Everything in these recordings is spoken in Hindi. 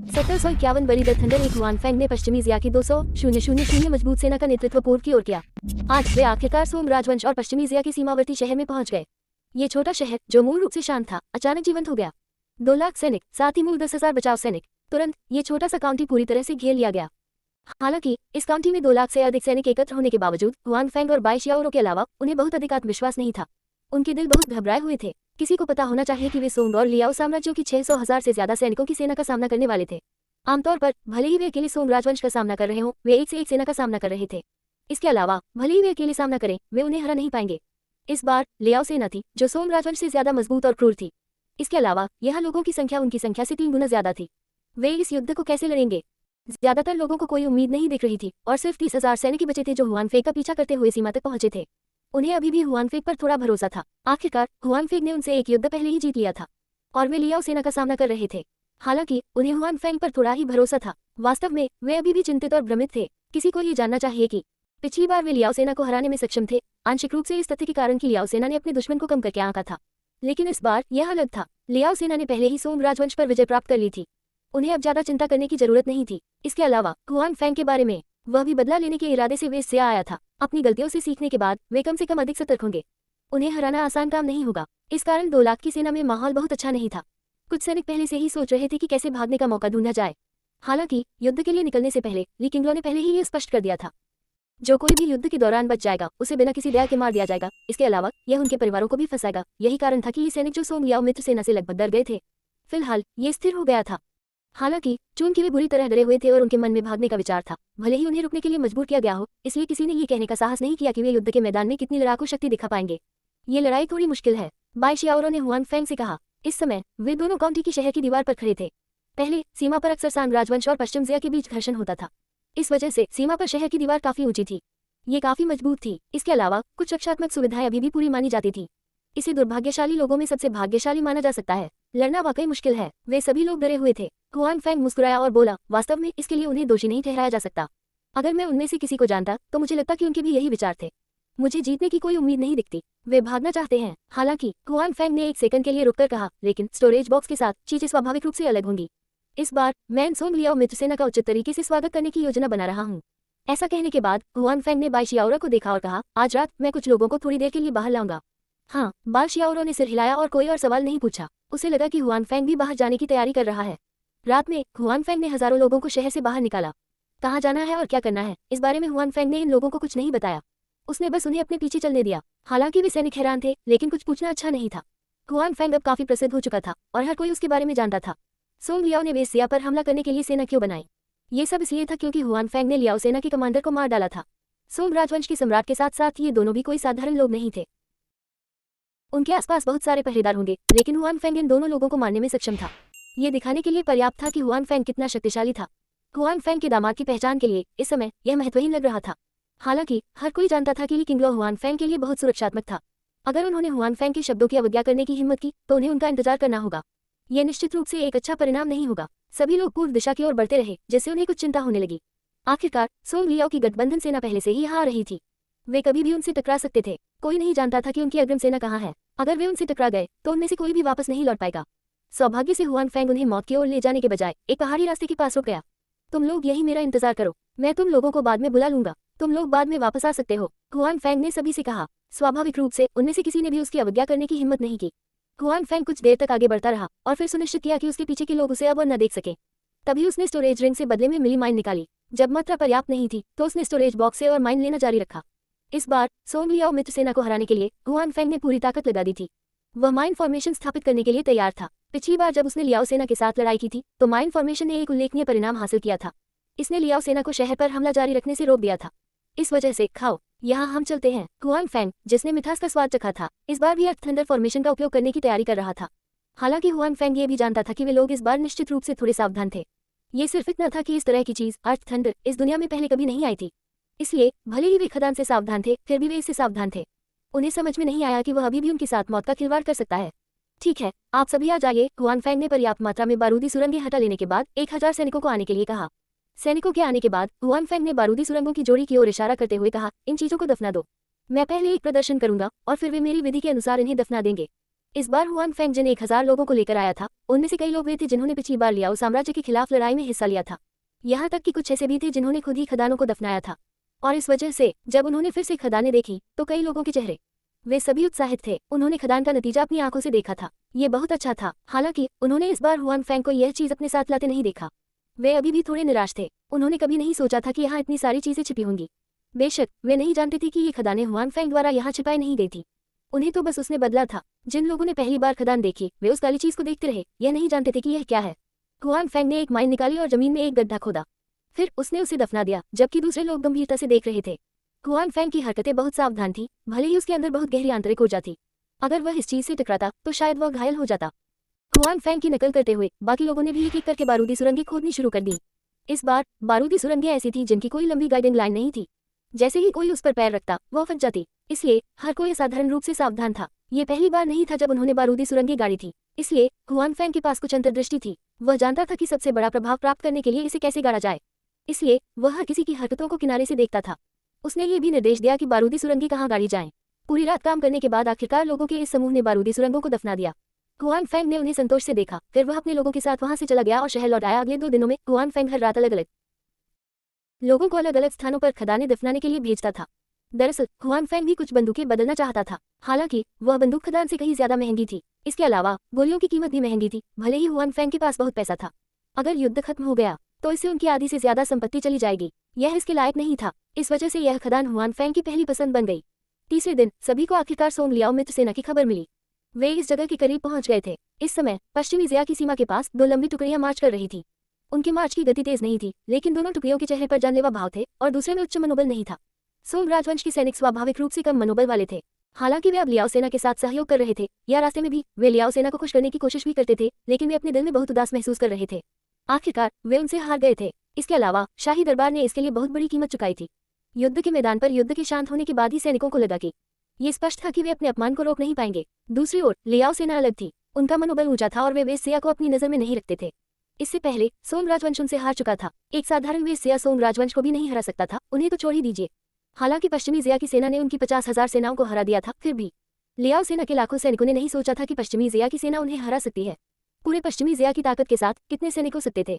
1751 बड़ी द थंडर एक हुआन फेंग ने पश्चिमी जिया की 200,000 मजबूत सेना का नेतृत्व पूर्व की ओर किया। आज वे आखिरकार सोम राजवंश और पश्चिमी जिया के सीमावर्ती शहर में पहुंच गए। ये छोटा शहर जो मूल रूप से शांत था, अचानक जीवंत हो गया। 2 लाख सैनिक, साथ ही मूल 10,000 बचाव सैनिक। तुरंत ये छोटा सा काउंटी पूरी तरह से घेर लिया गया। हालांकि इस काउंटी में 2 लाख से अधिक सैनिक एकत्र होने के बावजूद हुआन फेंग और बाई शियाओरो के अलावा उन्हें बहुत अधिक आत्मविश्वास नहीं था। उनके दिल बहुत घबराए हुए थे। किसी को पता होना चाहिए कि वे सोंग और लियाओ साम्राज्यों की 600,000 से ज्यादा सैनिकों की सेना का सामना करने वाले थे। आमतौर पर भले ही वे अकेले सोंग राजवंश का सामना कर रहे हों, वे एक से एक सेना का सामना कर रहे थे। इसके अलावा भले ही वे अकेले सामना करें, वे उन्हें हरा नहीं पाएंगे। इस बार लियाओ सेना थी जो सोंग राजवंश से ज्यादा मजबूत और क्रूर थी। इसके अलावा यहाँ लोगों की संख्या उनकी संख्या से 3 गुना ज्यादा थी। वे इस युद्ध को कैसे लड़ेंगे? ज्यादातर लोगों को कोई उम्मीद नहीं दिख रही थी और सिर्फ 30,000 सैनिक ही बचे थे जो हुआनफेंग का पीछा करते हुए सीमा तक पहुंचे थे। उन्हें अभी भी हुआनफेंग पर थोड़ा भरोसा था। आखिरकार हुआनफेंग ने उनसे एक युद्ध पहले ही जीत लिया था और वे लियाओ सेना का सामना कर रहे थे। हालांकि उन्हें हुआनफेंग पर थोड़ा ही भरोसा था। वास्तव में वे अभी भी चिंतित और भ्रमित थे। किसी को ये जानना चाहिए कि पिछली बार वे लियाओ सेना को हराने में सक्षम थे, आंशिक रूप से इस तथ्य के कारण कि लियाओ सेना ने अपने दुश्मन को कम करके आंका था। लेकिन इस बार यह अलग था। लियाओ सेना ने पहले ही सोंग राजवंश पर विजय प्राप्त कर ली थी। उन्हें अब ज्यादा चिंता करने की जरूरत नहीं थी। इसके अलावा हुआनफेंग के बारे में, वह भी बदला लेने के इरादे से वे इससे आया था। अपनी गलतियों से सीखने के बाद वे कम से कम अधिक सतर्क होंगे। उन्हें हराना आसान काम नहीं होगा। इस कारण 2 लाख की सेना में माहौल बहुत अच्छा नहीं था। कुछ सैनिक पहले से ही सोच रहे थे कि कैसे भागने का मौका ढूंढा जाए। हालांकि युद्ध के लिए निकलने से पहले ली किंगलो ने पहले ही ये स्पष्ट कर दिया था, जो कोई भी युद्ध के दौरान बच जाएगा उसे बिना किसी दया के मार दिया जाएगा। इसके अलावा यह उनके परिवारों को भी फंसाएगा। यही कारण था कि ये सैनिक जो सोंग लियाओ मित्र सेना से लगभग डर गए थे, फिलहाल ये स्थिर हो गया था। हालांकि चूंकि वे बुरी तरह डरे हुए थे और उनके मन में भागने का विचार था, भले ही उन्हें रुकने के लिए मजबूर किया गया हो, इसलिए किसी ने ये कहने का साहस नहीं किया कि वे युद्ध के मैदान में कितनी लड़ाकू शक्ति दिखा पाएंगे। ये लड़ाई थोड़ी मुश्किल है, बाई शियाओरो ने हुआनफेंग से कहा। इस समय वे दोनों काउंटी की शहर की दीवार पर खड़े थे। पहले सीमा पर अक्सर सांग राजवंश और पश्चिम जिया के बीच घर्षण होता था। इस वजह से सीमा पर शहर की दीवार काफी ऊंची थी। ये काफी मजबूत थी। इसके अलावा कुछ रक्षात्मक सुविधाएं अभी भी पूरी मानी जाती थी। इसे दुर्भाग्यशाली लोगों में सबसे भाग्यशाली माना जा सकता है। लड़ना वाकई मुश्किल है। वे सभी लोग डरे हुए थे। हुआनफेंग मुस्कुराया और बोला, वास्तव में इसके लिए उन्हें दोषी नहीं ठहराया जा सकता। अगर मैं उनमें से किसी को जानता तो मुझे लगता कि उनके भी यही विचार थे। मुझे जीतने की कोई उम्मीद नहीं दिखती। वे भागना चाहते हैं। हालांकि हुआनफेंग ने एक सेकंड के लिए रुककर कहा, लेकिन स्टोरेज बॉक्स के साथ चीजें स्वाभाविक रूप से अलग होंगी। इस बार मैं सोंग लियाओ मित्र सेना का उचित तरीके से स्वागत करने की योजना बना रहा हूँ। ऐसा कहने के बाद हुआनफेंग ने बाई शियाओरो को देखा और कहा, आज रात मैं कुछ लोगों को थोड़ी देर के लिए बाहर लाऊंगा। हाँ, बाई शियाओरो ने सिर हिलाया और कोई और सवाल नहीं पूछा। उसे लगा कि हुआनफेंग भी बाहर जाने की तैयारी कर रहा है। रात में हुआनफेंग ने हजारों लोगों को शहर से बाहर निकाला। कहाँ जाना है और क्या करना है, इस बारे में हुआनफेंग ने इन लोगों को कुछ नहीं बताया। उसने बस उन्हें अपने पीछे चलने दिया। हालांकि वे सैनिक हैरान थे, लेकिन कुछ पूछना अच्छा नहीं था। हुआनफेंग अब काफी प्रसिद्ध हो चुका था और हर कोई उसके बारे में जानता था। सोंग लियाओ ने वेस्ट जिया पर हमला करने के लिए सेना क्यों बनाई? ये सब इसलिए था क्योंकि हुआनफेंग ने लियाओ सेना के कमांडर को मार डाला था। सोंग राजवंश के सम्राट के साथ साथ ये दोनों भी कोई साधारण लोग नहीं थे। उनके आसपास बहुत सारे पहरेदार होंगे, लेकिन हुआनफेंग इन दोनों लोगों को मारने में सक्षम था। ये दिखाने के लिए पर्याप्त था कि हुआनफेंग कितना शक्तिशाली था। हुआनफेंग के दामाद की पहचान के लिए इस समय यह महत्वहीन लग रहा था। हालांकि हर कोई जानता था कि ली किंगलो हुआनफेंग के लिए बहुत सुरक्षात्मक था। अगर उन्होंने हुआनफेंग के शब्दों की अवज्ञा करने की हिम्मत की तो उन्हें उनका इंतजार करना होगा। यह निश्चित रूप से एक अच्छा परिणाम नहीं होगा। सभी लोग पूर्व दिशा की ओर बढ़ते रहे, जिससे उन्हें कुछ चिंता होने लगी। आखिरकार सोंग लियाओ की गठबंधन सेना पहले से ही यहाँ आ रही थी। वे कभी भी उनसे टकरा सकते थे। कोई नहीं जानता था कि उनकी अग्रिम सेना कहाँ है। अगर वे उनसे टकरा गए तो उनमें से कोई भी वापस नहीं लौट पाएगा। सौभाग्य से हुआनफेंग उन्हें मौत की ओर ले जाने के बजाय एक पहाड़ी रास्ते के पास रुक गया। तुम लोग यही मेरा इंतजार करो, मैं तुम लोगों को बाद में बुला लूंगा। तुम लोग बाद में वापस आ सकते हो, हुआनफेंग ने सभी से कहा। स्वाभाविक रूप से उनमें से किसी ने भी उसकी अवज्ञा करने की हिम्मत नहीं की। हुआनफेंग कुछ देर तक आगे बढ़ता रहा और फिर सुनिश्चित किया कि उसके पीछे के लोग उसे अब और न देख सके। तभी उसने स्टोरेज रिंग से बदले में मिली माइन निकाली। जब मात्रा पर्याप्त नहीं थी तो उसने स्टोरेज बॉक्स से और माइन लेना जारी रखा। इस बार सोंग लियाओ मित्र सेना को हराने के लिए हुआनफेंग ने पूरी ताकत लगा दी थी। वह माइन फॉर्मेशन स्थापित करने के लिए तैयार था। पिछली बार जब उसने लियाओ सेना के साथ लड़ाई की थी तो माइन फॉर्मेशन ने एक उल्लेखनीय परिणाम हासिल किया था। इसने लियाओ सेना को शहर पर हमला जारी रखने से रोक दिया था। इस वजह से खाओ, यहाँ हम चलते हैं। हुआनफेंग, जिसने मिठास का स्वाद चखा था, इस बार भी अर्थ थंडर फॉर्मेशन का उपयोग करने की तैयारी कर रहा था। हालांकि हुआनफेंग ये भी जानता था कि वे लोग इस बार निश्चित रूप से थोड़े सावधान थे। ये सिर्फ इतना था कि इस तरह की चीज अर्थ थंडर इस दुनिया में पहले कभी नहीं आई थी। इसलिए भले ही वे खदान से सावधान थे, फिर भी वे इससे सावधान थे। उन्हें समझ में नहीं आया कि वह अभी भी उनके साथ मौत का खिलवाड़ कर सकता है। ठीक है, आप सभी आ जाइए। हुआनफेंग ने पर्याप्त मात्रा में बारूदी सुरंगें हटा लेने के बाद 1000 सैनिकों को आने के लिए कहा। सैनिकों के आने के बाद हुआनफेंग ने बारूदी सुरंगों की जोड़ी की ओर इशारा करते हुए कहा, इन चीजों को दफना दो। मैं पहले एक प्रदर्शन करूंगा और फिर वे मेरी विधि के अनुसार इन्हें दफना देंगे। इस बार हुआन फेंग जिन 1000 लोगों को लेकर आया था, उनमें से कई लोग वे थे जिन्होंने पिछली बार लियाओ साम्राज्य के खिलाफ लड़ाई में हिस्सा लिया था। यहाँ तक कि कुछ ऐसे भी थे जिन्होंने खुद ही खदानों को दफनाया था। और इस वजह से जब उन्होंने फिर से खदानें देखी तो कई लोगों के चेहरे वे सभी उत्साहित थे। उन्होंने खदान का नतीजा अपनी आंखों से देखा था। ये बहुत अच्छा था। हालांकि उन्होंने इस बार हुआन फेंग को यह चीज अपने साथ लाते नहीं देखा। वे अभी भी थोड़े निराश थे। उन्होंने कभी नहीं सोचा था कि यहाँ इतनी सारी चीजें छिपी होंगी। बेशक वे नहीं जानते थे कि ये खदानें हुआन फेंग द्वारा यहाँ छिपाई नहीं गई थी। उन्हें तो बस उसने बदला था। जिन लोगों ने पहली बार खदान देखी वे उस काली चीज को देखते रहे, यह नहीं जानते थे कि यह क्या है। हुआन फेंग ने एक माइन निकाली और जमीन में एक गड्ढा खोदा। फिर उसने उसे दफना दिया, जबकि दूसरे लोग गंभीरता से देख रहे थे। हुआन फेंग की हरकतें बहुत सावधान थी, भले ही उसके अंदर बहुत गहरी आंतरिक ऊर्जा थी। अगर वह इस चीज से टकराता तो शायद वह घायल हो जाता। हुआन फेंग की नकल करते हुए बाकी लोगों ने भी एक एक करके बारूदी सुरंगें खोदनी शुरू कर दी। इस बार बारूदी सुरंगें ऐसी थी जिनकी कोई लंबी गाइडिंग लाइन नहीं थी। जैसे ही कोई उस पर पैर रखता वह फट जाती। इसलिए हर कोई असाधारण रूप से सावधान था। ये पहली बार नहीं था जब उन्होंने बारूदी सुरंगें गाड़ी थी, इसलिए हुआन फेंग के पास कुछ अंतर्दृष्टि थी। वह जानता था कि सबसे बड़ा प्रभाव प्राप्त करने के लिए इसे कैसे गाड़ा जाए। इसलिए वह हर किसी की हरकतों को किनारे से देखता था। उसने ये भी निर्देश दिया कि बारूदी सुरंगें कहाँ गाड़ी जाएं। पूरी रात काम करने के बाद आखिरकार लोगों के इस समूह ने बारूदी सुरंगों को दफना दिया। हुआन फेंग ने उन्हें संतोष से देखा। फिर वह अपने लोगों के साथ वहां से चला गया और शहर लौट आया। अगले 2 दिनों में हुआन फेंग हर रात अलग अलग लोगों को अलग अलग स्थानों पर खदानें दफनाने के लिए भेजता था। दरअसल हुआन फेंग भी कुछ बंदूकें बदलना चाहता था। हालांकि वह बंदूक खदान से कहीं ज्यादा महंगी थी। इसके अलावा गोलियों की कीमत भी महंगी थी। भले ही हुआन फेंग के पास बहुत पैसा था, अगर युद्ध खत्म हो गया तो इससे उनकी आधी से ज्यादा संपत्ति चली जाएगी। यह इसके लायक नहीं था। इस वजह से यह खदान हुआन फेंग की पहली पसंद बन गई। तीसरे दिन सभी को आखिरकार सोंग लियाओ मित्र सेना की खबर मिली। वे इस जगह के करीब पहुंच गए थे। इस समय पश्चिमी जिया की सीमा के पास 2 लंबी टुकड़ियां मार्च कर रही थी। उनकी मार्च की गति तेज नहीं थी, लेकिन दोनों टुकड़ियों के चेहरे पर जानलेवा भाव थे और दूसरे में उच्च मनोबल नहीं था। सोंग राजवंश के सैनिक स्वाभाविक रूप से कम मनोबल वाले थे। हालांकि वे अब लियाओ सेना के साथ सहयोग कर रहे थे, या रास्ते में भी वे लियाओ सेना को खुश करने की कोशिश भी करते थे, लेकिन वे अपने दिल में बहुत उदास महसूस कर रहे थे। आखिरकार वे उनसे हार गए थे। इसके अलावा शाही दरबार ने इसके लिए बहुत बड़ी कीमत चुकाई थी। युद्ध के मैदान पर युद्ध के शांत होने के बाद ही सैनिकों को लगा कि ये स्पष्ट था कि वे अपने अपमान को रोक नहीं पाएंगे। दूसरी ओर लियाओ सेना अलग थी। उनका मनोबल ऊंचा था और वे वेश्या को अपनी नजर में नहीं रखते थे। इससे पहले सोंग राजवंश उनसे हार चुका था। एक साधारण वेश्या सोंग राजवंश को भी नहीं हरा सकता था, उन्हें तो छोड़ ही दीजिए। हालांकि पश्चिमी जिया की सेना ने उनकी 50,000 सेनाओं को हरा दिया था, फिर भी लियाओ सेना के लाखों सैनिकों ने नहीं सोचा था कि पश्चिमी जिया की सेना उन्हें हरा सकती है। पूरे पश्चिमी जिया की ताकत के साथ कितने सैनिक हो सकते थे।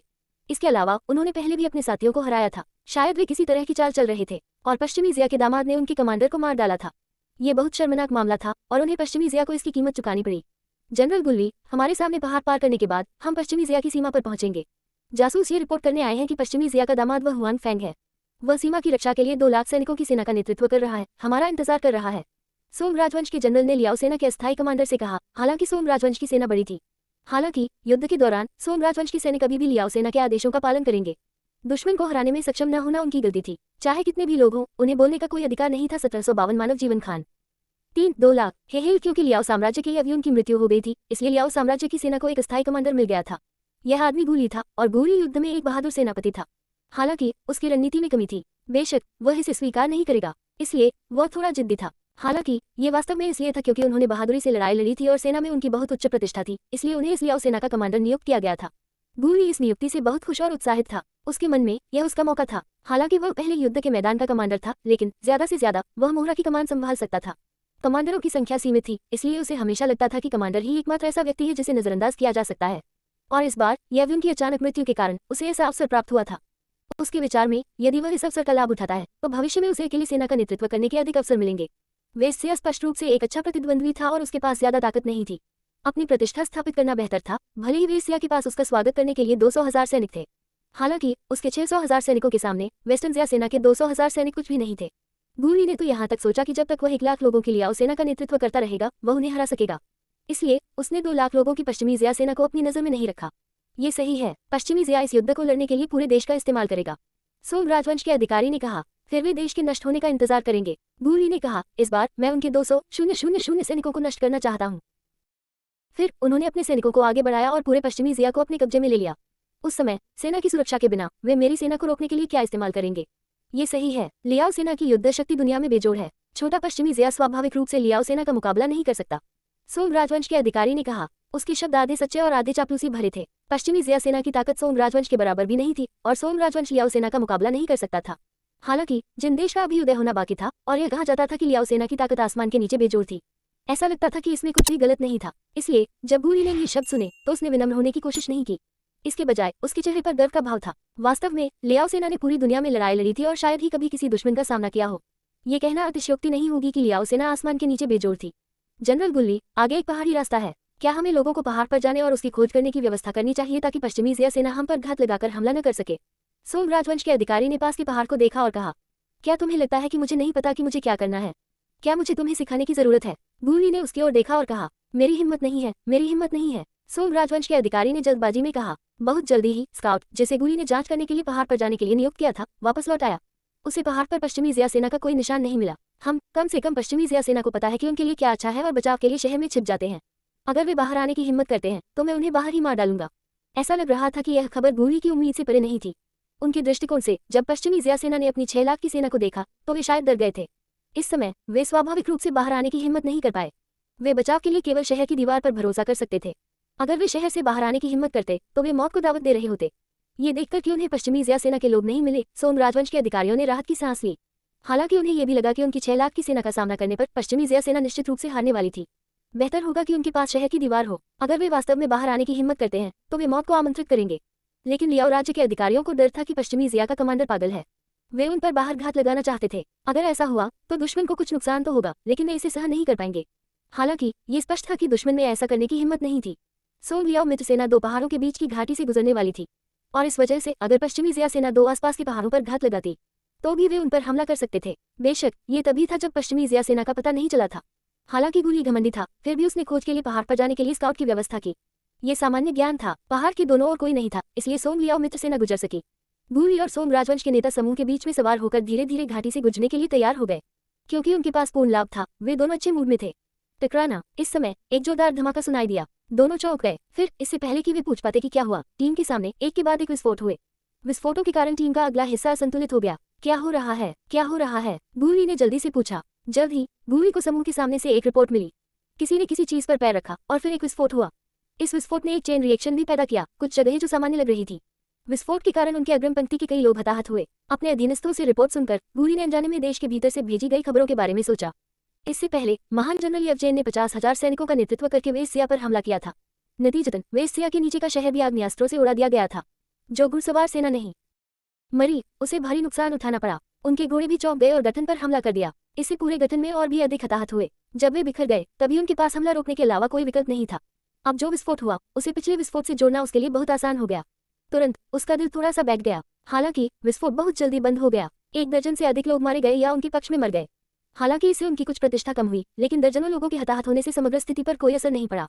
इसके अलावा उन्होंने पहले भी अपने साथियों को हराया था। शायद वे किसी तरह की चाल चल रहे थे और पश्चिमी जिया के दामाद ने उनके कमांडर को मार डाला था। ये बहुत शर्मनाक मामला था और उन्हें पश्चिमी जिया को इसकी कीमत चुकानी पड़ी। जनरल गुल्ली, हमारे सामने पहाड़ पार करने के बाद हम पश्चिमी जिया की सीमा पर पहुंचेंगे। जासूस ये रिपोर्ट करने आए हैं कि पश्चिमी जिया का दामाद वह हुआन फेंग है। वह सीमा की रक्षा के लिए 2 लाख सैनिकों की सेना का नेतृत्व कर रहा है, हमारा इंतजार कर रहा है। सोम राजवंश के जनरल ने लियाओ सेना के अस्थायी कमांडर से कहा। हालांकि सोम राजवंश की सेना बड़ी थी। हालांकि युद्ध के दौरान सोम राजवंश के सैनिक अभी भी लियाओ सेना के आदेशों का पालन करेंगे। दुश्मन को हराने में सक्षम न होना उनकी गलती थी। चाहे कितने भी लोग हों, उन्हें बोलने का कोई अधिकार नहीं था। 1752 मानव जीवन खान 2 लाख हे क्योंकि लियाओ साम्राज्य के अभी उनकी मृत्यु हो गई थी, इसलिए लियाओ साम्राज्य की सेना को एक अस्थायी कमांडर मिल गया था। यह आदमी गूली था और गूली युद्ध में एक बहादुर सेनापति था। हालांकि उसकी रणनीति में कमी थी। बेशक वह इसे स्वीकार नहीं करेगा, इसलिए वह थोड़ा जिद्दी था। हालांकि ये वास्तव में इसलिए था क्योंकि उन्होंने बहादुरी से लड़ाई लड़ी थी और सेना में उनकी बहुत उच्च प्रतिष्ठा थी, इसलिए उन्हें इस लियाओ सेना का कमांडर नियुक्त किया गया था। गूली इस नियुक्ति से बहुत खुश और उत्साहित था। उसके मन में यह उसका मौका था। हालांकि वह पहले युद्ध के मैदान का कमांडर था, लेकिन ज्यादा से ज्यादा वह मोहरा की कमान संभाल सकता था। कमांडरों की संख्या सीमित थी, इसलिए उसे हमेशा लगता था कि कमांडर ही एकमात्र ऐसा व्यक्ति है जिसे नजरअंदाज किया जा सकता है। और इस बार यह उनकी अचानक मृत्यु के कारण उसे ऐसा अवसर प्राप्त हुआ था। उसके विचार में यदि वह इस अवसर का लाभ उठाता है तो भविष्य में उसे अकेली सेना का नेतृत्व करने के अधिक अवसर मिलेंगे। वेश्या स्पष्ट रूप से एक अच्छा प्रतिद्वंद्वी था और उसके पास ज्यादा ताकत नहीं थी। अपनी प्रतिष्ठा स्थापित करना बेहतर था। भले ही वेश्या के पास उसका स्वागत करने के लिए 200,000 सैनिक थे, हालांकि उसके 600,000 सैनिकों के सामने वेस्टर्न जिया सेना के 200,000 सैनिक कुछ भी नहीं थे। गूली ने तो यहाँ तक सोचा कि जब तक वह 1 लाख लोगों की लियाओ सेना का नेतृत्व करता रहेगा वह उन्हें हरा सकेगा। इसलिए उसने 2 लाख लोगों की पश्चिमी जिया सेना को अपनी नजर में नहीं रखा। ये सही है, पश्चिमी जिया इस युद्ध को लड़ने के लिए पूरे देश का इस्तेमाल करेगा। सोम राजवंश के अधिकारी ने कहा। फिर वे देश के नष्ट होने का इंतजार करेंगे। गूली ने कहा, इस बार मैं उनके 200,000 सैनिकों को नष्ट करना चाहता हूँ। फिर उन्होंने अपने सैनिकों को आगे बढ़ाया और पूरे पश्चिमी जिया को अपने कब्जे में ले लिया। उस समय सेना की सुरक्षा के बिना वे मेरी सेना को रोकने के लिए क्या इस्तेमाल करेंगे? ये सही है, लियाओ सेना की युद्ध शक्ति दुनिया में बेजोड़ है। छोटा पश्चिमी जिया स्वाभाविक रूप से लियाओ सेना का मुकाबला नहीं कर सकता। सोम राजवंश के अधिकारी ने कहा। उसके शब्द आधे सच्चे और आधे चापलूसी भरे थे। पश्चिमी जिया सेना की ताकत सोम राजवंश के बराबर भी नहीं थी और सोम राजवंश लियाओ सेना का मुकाबला नहीं कर सकता था। हालांकि जिन देश का अभी उदय होना बाकी था और यह कहा जाता था कि लियाओ सेना की ताकत आसमान के नीचे बेजोड़ थी। ऐसा लगता था कि इसमें कुछ भी गलत नहीं था। इसलिए जब गूली ने ये शब्द सुने तो उसने विनम्र होने की कोशिश नहीं की। इसके बजाय उसके चेहरे पर गर्व का भाव था। वास्तव में लियाओ सेना ने पूरी दुनिया में लड़ाई लड़ी थी और शायद ही कभी किसी दुश्मन का सामना किया हो। ये कहना अतिशयोक्ति नहीं होगी कि लियाओ सेना आसमान के नीचे बेजोड़ थी। जनरल गुल्ली, आगे एक पहाड़ी रास्ता है। क्या हमें लोगों को पहाड़ पर जाने और उसकी खोज करने की व्यवस्था करनी चाहिए ताकि पश्चिमी ज़िया सेना हम पर घात लगाकर हमला न कर सके? सोम राजवंश के अधिकारी ने पास के पहाड़ को देखा और कहा, क्या तुम्हें लगता है कि मुझे नहीं पता कि मुझे क्या करना है? क्या मुझे तुम्हें सिखाने की जरूरत है? गूली ने उसकी ओर देखा और कहा, मेरी हिम्मत नहीं है, मेरी हिम्मत नहीं है। सोम राजवंश के अधिकारी ने जल्दबाजी में कहा। बहुत जल्दी ही स्काउट, जिसे गूली ने जांच करने के लिए पहाड़ पर जाने के लिए नियुक्त किया था, वापस लौट आया। उसे पहाड़ पर पश्चिमी ज़िया सेना का कोई निशान नहीं मिला। हम कम से कम पश्चिमी ज़िया सेना को पता है कि उनके लिए क्या अच्छा है और बचाव के लिए शहर में छिप जाते हैं। अगर वे बाहर आने की हिम्मत करते हैं तो मैं उन्हें बाहर ही मार डालूंगा। ऐसा लग रहा था कि यह खबर गूली की उम्मीद से परे नहीं थी। उनके दृष्टिकोण से जब पश्चिमी ज़िया सेना ने अपनी 6 लाख की सेना को देखा तो वे शायद डर गए थे। इस समय वे स्वाभाविक रूप से बाहर आने की हिम्मत नहीं कर पाए। वे बचाव के लिए केवल शहर की दीवार पर भरोसा कर सकते थे। अगर वे शहर से बाहर आने की हिम्मत करते तो वे मौत को दावत दे रहे होते। ये देखकर कि उन्हें पश्चिमी ज़िया सेना के लोग नहीं मिले, सोम राजवंश के अधिकारियों ने राहत की सांस ली। हालांकि उन्हें यह भी लगा कि उनकी 6 लाख की सेना का सामना करने पर पश्चिमी ज़िया सेना निश्चित रूप से हारने वाली थी। बेहतर होगा कि उनके पास शहर की दीवार हो। अगर वे वास्तव में बाहर आने की हिम्मत करते हैं तो वे मौत को आमंत्रित करेंगे। लेकिन लियाओ राज्य के अधिकारियों को डर था कि पश्चिमी ज़िया का कमांडर पागल है। वे उन पर बाहर घात लगाना चाहते थे। अगर ऐसा हुआ तो दुश्मन को कुछ नुकसान तो होगा, लेकिन वे इसे सहन नहीं कर पाएंगे। हालांकि ये स्पष्ट था कि दुश्मन में ऐसा करने की हिम्मत नहीं थी। सोम लियाओ मित्र सेना 2 पहाड़ों के बीच की घाटी से गुजरने वाली थी और इस वजह से अगर पश्चिमी ज़िया सेना 2 आसपास के पहाड़ों पर घात लगाती तो भी वे उन पर हमला कर सकते थे। बेशक ये तभी था जब पश्चिमी ज़िया सेना का पता नहीं चला था। हालांकि गूली घमंडी था, फिर भी उसने खोज के लिए पहाड़ पर जाने के लिए स्काउट की व्यवस्था की। ये सामान्य ज्ञान था। पहाड़ के दोनों ओर कोई नहीं था, इसलिए सोम लियाओ मित्र सेना गुजर सकी। गूली और सोम राजवंश के नेता समूह के बीच में सवार होकर धीरे धीरे घाटी से गुजरने के लिए तैयार हो गए। क्योंकि उनके पास पूर्ण लाभ था, वे दोनों अच्छे मूड में थे। टकराना। इस समय एक जोरदार धमाका सुनाई दिया। दोनों चौंक गए। फिर इससे पहले कि वे पूछ पाते कि क्या हुआ, टीम के सामने एक के बाद एक विस्फोट हुए। विस्फोटों के कारण टीम का अगला हिस्सा असंतुलित हो गया। क्या हो रहा है, क्या हो रहा है? गूली ने जल्दी से पूछा। जल्द ही गूली को समूह के सामने से एक रिपोर्ट मिली। किसी ने किसी चीज पर पैर रखा और फिर एक विस्फोट हुआ। इस विस्फोट ने एक चेन रिएक्शन भी पैदा किया। कुछ जगहें जो सामान्य लग रही थी, विस्फोट के कारण उनके अग्रिम पंक्ति के कई लोग हताहत हुए। अपने अधीनस्थों से रिपोर्ट सुनकर गूली ने अनजाने में देश के भीतर से भेजी गई खबरों के बारे में सोचा। इससे पहले महान जनरल यवजेन ने 50,000 सैनिकों का नेतृत्व करके वेस्सिया पर हमला किया था। नतीजतन वेस्सिया के नीचे का शहर भी आग्नेयास्त्रों से उड़ा दिया गया था। जो घुड़सवार सेना नहीं मरी, उसे भारी नुकसान उठाना पड़ा। उनके घोड़े भी चौंक गए और गठन पर हमला कर दिया। इससे पूरे गठन में और भी अधिक हताहत हुए। जब वे बिखर गए तभी उनके पास हमला रोकने के अलावा कोई विकल्प नहीं था। अब जो विस्फोट हुआ उसे पिछले विस्फोट से जोड़ना उसके लिए बहुत आसान हो गया। तुरंत उसका दिल थोड़ा सा बैठ गया। हालांकि विस्फोट बहुत जल्दी बंद हो गया। 1 दर्जन से अधिक लोग मारे गए या उनके पक्ष में मर गए। हालांकि इससे उनकी कुछ प्रतिष्ठा कम हुई, लेकिन दर्जनों लोगों के हताहत होने से समग्र स्थिति पर कोई असर नहीं पड़ा।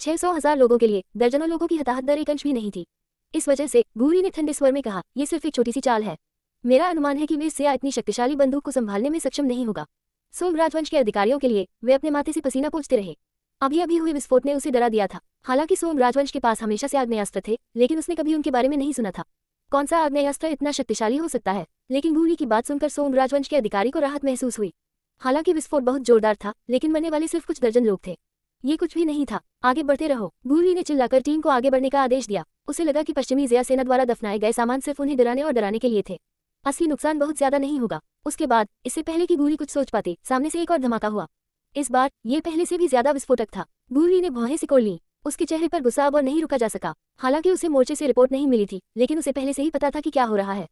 600,000 लोगों के लिए दर्जनों लोगों की हताहत दर एक अंश भी नहीं थी। इस वजह से गूली ने ठंडे स्वर में कहा, यह सिर्फ एक छोटी सी चाल है। मेरा अनुमान है कि वेस्सिया इतनी शक्तिशाली बंदूक को संभालने में सक्षम नहीं होगा। सोम राजवंश के अधिकारियों के लिए वे अपने माथे से पसीना पोंछते रहे। अभी अभी हुए विस्फोट ने उसे डरा दिया था। हालांकि सोम राजवंश के पास हमेशा से आग्नेयास्त्र थे, लेकिन उसने कभी उनके बारे में नहीं सुना था। कौन सा आग्नेयास्त्र इतना शक्तिशाली हो सकता है? लेकिन गूली की बात सुनकर सोम राजवंश के अधिकारी को राहत महसूस हुई। हालांकि विस्फोट बहुत जोरदार था, लेकिन मरने वाले सिर्फ कुछ दर्जन लोग थे। ये कुछ भी नहीं था। आगे बढ़ते रहो। गूली ने चिल्लाकर टीम को आगे बढ़ने का आदेश दिया। उसे लगा कि पश्चिमी ज़िया सेना द्वारा दफनाए गए सामान सिर्फ उन्हें डराने और डराने के लिए थे। असली नुकसान बहुत ज्यादा नहीं होगा। उसके बाद इससे पहले कि गूली कुछ सोच पाती, सामने से एक और धमाका हुआ। इस बार ये पहले से भी ज्यादा विस्फोटक था। गूली ने भौहें सिकोड़ ली। उसके चेहरे पर गुस्सा अब और नहीं रुका जा सका। हालांकि उसे मोर्चे से रिपोर्ट नहीं मिली थी, लेकिन उसे पहले से ही पता था कि क्या हो रहा है।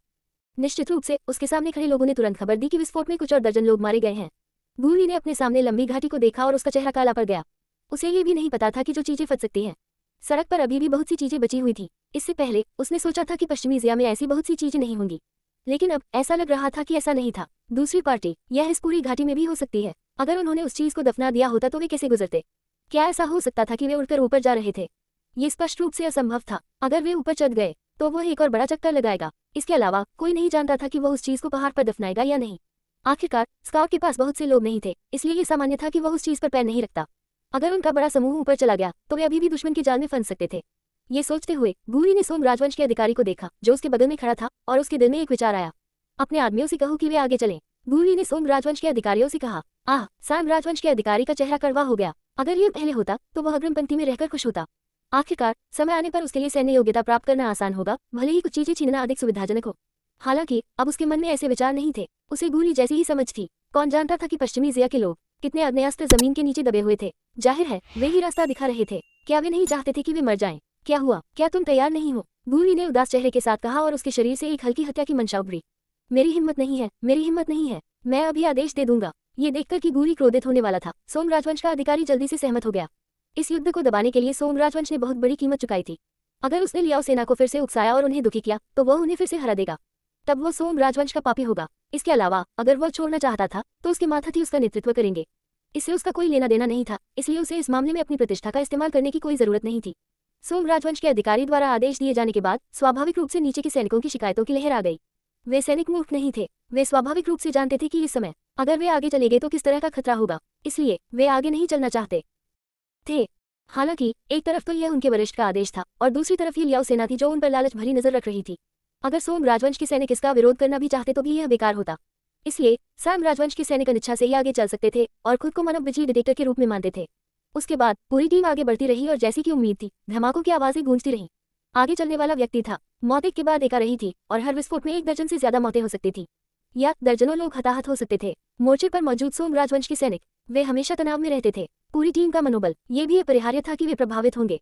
निश्चित रूप से उसके सामने खड़े लोगों ने तुरंत खबर दी कि विस्फोट में कुछ और दर्जन लोग मारे गए हैं। गूली ने अपने सामने लंबी घाटी को देखा और उसका चेहरा काला पड़ गया। उसे ये भी नहीं पता था कि जो चीजें फंस सकती हैं। सड़क पर अभी भी बहुत सी चीजें बची हुई थी। इससे पहले उसने सोचा था कि पश्चिमी ज़िया में ऐसी बहुत सी चीजें नहीं होंगी, लेकिन अब ऐसा लग रहा था कि ऐसा नहीं था। दूसरी पार्टी यह इस पूरी घाटी में भी हो सकती है। अगर उन्होंने उस चीज को दफना दिया होता तो वे कैसे गुजरते? क्या ऐसा हो सकता था कि वे उड़कर ऊपर जा रहे थे? ये स्पष्ट रूप से असंभव था। अगर वे ऊपर चढ़ गए तो वह एक और बड़ा चक्कर लगाएगा। इसके अलावा कोई नहीं जानता था कि वह उस चीज को पहाड़ पर दफनाएगा या नहीं। आखिरकार स्काउट के पास बहुत से लोग नहीं थे, इसलिए ये सामान्य था कि वह उस चीज पर पैर नहीं रखता। अगर उनका बड़ा समूह ऊपर चला गया तो वे अभी भी दुश्मन के जाल में फंस सकते थे। ये सोचते हुए गूली ने सोम राजवंश के अधिकारी को देखा जो उसके बगल में खड़ा था, और उसके दिल में एक विचार आया। अपने आदमियों से कहो कि वे आगे चलें। गूली ने सोम राजवंश के अधिकारियों से कहा। सैम राजवंश के अधिकारी का चेहरा कड़वा हो गया। अगर ये पहले होता तो वह अग्रिम पंक्ति में रहकर खुश होता। आखिरकार समय आने पर उसके लिए सैन्य योग्यता प्राप्त करना आसान होगा, भले ही कुछ चीजें छीनना अधिक सुविधाजनक हो। हालांकि अब उसके मन में ऐसे विचार नहीं थे। उसे गूली जैसी ही समझ थी। कौन जानता था कि पश्चिमी ज़िया के लोग कितने आग्नेयास्त्र जमीन के नीचे दबे हुए थे। जाहिर है वे ही रास्ता दिखा रहे थे। क्या वे नहीं चाहते थे कि वे मर जाएं? क्या हुआ, क्या तुम तैयार नहीं हो? गूली ने उदास चेहरे के साथ कहा और उसके शरीर से एक हल्की हत्या की मंशा उभरी। मेरी हिम्मत नहीं है, मेरी हिम्मत नहीं है, मैं अभी आदेश दे दूंगा। ये देखकर कि गूली क्रोधित होने वाला था, सोम राजवंश का अधिकारी जल्दी से सहमत हो गया। इस युद्ध को दबाने के लिए सोम राजवंश ने बहुत बड़ी कीमत चुकाई थी। अगर उसने लियाओ सेना को फिर से उकसाया और उन्हें दुखी किया तो वह उन्हें फिर से हरा देगा। तब वो सोम राजवंश का पापी होगा। इसके अलावा अगर वह छोड़ना चाहता था तो उसके माताथी उसका नेतृत्व करेंगे। इससे उसका कोई लेना देना नहीं था, इसलिए उसे इस मामले में अपनी प्रतिष्ठा का इस्तेमाल करने की कोई जरूरत नहीं थी। सोम राजवंश के अधिकारी द्वारा आदेश दिए जाने के बाद स्वाभाविक रूप से नीचे के सैनिकों की शिकायतों की लहर आ गई। वे सैनिक मूर्ख नहीं थे, वे स्वाभाविक रूप से जानते थे कि इस समय अगर वे आगे चले गए तो किस तरह का खतरा होगा, इसलिए वे आगे नहीं चलना चाहते थे। हालांकि एक तरफ तो यह उनके वरिष्ठ का आदेश था और दूसरी तरफ ये लियाओ सेना थी जो उन पर लालच भरी नजर रख रही थी। अगर सोम राजवंश के सैनिक इसका विरोध करना भी चाहते तो भी यह बेकार होता। इसलिए साम राजवंश के सैनिक अनिच्छा से ही आगे चल सकते थे और खुद को मानव बिजली डिटेक्टर के रूप में मानते थे। उसके बाद पूरी टीम आगे बढ़ती रही और जैसी की उम्मीद थी धमाकों की आवाजें गूंजती रहीं। आगे चलने वाला व्यक्ति था, मौत एक के बाद एक आ रही थी और हर विस्फोट में 1 दर्जन से ज्यादा मौतें हो सकती थी या दर्जनों लोग हताहत हो सकते थे। मोर्चे पर मौजूद सोम राजवंश के सैनिक वे हमेशा तनाव में रहते थे। पूरी टीम का मनोबल ये भी अपरिहार्य था कि वे प्रभावित होंगे।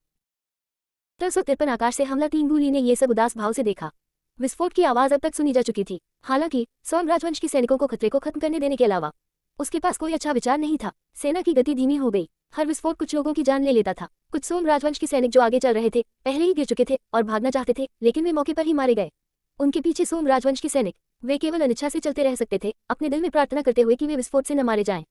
353 आकाश से हमला 3 गूली ने यह सब उदास भाव से देखा। विस्फोट की आवाज अब तक सुनी जा चुकी थी। हालांकि सोम राजवंश के सैनिकों को खतरे को खत्म करने देने के अलावा उसके पास कोई अच्छा विचार नहीं था। सेना की गति धीमी हो गई। हर विस्फोट कुछ लोगों की जान ले लेता था। कुछ सोम राजवंश के सैनिक जो आगे चल रहे थे पहले ही गिर चुके थे और भागना चाहते थे, लेकिन वे मौके पर ही मारे गए। उनके पीछे सोम राजवंश के सैनिक वे केवल अनिच्छा से चलते रह सकते थे, अपने दिल में प्रार्थना करते हुए कि वे विस्फोट से न मारे जाएं।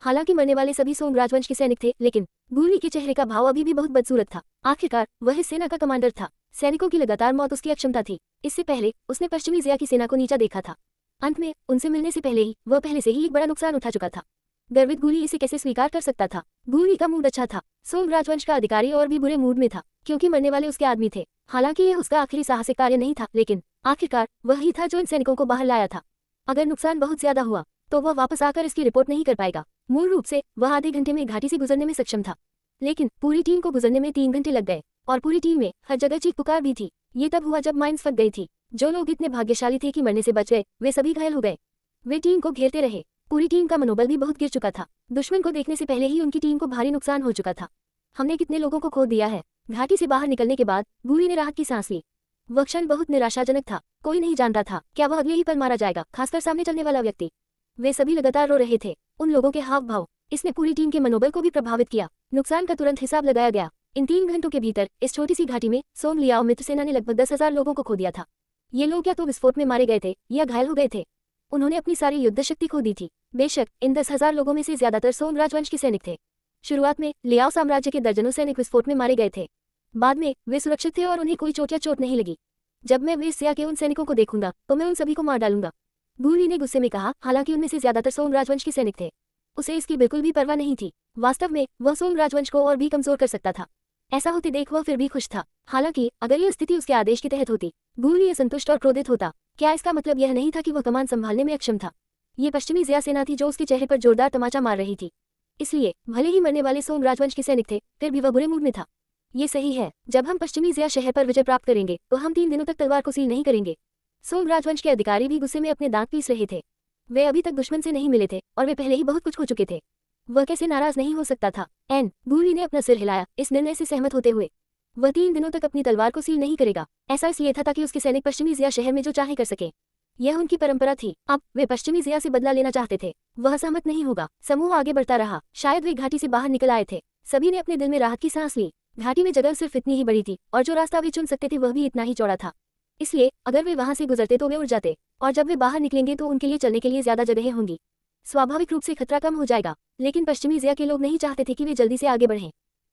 हालांकि मरने वाले सभी सोम राजवंश के सैनिक थे, लेकिन गूली के चेहरे का भाव अभी भी बहुत बदसूरत था। आखिरकार वह इस सेना का कमांडर था। सैनिकों की लगातार मौत उसकी अक्षमता थी। इससे पहले उसने पश्चिमी ज़िया की सेना को नीचा देखा था। अंत में उनसे मिलने से पहले ही वह पहले से ही एक बड़ा नुकसान उठा चुका था। गर्वित गूली इसे कैसे स्वीकार कर सकता था? गूली का मूड अच्छा था। सोम राजवंश का अधिकारी और भी बुरे मूड में था क्योंकि मरने वाले उसके आदमी थे। हालांकि यह उसका आखिरी साहसिक कार्य नहीं था, लेकिन आखिरकार वह ही था जो इन सैनिकों को बाहर लाया था। अगर नुकसान बहुत ज्यादा हुआ तो वह वापस आकर इसकी रिपोर्ट नहीं कर पाएगा। मूल रूप से वह आधे घंटे में घाटी से गुजरने में सक्षम था, लेकिन पूरी टीम को गुजरने में 3 घंटे लग गए और पूरी टीम में हर जगह चीख पुकार भी थी। ये तब हुआ जब माइंस फट गई थी। जो लोग इतने भाग्यशाली थे कि मरने से बच गए वे सभी घायल हो गए। वे टीम को घेरते रहे। पूरी टीम का मनोबल भी बहुत गिर चुका था। दुश्मन को देखने से पहले ही उनकी टीम को भारी नुकसान हो चुका था। हमने कितने लोगों को खो दिया है। घाटी से बाहर निकलने के बाद गूली ने राहत की सांस ली। वह क्षण बहुत निराशाजनक था। कोई नहीं जानता था क्या वह अगले ही पल मारा जाएगा, खासकर सामने चलने वाला व्यक्ति। वे सभी लगातार रो रहे थे। उन लोगों के हाव भाव इसने पूरी टीम के मनोबल को भी प्रभावित किया। नुकसान का तुरंत हिसाब लगाया गया। इन 3 घंटों के भीतर इस छोटी सी घाटी में सोम लियाओ मित्र सेना ने लगभग 10,000 लोगों को खो दिया था। ये लोग या तो विस्फोट में मारे गए थे या घायल हो गए थे। उन्होंने अपनी सारी युद्ध शक्ति खो दी थी। बेशक इन 10,000 लोगों में से ज्यादातर सोम राजवंश के सैनिक थे। शुरुआत में लियाओ साम्राज्य के दर्जनों सैनिक विस्फोट में मारे गए थे। बाद में वे सुरक्षित थे और उन्हें कोई चोट या चोट नहीं लगी। जब मैं वेस्ट ज़िया के उन सैनिकों को देखूंगा तो मैं उन सभी को मार डालूंगा, गूली ने गुस्से में कहा। हालांकि उनमें से ज्यादातर सोम राजवंश के सैनिक थे। उसे इसकी बिल्कुल भी परवाह नहीं थी। वास्तव में वह सोम राजवंश को और भी कमजोर कर सकता था। ऐसा होते देख वह फिर भी खुश था। हालांकि अगर यह स्थिति उसके आदेश के तहत होती, गूली असंतुष्ट और क्रोधित होता। क्या इसका मतलब यह नहीं था कि वह कमान संभालने में अक्षम था? ये पश्चिमी ज़िया सेना थी जो उसके चेहरे पर जोरदार तमाचा मार रही थी। इसलिए भले ही मरने वाले सोम राजवंश के सैनिक थे, फिर भी वह बुरे मूड में था। ये सही है। जब हम पश्चिमी ज़िया शहर पर विजय प्राप्त करेंगे तो हम 3 दिनों तक तलवार को सील नहीं करेंगे। सोम राजवंश के अधिकारी भी गुस्से में अपने दांत पीस रहे थे। वे अभी तक दुश्मन से नहीं मिले थे और वे पहले ही बहुत कुछ हो चुके थे। वह कैसे नाराज नहीं हो सकता था? गूली ने अपना सिर हिलाया, इस निर्णय से सहमत होते हुए। वह 3 दिनों तक अपनी तलवार को सील नहीं करेगा। ऐसा इसलिए था ताकि उसके सैनिक पश्चिमी ज़िया शहर में जो चाहे कर सके। यह उनकी परंपरा थी। अब वे पश्चिमी ज़िया से बदला लेना चाहते थे। वह सहमत नहीं होगा। समूह आगे बढ़ता रहा। शायद वे घाटी से बाहर निकल आए थे। सभी ने अपने दिल में राहत की सांस ली। घाटी में जगह सिर्फ इतनी ही बड़ी थी और जो रास्ता वे चुन सकते थे वह भी इतना ही चौड़ा था। इसलिए अगर वे वहां से गुजरते तो वे उड़ जाते और जब वे बाहर निकलेंगे तो उनके लिए चलने के लिए ज्यादा जगहें होंगी। स्वाभाविक रूप से खतरा कम हो जाएगा। लेकिन पश्चिमी ज़िया के लोग नहीं चाहते थे कि वे जल्दी से आगे बढ़ें।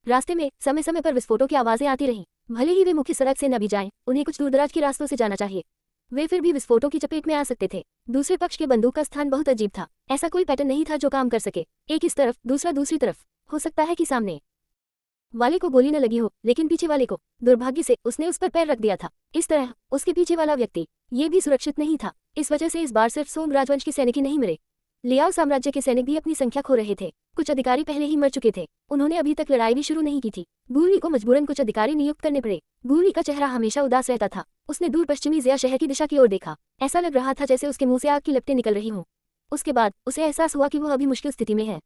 रास्ते में समय समय पर विस्फोटों की आवाजें आती रहीं। भले ही वे मुख्य सड़क से न भी जाएं, उन्हें कुछ दूरदराज के रास्तों से जाना चाहिए। वे फिर भी विस्फोटों की चपेट में आ सकते थे। दूसरे पक्ष के बंदूक का स्थान बहुत अजीब था। ऐसा कोई पैटर्न नहीं था जो काम कर सके। एक इस तरफ, दूसरा दूसरी तरफ। हो सकता है कि सामने वाले को गोली न लगी हो, लेकिन पीछे वाले को दुर्भाग्य से उसने उस पर पैर रख दिया था। इस तरह उसके पीछे वाला व्यक्ति ये भी सुरक्षित नहीं था। इस वजह से इस बार सिर्फ सोम राजवंश के सैनिक ही नहीं मरे, लियाओ साम्राज्य के सैनिक भी अपनी संख्या खो रहे थे। कुछ अधिकारी पहले ही मर चुके थे। उन्होंने अभी तक लड़ाई भी शुरू नहीं की थी। गूली को मजबूरन कुछ अधिकारी नियुक्त करने पड़े। गूली का चेहरा हमेशा उदास रहता था। उसने दूर पश्चिमी ज़िया शहर की दिशा की ओर देखा। ऐसा लग रहा था जैसे उसके मुंह से आग की लपटें निकल रही हों। उसके बाद उसे एहसास हुआ कि वह अभी मुश्किल स्थिति में है।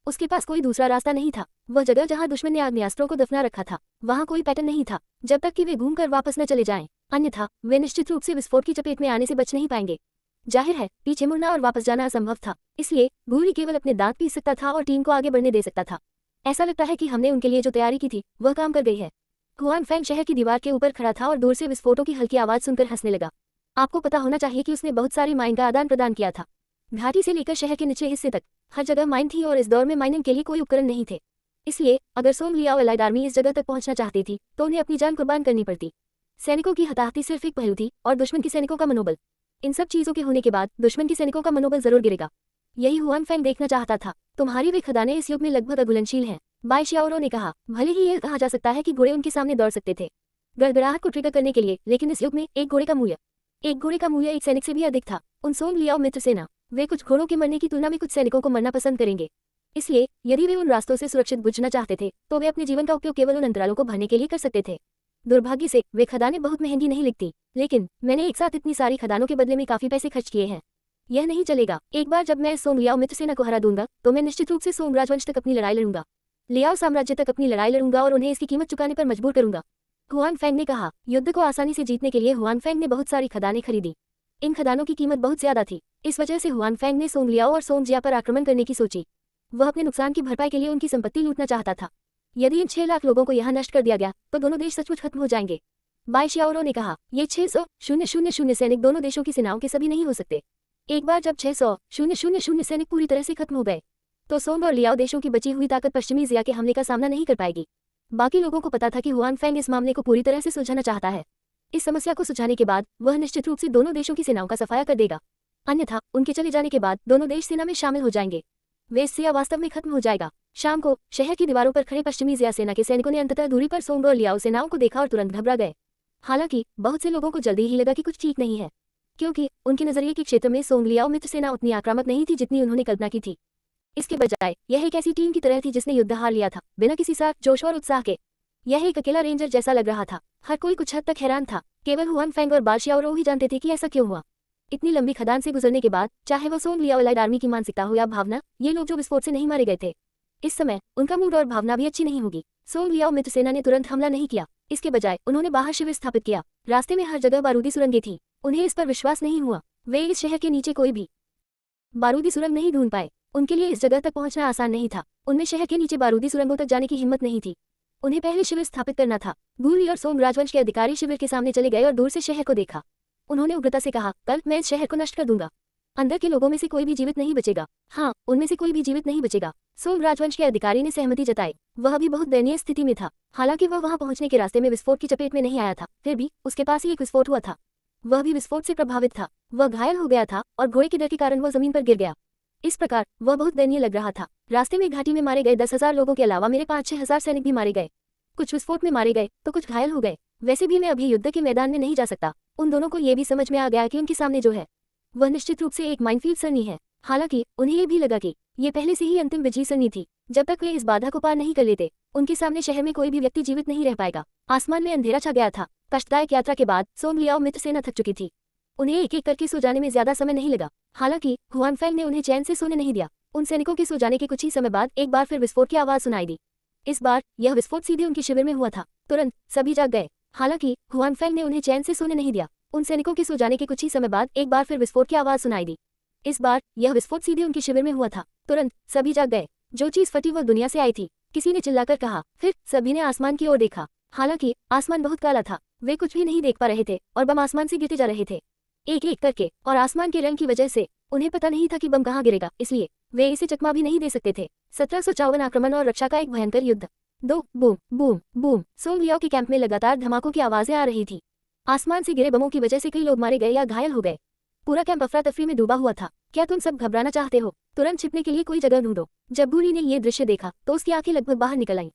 उसके पास कोई दूसरा रास्ता नहीं था। वह जगह जहां दुश्मन ने आग्नेयास्त्रों को दफना रखा था, वहां कोई पैटर्न नहीं था, जब तक कि वे घूमकर वापस न चले जाएं। अन्यथा वे निश्चित रूप से विस्फोट की चपेट में आने से बच नहीं पाएंगे। जाहिर है, पीछे मुड़ना और वापस जाना असंभव था, इसलिए भूरी केवल अपने दांत पीस सकता था और टीम को आगे बढ़ने दे सकता था। ऐसा लगता है कि हमने उनके लिए जो तैयारी की थी वह काम कर गई है। हुआन फैंग शहर की दीवार के ऊपर खड़ा था और दूर से विस्फोटों की हल्की आवाज सुनकर हंसने लगा। आपको पता होना चाहिए कि उसने बहुत सारी माइन का आदान प्रदान किया था। घाटी से लेकर शहर के निचले हिस्से तक हर जगह माइन थी और इस दौर में माइनिंग के लिए कोई उपकरण नहीं थे। इसलिए अगर सोंग लियाओ एलाइड आर्मी इस जगह तक पहुंचना चाहती थी तो उन्हें अपनी जान कुर्बान करनी पड़ती। सैनिकों की हताहती सिर्फ एक पहलू थी और दुश्मन के सैनिकों का मनोबल। इन सब चीजों के होने के बाद दुश्मन के सैनिकों का मनोबल जरूर गिरेगा। यही हुआन फैंग देखना चाहता था। तुम्हारी वे खदानें इस युग में लगभग अघुलनशील हैं, बाई शियाओरो ने कहा। भले ही यह कहा जा सकता है कि घोड़े उनके सामने दौड़ सकते थे गड़गड़ाहट को ट्रिगर करने के लिए, लेकिन इस युग में एक घोड़े का मूल्य एक सैनिक से भी अधिक था। उन सोंग लियाओ मित्र सेना, वे कुछ घोड़ों के मरने की तुलना में कुछ सैनिकों को मरना पसंद करेंगे। इसलिए यदि वे उन रास्तों से सुरक्षित गुजरना चाहते थे तो वे अपने जीवन का उपयोग केवल उन अंतरालों को भरने के लिए कर सकते थे। दुर्भाग्य से वे खदानें बहुत महंगी नहीं लिखती, लेकिन मैंने एक साथ इतनी सारी खदानों के बदले में काफी पैसे खर्च किए हैं। यह नहीं चलेगा। एक बार जब मैं सोंग लियाओ मित्र सेना को हरा दूंगा तो मैं निश्चित रूप से सोंग राजवंश तक अपनी लड़ाई लड़ूंगा, लियाओ साम्राज्य तक अपनी लड़ाई लड़ूंगा और उन्हें इसकी कीमत चुकाने पर मजबूर करूंगा। हुआन फैंग ने कहा। युद्ध को आसानी से जीतने के लिए हुआन फैंग ने बहुत सारी खदानें खरीदी। इन खदानों की कीमत बहुत ज्यादा थी, इस वजह से हुआन फैंग ने सोंग लियाओ और सोंग जिया पर आक्रमण करने की सोची। वह अपने नुकसान की भरपाई के लिए उनकी संपत्ति लूटना चाहता था। यदि इन 6 लाख लोगों को यहाँ नष्ट कर दिया गया तो दोनों देश सचमुच खत्म हो जाएंगे। बाई शियाओरो ने कहा। ये 600,000 सैनिक दोनों देशों की सेनाओं के सभी नहीं हो सकते। एक बार जब 600,000 सैनिक पूरी तरह से खत्म हो गए तो सोंग और लियाओ देशों की बची हुई ताकत पश्चिमी जिया के हमले का सामना नहीं कर पाएगी। बाकी लोगों को पता था कि हुआन फैंग इस मामले को पूरी तरह से सुलझाना चाहता है। इस समस्या को सुलझाने के बाद वह निश्चित रूप से दोनों देशों की सेनाओं का सफाया कर देगा। अन्यथा उनके चले जाने के बाद दोनों देश सेना में शामिल हो जाएंगे। वेस्ट जिया वास्तव में खत्म हो जाएगा। शाम को शहर की दीवारों पर खड़े पश्चिमी जिया सेना के सैनिकों ने अंततः दूरी पर सोंग और लियाओ सेनाओं को देखा और तुरंत घबरा गए। हालांकि बहुत से लोगों को जल्दी ही लगा कि कुछ ठीक नहीं है, क्योंकि उनके नजरिए के क्षेत्र में सोंग लियाओ मित्र सेना उतनी आक्रामक नहीं थी जितनी उन्होंने कल्पना की थी। इसके बजाय यह एक ऐसी टीम की तरह थी जिसने युद्ध हार लिया था, बिना किसी साख, जोश और उत्साह के। यह एक अकेला रेंजर जैसा लग रहा था। हर कोई कुछ हद तक हैरान था। केवल हुआन फैंग और बाई शियाओरो ही जानते थे कि ऐसा क्यों हुआ। इतनी लंबी खदान से गुजरने के बाद, चाहे वो सोंग लियाओ एलाइड आर्मी की मानसिकता हो या भावना, ये लोग जो विस्फोट से नहीं मारे गए थे, इस समय उनका मूड और भावना भी अच्छी नहीं होगी। सोंग लियाओ मित्र सेना ने तुरंत हमला नहीं किया। इसके बजाय उन्होंने बाहर शिविर स्थापित किया। रास्ते में हर जगह बारूदी सुरंगें थी। उन्हें इस पर विश्वास नहीं हुआ। वे इस शहर के नीचे कोई भी बारूदी सुरंग नहीं ढूंढ पाए। उनके लिए इस जगह तक पहुंचना आसान नहीं था। उनमें शहर के नीचे बारूदी सुरंगों तक जाने की हिम्मत नहीं थी। उन्हें पहले शिविर स्थापित करना था। भूरी और सोंग राजवंश के अधिकारी शिविर के सामने चले गए और दूर से शहर को देखा। उन्होंने उग्रता से कहा, कल मैं इस शहर को नष्ट कर दूंगा। अंदर के लोगों में से कोई भी जीवित नहीं बचेगा। हाँ, उनमें से कोई भी जीवित नहीं बचेगा। सोंग राजवंश के अधिकारी ने सहमति जताई। वह भी बहुत दयनीय स्थिति में था। हालांकि वह वहां पहुंचने के रास्ते में विस्फोट की चपेट में नहीं आया था, फिर भी उसके पास ही एक विस्फोट हुआ था। वह भी विस्फोट से प्रभावित था। वह घायल हो गया था और घोड़े के डर के कारण वह जमीन पर गिर गया। इस प्रकार वह बहुत दयनीय लग रहा था। रास्ते में घाटी में मारे गए 10,000 लोगों के अलावा मेरे 5-6 हजार सैनिक भी मारे गए। कुछ विस्फोट में मारे गए तो कुछ घायल हो गए। वैसे भी मैं अभी युद्ध के मैदान में नहीं जा सकता। उन दोनों को यह भी समझ में आ गया कि उनके सामने जो है वह निश्चित रूप से एक माइनफील्ड सरनी है। हालांकि उन्हें यह भी लगा कि ये पहले से ही अंतिम विजयी सरनी थी। जब तक वे इस बाधा को पार नहीं कर लेते, उनके सामने शहर में कोई भी व्यक्ति जीवित नहीं रह पाएगा। आसमान में अंधेरा छा गया था। कष्टदायक यात्रा के बाद सोंग लियाओ मित्र सेना थक चुकी थी। उन्हें एक एक करके सो जाने में ज्यादा समय नहीं लगा। हालांकि हुआन फैंग ने उन्हें चैन से सोने नहीं दिया। उन सैनिकों के सो जाने के कुछ ही समय बाद एक बार फिर विस्फोट की आवाज सुनाई दी। इस बार यह विस्फोट सीधे उनके शिविर में हुआ था। तुरंत सभी जाग गए। हालांकि हुआन फैंग ने उन्हें चैन से सोने नहीं दिया। उन सैनिकों के सो जाने के कुछ ही समय बाद एक बार फिर विस्फोट की आवाज सुनाई दी। इस बार यह विस्फोट सीधे उनके शिविर में हुआ था। तुरंत सभी जाग गए। जो चीज फटी वह दुनिया से आई थी, किसी ने चिल्लाकर कहा। फिर सभी ने आसमान की ओर देखा। हालांकि आसमान बहुत काला था। वे कुछ भी नहीं देख पा रहे थे और बम आसमान से गिरते जा रहे थे, एक एक करके। और आसमान के रंग की वजह से उन्हें पता नहीं था कि बम कहाँ गिरेगा, इसलिए वे इसे चकमा भी नहीं दे सकते थे। 1754 आक्रमण और रक्षा का एक भयंकर युद्ध। 2 बूम बूम बूम। सोंग लियाओ के कैंप में लगातार धमाकों की आवाजें आ रही थी। आसमान से गिरे बमों की वजह से कई लोग मारे गए या घायल हो गए। पूरा कैंप अफरा तफरी में डूबा हुआ था। क्या तुम सब घबराना चाहते हो? तुरंत छिपने के लिए कोई जगह ढूंढो। जब भूरी ने यह दृश्य देखा तो उसकी आंखें लगभग बाहर निकल आईं।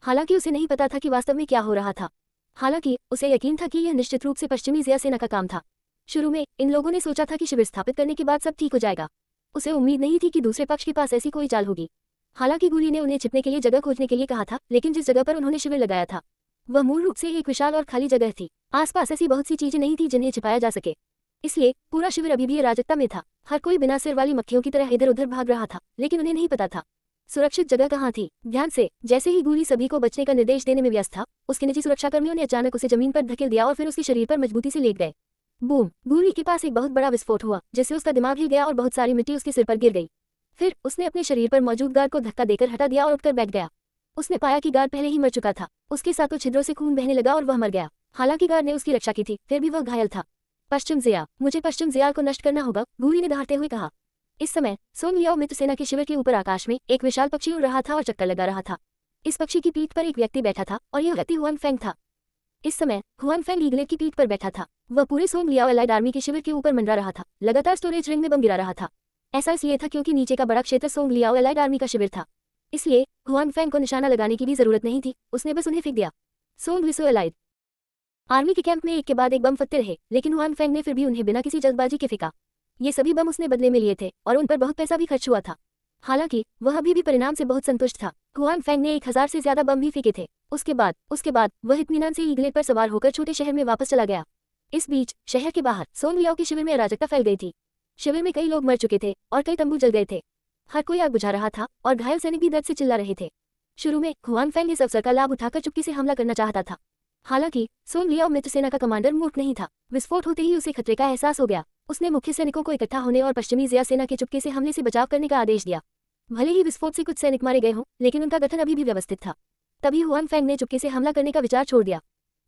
हालांकि उसे नहीं पता था कि वास्तव में क्या हो रहा था। हालांकि उसे यकीन था कि यह निश्चित रूप से पश्चिमी जिया सेना का काम था। शुरू में इन लोगों ने सोचा था कि शिविर स्थापित करने के बाद सब ठीक हो जाएगा। उसे उम्मीद नहीं थी कि दूसरे पक्ष के पास ऐसी कोई चाल होगी। हालांकि गुली ने उन्हें छिपने के लिए जगह खोजने के लिए कहा था, लेकिन जिस जगह पर उन्होंने शिविर लगाया था वह मूल रूप से एक विशाल और खाली जगह थी। आसपास ऐसी बहुत सी चीजें नहीं थी जिन्हें छिपाया जा सके, इसलिए पूरा शिविर अभी भी अराजकता में था। हर कोई बिना सिर वाली मक्खियों की तरह इधर उधर भाग रहा था, लेकिन उन्हें नहीं पता था सुरक्षित जगह कहाँ थी? ध्यान से। जैसे ही गूली सभी को बचने का निर्देश देने में व्यस्त था, उसके निजी सुरक्षाकर्मियों ने अचानक उसे जमीन पर धकेल दिया और फिर उसके शरीर पर मजबूती से लेट गए। बूम! गूली के पास एक बहुत बड़ा विस्फोट हुआ, जिससे उसका दिमाग हिल गया और बहुत सारी मिट्टी उसके सिर पर गिर गई। फिर उसने अपने शरीर पर मौजूद गार्ड को धक्का देकर हटा दिया और उठकर बैठ गया। उसने पाया कि गार्ड पहले ही मर चुका था। उसके साथों छिद्रों से खून बहने लगा और वह मर गया। हालांकि गार्ड ने उसकी रक्षा की थी, फिर भी वह घायल था। पश्चिम ज़िया, मुझे पश्चिम ज़िया को नष्ट करना होगा, गूली ने दहाड़ते हुए कहा। इस समय सोंग लियाओ मित्र सेना के शिविर के ऊपर आकाश में एक विशाल पक्षी उड़ रहा था और चक्कर लगा रहा था। इस पक्षी की पीठ पर एक व्यक्ति बैठा था और यह व्यक्ति हुआन फेंग था। इस समय हुआन फेंग ईगलेट की पीठ पर बैठा था। वह पूरे सोंग लियाओ एलाइड आर्मी के शिविर के ऊपर मंडरा रहा था, लगातार स्टोरेज रिंग में बम गिरा रहा था। ऐसा इसलिए था क्योंकि नीचे का बड़ा क्षेत्र सोंग लियाओ एलाइड आर्मी का शिविर था, इसलिए हुआन फेंग को निशाना लगाने की भी जरूरत नहीं थी, उसने बस उन्हें फेंक दिया। सोंग लिसो एलाइड आर्मी के कैंप में एक के बाद एक बम फटते रहे, लेकिन हुआन फेंग ने फिर भी उन्हें बिना किसी जल्दबाजी के फेंका। ये सभी बम उसने बदले में लिए थे और उन पर बहुत पैसा भी खर्च हुआ था। हालांकि वह अभी भी परिणाम से बहुत संतुष्ट था। हुआन फेंग ने 1000 से ज्यादा बम भी फेंके थे। उसके बाद वह इत्मीनान से ईगलेट पर सवार होकर छोटे शहर में वापस चला गया। इस बीच शहर के बाहर सोंग लियाओ के शिविर में अराजकता फैल गई थी। शिविर में कई लोग मर चुके थे और कई तंबू जल गए थे। हर कोई आग बुझा रहा था और घायल सैनिक भी दर्द से चिल्ला रहे थे। शुरू में हुआन फेंग इस अवसर का लाभ उठाकर चुपके से हमला करना चाहता था। हालांकि सोंग लियाओ मित्र सेना का कमांडर मूर्ख नहीं था। विस्फोट होते ही उसे खतरे का एहसास हो गया। उसने मुख्य सैनिकों को इकट्ठा होने और पश्चिमी ज़िया सेना के चुपके से हमले से बचाव करने का आदेश दिया। भले ही विस्फोट से कुछ सैनिक मारे गए हों, लेकिन उनका गठन अभी भी व्यवस्थित था। तभी हुआन फेंग ने चुपके से हमला करने का विचार छोड़ दिया।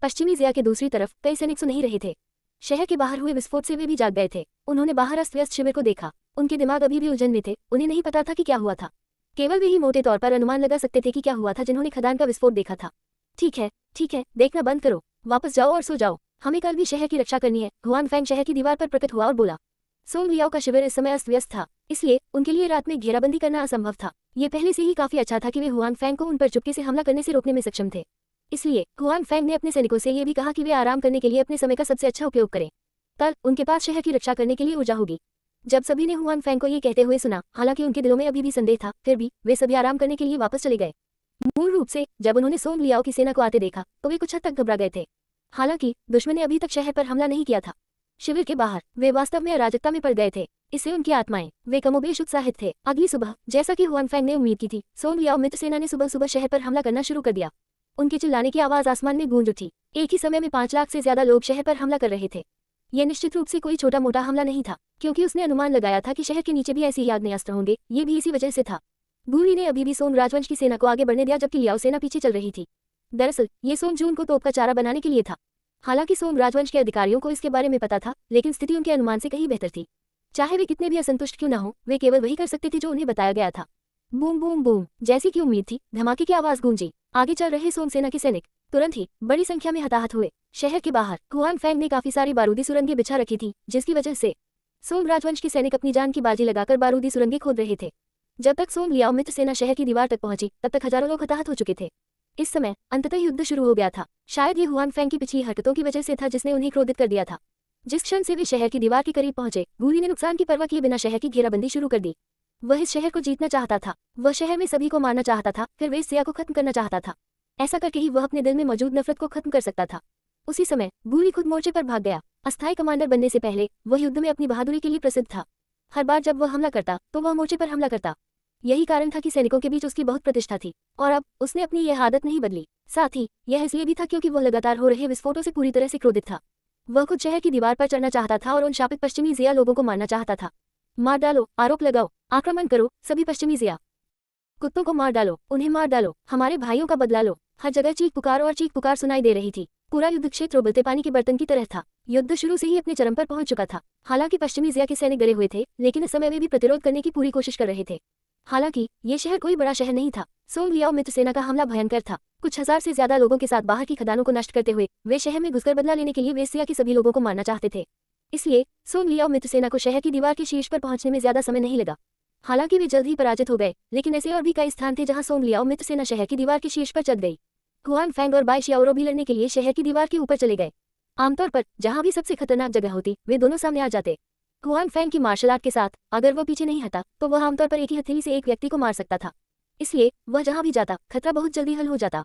पश्चिमी ज़िया के दूसरी तरफ कई सैनिक सुन नहीं रहे थे। शहर के बाहर हुए विस्फोट से वे भी जाग गए थे। उन्होंने बाहर अस्त व्यस्त शिविर को देखा। उनके दिमाग अभी भी उलझन में थे, उन्हें नहीं पता था कि क्या हुआ था। केवल वे ही मोटे तौर पर अनुमान लगा सकते थे कि क्या हुआ था जिन्होंने खदान का विस्फोट देखा था। ठीक है, देखना बंद करो, वापस जाओ और सो जाओ, हमें कल भी शहर की रक्षा करनी है। हुआन फेंग शहर की दीवार पर प्रकट हुआ और बोला। सोंग लियाओ का शिविर इस समय अस्त व्यस्त था, इसलिए उनके लिए रात में घेराबंदी करना असंभव था। ये पहले से ही काफी अच्छा था कि वे हुआन फेंग को उन पर चुपके से हमला करने से रोकने में सक्षम थे। इसलिए हुआन फेंग ने अपने सैनिकों से ये भी कहा कि वे आराम करने के लिए अपने समय का सबसे अच्छा उपयोग करें। कल उनके पास शहर की रक्षा करने के लिए ऊर्जा होगी। जब सभी ने हुआन फेंग को ये कहते हुए सुना, हालांकि उनके दिलों में अभी भी संदेह था, फिर भी वे सभी आराम करने के लिए वापस चले गए। मूल रूप से जब उन्होंने सोंग लियाओ की सेना को आते देखा तो वे कुछ हद तक घबरा गए थे। हालांकि दुश्मन ने अभी तक शहर पर हमला नहीं किया था। शिविर के बाहर वे वास्तव में अराजकता में पड़ गए थे। इससे उनकी आत्माएं वे कमोबेश उत्साहित थे। अगली सुबह जैसा कि हुआन फेंग ने उम्मीद की थी, सोंग लियाओ मित्र सेना ने सुबह सुबह शहर पर हमला करना शुरू कर दिया। उनके चिल्लाने की आवाज आसमान में गूंज उठी। एक ही समय में 5 लाख से ज्यादा लोग शहर पर हमला कर रहे थे। यह निश्चित रूप से कोई छोटा मोटा हमला नहीं था, क्योंकि उसने अनुमान लगाया था कि शहर के नीचे भी ऐसे ही आग्नेयास्त्र होंगे। ये भी इसी वजह से था। गूली ने अभी भी सोंग राजवंश की सेना को आगे बढ़ने दिया, जबकि लियाओ सेना पीछे चल रही थी। दरअसल ये सोंग जून को तोप का चारा बनाने के लिए था। हालांकि सोंग राजवंश के अधिकारियों को इसके बारे में पता था, लेकिन स्थिति उनके अनुमान से कहीं बेहतर थी। चाहे वे कितने भी असंतुष्ट क्यों न हो, वे केवल वही कर सकते थे जो उन्हें बताया गया था। बूम बूम बूम, जैसी की उम्मीद थी, धमाके की आवाज गूंजी। आगे चल रहे सोंग सेना के सैनिक तुरंत ही बड़ी संख्या में हताहत हुए। शहर के बाहर हुआन फेंग ने काफी सारी बारूदी सुरंगें बिछा रखी थी, जिसकी वजह से सोंग राजवंश के सैनिक अपनी जान की बाजी लगाकर बारूदी सुरंगें खोद रहे थे। जब तक सोंग लियाओ मित्र सेना शहर की दीवार तक पहुंची, तब तक हजारों लोग हताहत हो चुके थे। इस समय अंततः युद्ध शुरू हो गया था। शायद ये हुआन फेंग की पिछली हरकतों की वजह से था जिसने उन्हें क्रोधित कर दिया था। जिस क्षण से वे शहर की दीवार के करीब पहुंचे, गूली ने नुकसान की परवाह किए बिना शहर की घेराबंदी शुरू कर दी। वह इस शहर को जीतना चाहता था। वह शहर में सभी को मारना चाहता था, फिर वेस्ट ज़िया को खत्म करना चाहता था। ऐसा करके ही वह अपने दिल में मौजूद नफरत को खत्म कर सकता था। उसी समय गूली खुद मोर्चे पर भाग गया। अस्थायी कमांडर बनने से पहले वह युद्ध में अपनी बहादुरी के लिए प्रसिद्ध था। हर बार जब वह हमला करता तो वह मोर्चे पर हमला करता। यही कारण था कि सैनिकों के बीच उसकी बहुत प्रतिष्ठा थी, और अब उसने अपनी यह आदत नहीं बदली। साथ ही यह इसलिए भी था क्योंकि वह लगातार हो रहे विस्फोटों से पूरी तरह से क्रोधित था। वह खुद शहर की दीवार पर चढ़ना चाहता था और उन शापित पश्चिमी ज़िया लोगों को मारना चाहता था। मार डालो, आरोप लगाओ, आक्रमण करो, सभी पश्चिमी ज़िया कुत्तों को मार डालो, उन्हें मार डालो, हमारे भाइयों का बदला लो। हर जगह चीख पुकार और चीख पुकार सुनाई दे रही थी। पूरा युद्ध क्षेत्र उबलते पानी के बर्तन की तरह था। युद्ध शुरू से ही अपने चरम पर पहुंच चुका था। हालांकि पश्चिमी ज़िया के सैनिक डरे हुए थे, लेकिन इस समय वे भी प्रतिरोध करने की पूरी कोशिश कर रहे थे। हालांकि ये शहर कोई बड़ा शहर नहीं था। सोंग लियाओ मित्र सेना का हमला भयंकर था। कुछ हजार से ज्यादा लोगों के साथ बाहर की खदानों को नष्ट करते हुए वे शहर में घुसकर बदला लेने के लिए वेस्ट ज़िया के सभी लोगों को मारना चाहते थे। इसलिए सोंग लियाओ मित्र सेना को शहर की दीवार के शीर्ष पर पहुंचने में ज्यादा समय नहीं लगा। हालांकि वे जल्द ही पराजित हो गए, लेकिन ऐसे और भी कई स्थान थे जहां सोंग लियाओ मित्र सेना शहर की दीवार के शीर्ष पर चढ़ गई। हुआन फेंग और बाई शियाओरो भी लड़ने के लिए शहर की दीवार के ऊपर चले गए। आमतौर पर जहां भी सबसे खतरनाक जगह होती, वे दोनों सामने आ जाते। हुआन फेंग की मार्शल आर्ट के साथ अगर वह पीछे नहीं हटा तो वह आमतौर पर एक ही हथेली से एक व्यक्ति को मार सकता था। इसलिए वह जहां भी जाता, खतरा बहुत जल्दी हल हो जाता।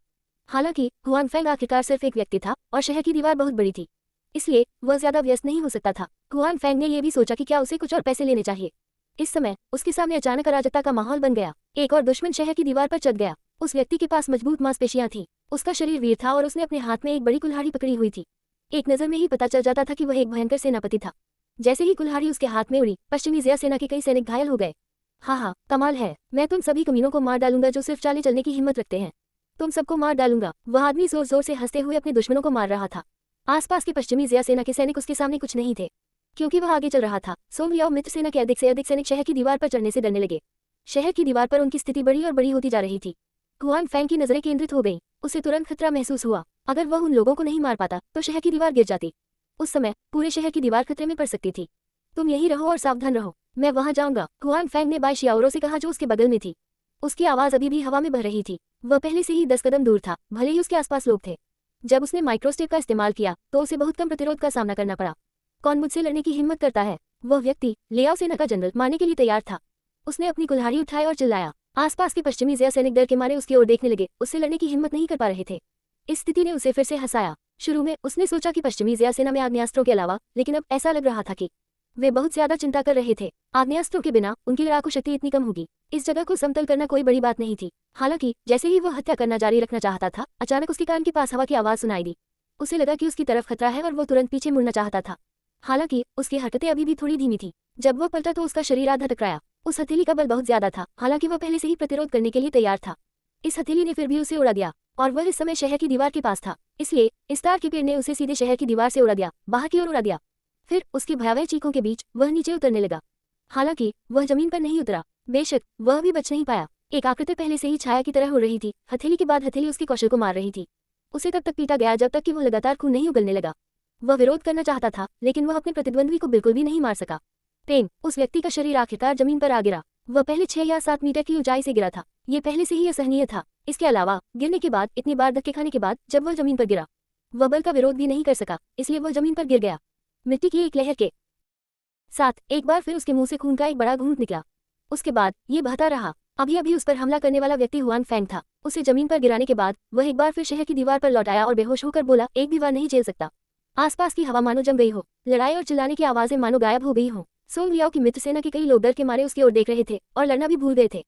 हालांकि हुआन फेंग आखिरकार सिर्फ एक व्यक्ति था और शहर की दीवार बहुत बड़ी थी, इसलिए वह ज्यादा व्यस्त नहीं हो सकता था। हुआन फेंग ने यह भी सोचा कि क्या उसे कुछ और पैसे लेने चाहिए। इस समय उसके सामने अचानक अराजकता का माहौल बन गया। एक और दुश्मन शहर की दीवार पर चढ़ गया। उस व्यक्ति के पास मजबूत मांसपेशियां थी, उसका शरीर वीर था और उसने अपने हाथ में एक बड़ी कुल्हाड़ी पकड़ी हुई थी। एक नजर में ही पता चल जाता था कि वह एक भयंकर सेनापति था। जैसे ही कुल्हाड़ी उसके हाथ में उड़ी, पश्चिमी ज़िया सेना के कई सैनिक घायल हो गए। हाँ, कमाल है, मैं तुम सभी कमीनों को मार डालूंगा जो सिर्फ चाले चलने की हिम्मत रखते हैं। तुम सबको मार डालूंगा। वह आदमी जोर जोर से हंसते हुए अपने दुश्मनों को मार रहा था। आसपास के पश्चिमी ज़िया सेना के सैनिक उसके सामने कुछ नहीं थे, क्योंकि वह आगे चल रहा था। सोंग लियाओ मित्र सेना के अधिक से अधिक सैनिक शहर की दीवार पर चढ़ने से डरने लगे। शहर की दीवार पर उनकी स्थिति बड़ी और बड़ी होती जा रही थी। हुआन फैंग की नजरें केंद्रित हो गईं। उसे तुरंत खतरा महसूस हुआ। अगर वह उन लोगों को नहीं मार पाता तो शहर की दीवार गिर जाती। उस समय पूरे शहर की दीवार खतरे में पड़ सकती थी। तुम यहीं रहो और सावधान रहो, मैं वहां जाऊंगा, हुआन फैंग ने बाई शियाओरो से कहा जो उसके बगल में थी। उसकी आवाज अभी भी हवा में बह रही थी। वह पहले से ही 10 कदम दूर था, भले ही उसके आसपास लोग थे। जब उसने माइक्रोस्टेप का इस्तेमाल किया तो उसे बहुत कम प्रतिरोध का सामना करना पड़ा। कौन मुझसे लड़ने की हिम्मत करता है? वह व्यक्ति लियाओ सेना का जनरल मारने के लिए तैयार था। उसने अपनी कुल्हाड़ी उठाई और चिल्लाया। आसपास के पश्चिमी ज़िया सैनिक डर के मारे उसकी ओर देखने लगे, उससे लड़ने की हिम्मत नहीं कर पा रहे थे। इस स्थिति ने उसे फिर से हंसाया। शुरू में उसने सोचा कि पश्चिमी ज़िया सेना में आग्नेयास्त्रों के अलावा, लेकिन अब ऐसा लग रहा था कि वे बहुत ज्यादा चिंता कर रहे थे। आग्नेयास्त्रों के बिना उनकी लड़ाकू शक्ति इतनी कम होगी। इस जगह को समतल करना कोई बड़ी बात नहीं थी। हालांकि जैसे ही वह हत्या करना जारी रखना चाहता था, अचानक उसके कान के पास हवा की आवाज सुनाई दी। उसे लगा कि उसकी तरफ खतरा है और वो तुरंत पीछे मुड़ना चाहता था। हालांकि उसकी हरकतें अभी भी थोड़ी धीमी थी। जब वह पलटा तो उसका शरीर आधा टकराया। उस हथेली का बल बहुत ज्यादा था, हालांकि वह पहले से ही प्रतिरोध करने के लिए तैयार था। इस हथेली ने फिर भी उसे उड़ा दिया, और वह इस समय शहर की दीवार के पास था, इसलिए इस तार के पेड़ ने उसे सीधे शहर की दीवार से उड़ा दिया, बाहर की ओर उड़ा दिया। फिर उसकी भयावह चीखों के बीच वह नीचे उतरने लगा। हालांकि वह जमीन पर नहीं उतरा। बेशक वह भी बच नहीं पाया। एक आकृति पहले से ही छाया की तरह उड़ रही थी। हथेली के बाद हथेली उसके कौशल को मार रही थी। उसे तब तक पीटा गया जब तक कि वह लगातार खून नहीं उगलने लगा। वह विरोध करना चाहता था, लेकिन वह अपने प्रतिद्वंद्वी को बिल्कुल भी नहीं मार सका। तेन, उस व्यक्ति का शरीर आखिरकार जमीन पर आ गिरा। वह पहले 6 या 7 मीटर की ऊंचाई से गिरा था। ये पहले से ही असहनीय था। इसके अलावा गिरने के बाद, इतनी बार धक्के खाने के बाद, जब वह जमीन पर गिरा, वह बल का विरोध भी नहीं कर सका, इसलिए वह जमीन पर गिर गया। मिट्टी की एक लहर के साथ एक बार फिर उसके मुंह से खून का एक बड़ा घूंट निकला। उसके बाद ये बहता रहा। अभी अभी उस पर हमला करने वाला व्यक्ति हुआन फैंग था। उसे जमीन पर गिराने के बाद वह एक बार फिर शहर की दीवार पर लौट आया और बेहोश होकर बोला, एक भी वार नहीं झेल सकता। आसपास की हवा मानो जम गई हो। लड़ाई और चिल्लाने की आवाजें मानो गायब हो गई हो। सोंग लियाओ की मित्र सेना के कई लोग डर के मारे उसकी ओर देख रहे थे और लड़ना भी भूल गए थे।